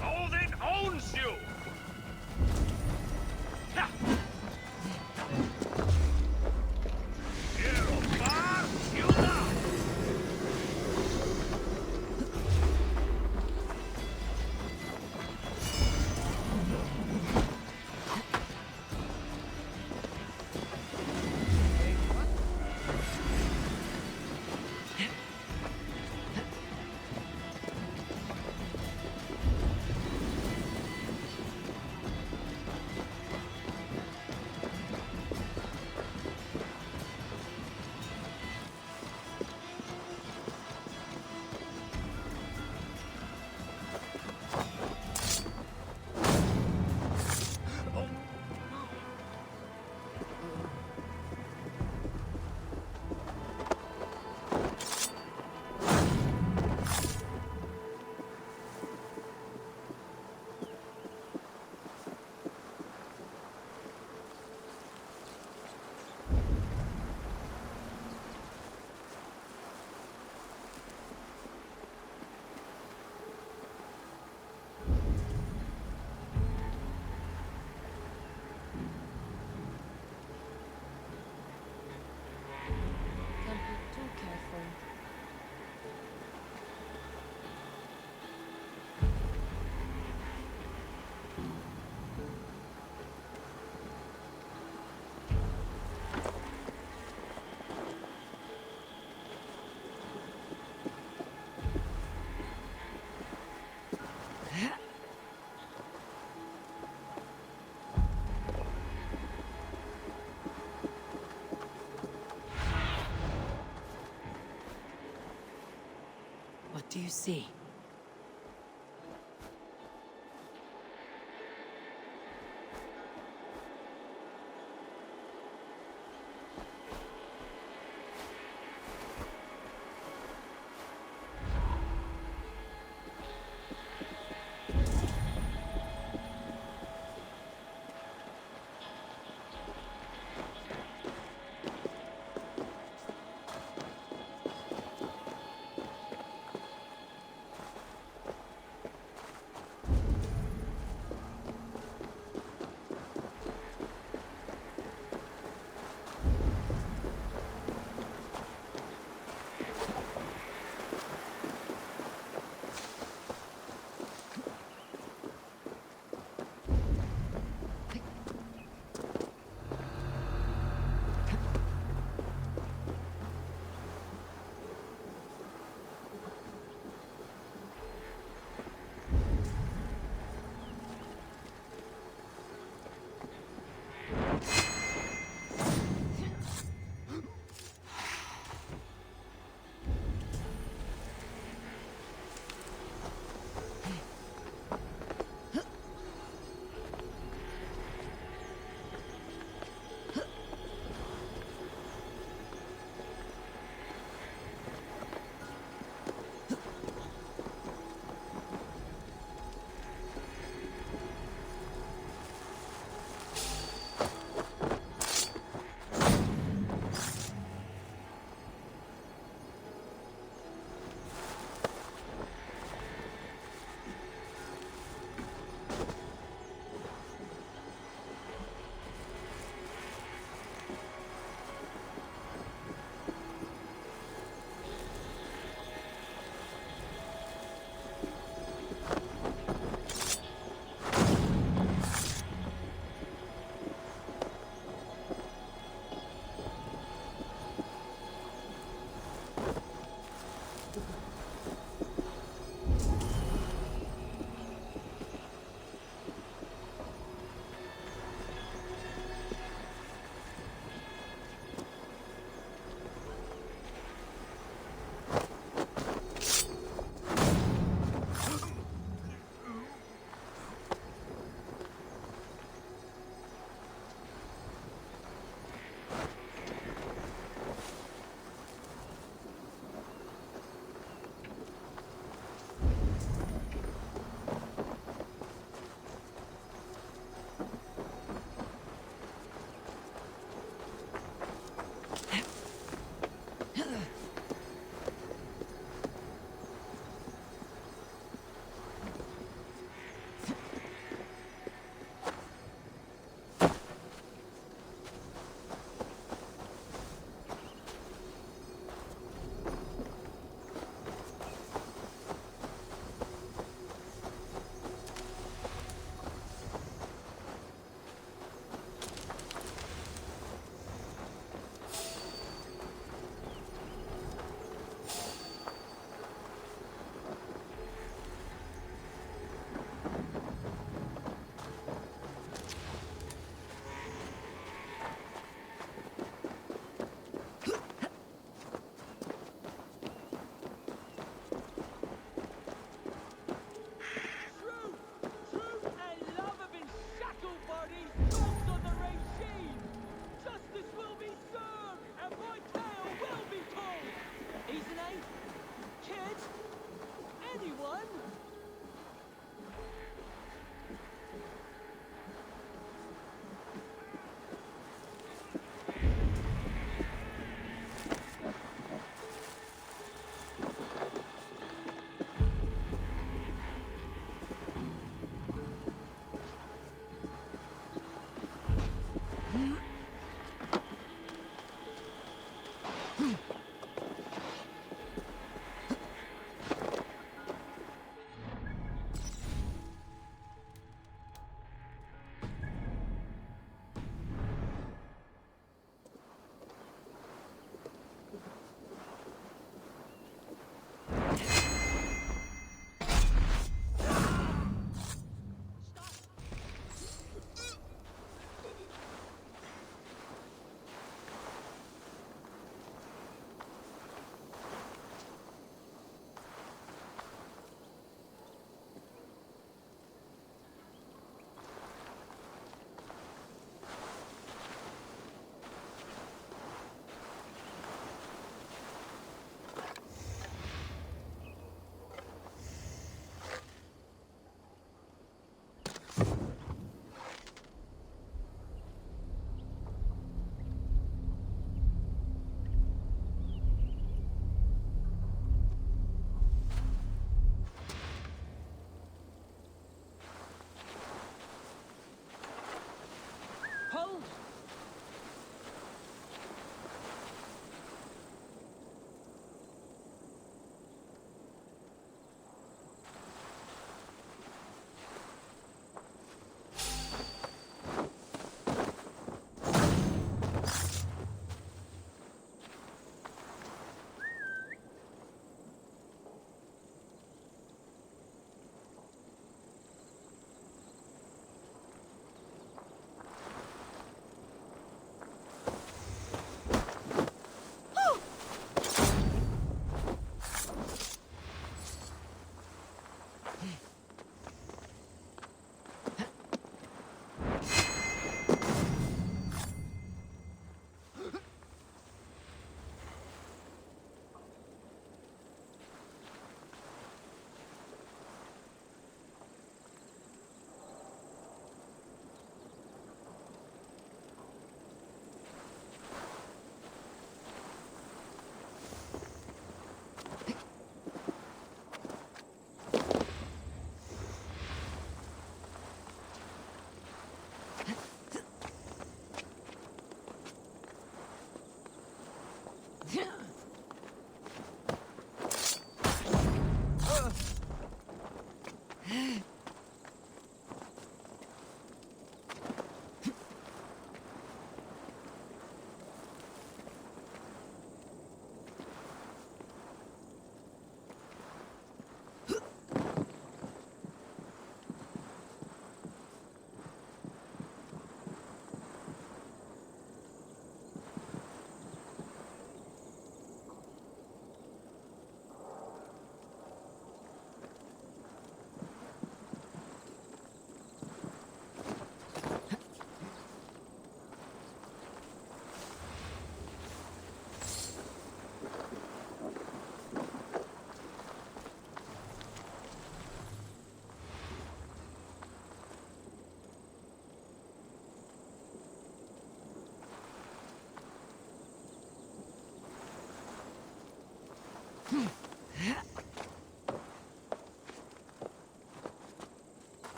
Odin owns you! Ha! Hero far, you now! Can't be too careful. What do you see?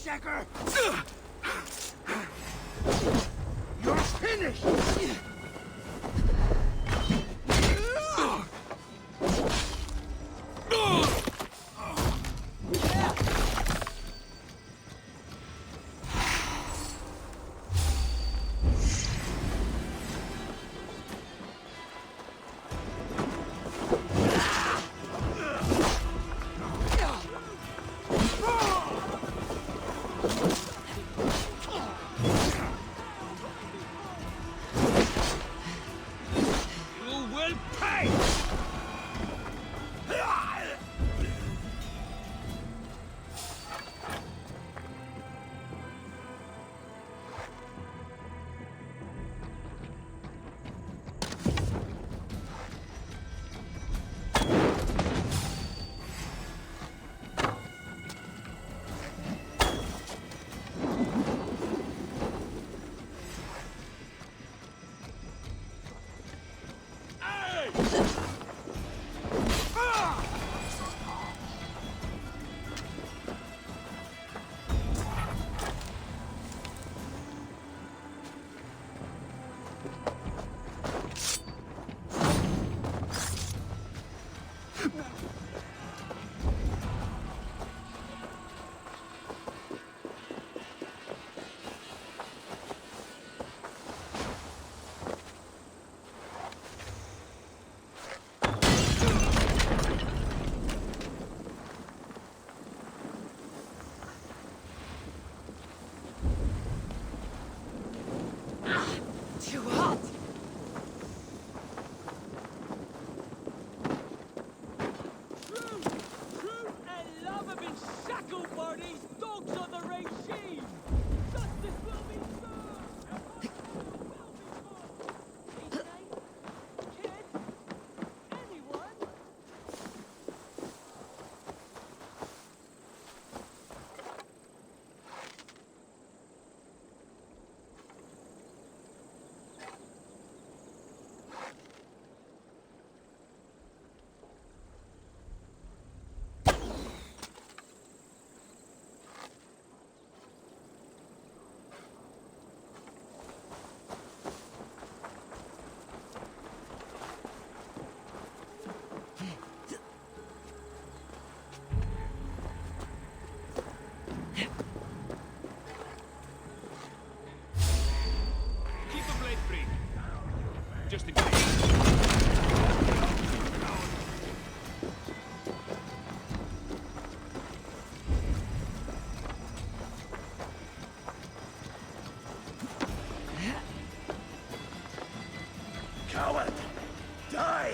bloodsucker! You're finished! Too hot! Truth and love have been shackled by these dogs of the regime! Justice will be served! Kids? Anyone? Keep the blade free. Just in case. Coward! Die!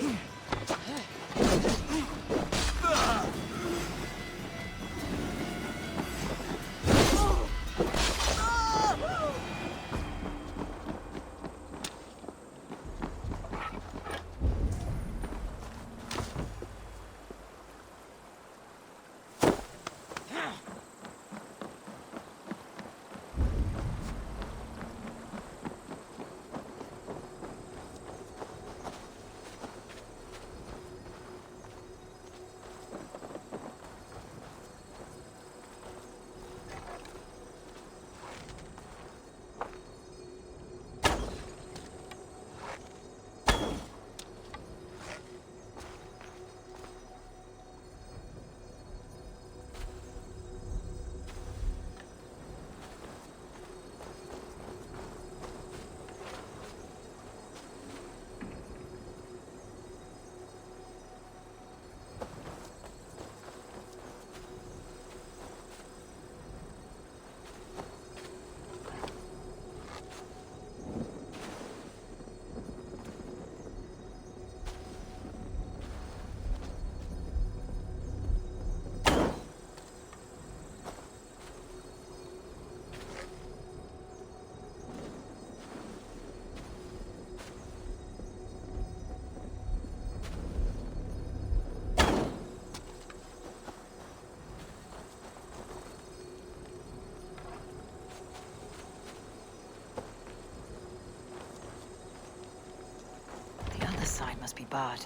The other side must be barred.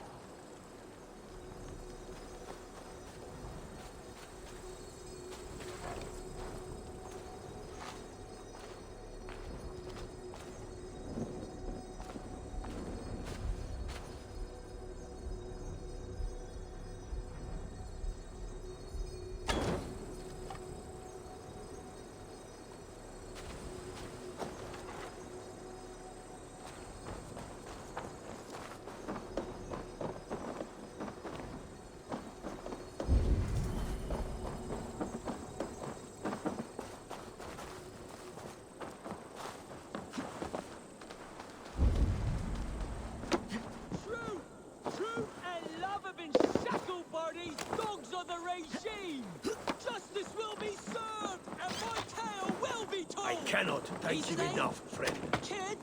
cannot thank you enough, friend. Kid?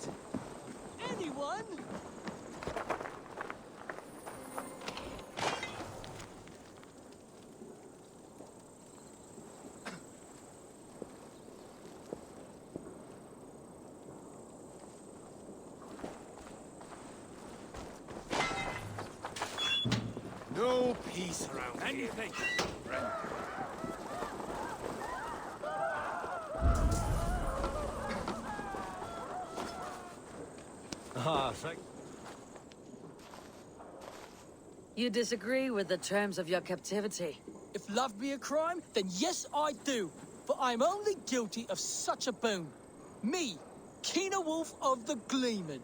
Anyone? No peace around here. Anything, friend. Ah, thank... You disagree with the terms of your captivity? If love be a crime, then yes, I do. But I'm only guilty of such a boon. Me, Keener Wolf of the Gleeman.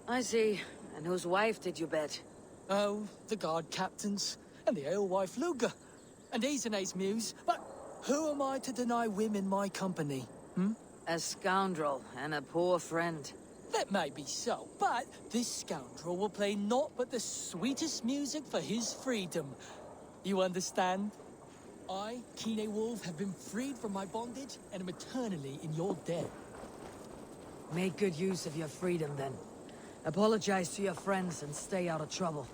I see. And whose wife did you bet? Oh, the guard captains, and the alewife Luger. And he's an ace muse, but who am I to deny women my company, A scoundrel and a poor friend. That may be so, but this scoundrel will play naught but the sweetest music for his freedom. You understand? I, Kine Wolf, have been freed from my bondage and am eternally in your debt. Make good use of your freedom, then. Apologize to your friends and stay out of trouble.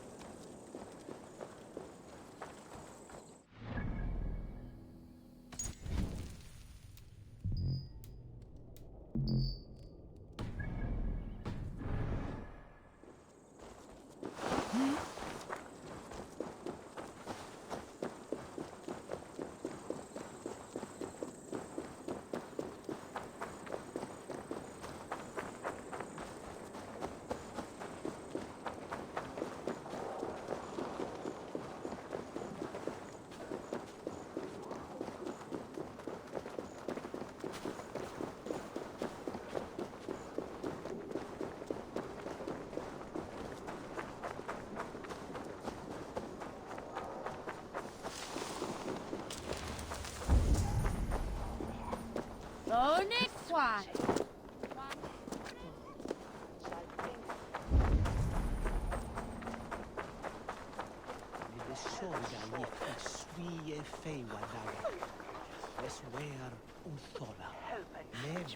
Oh, next one. Det sorga gick I swie feiwadaga. Es wer uthola. Levis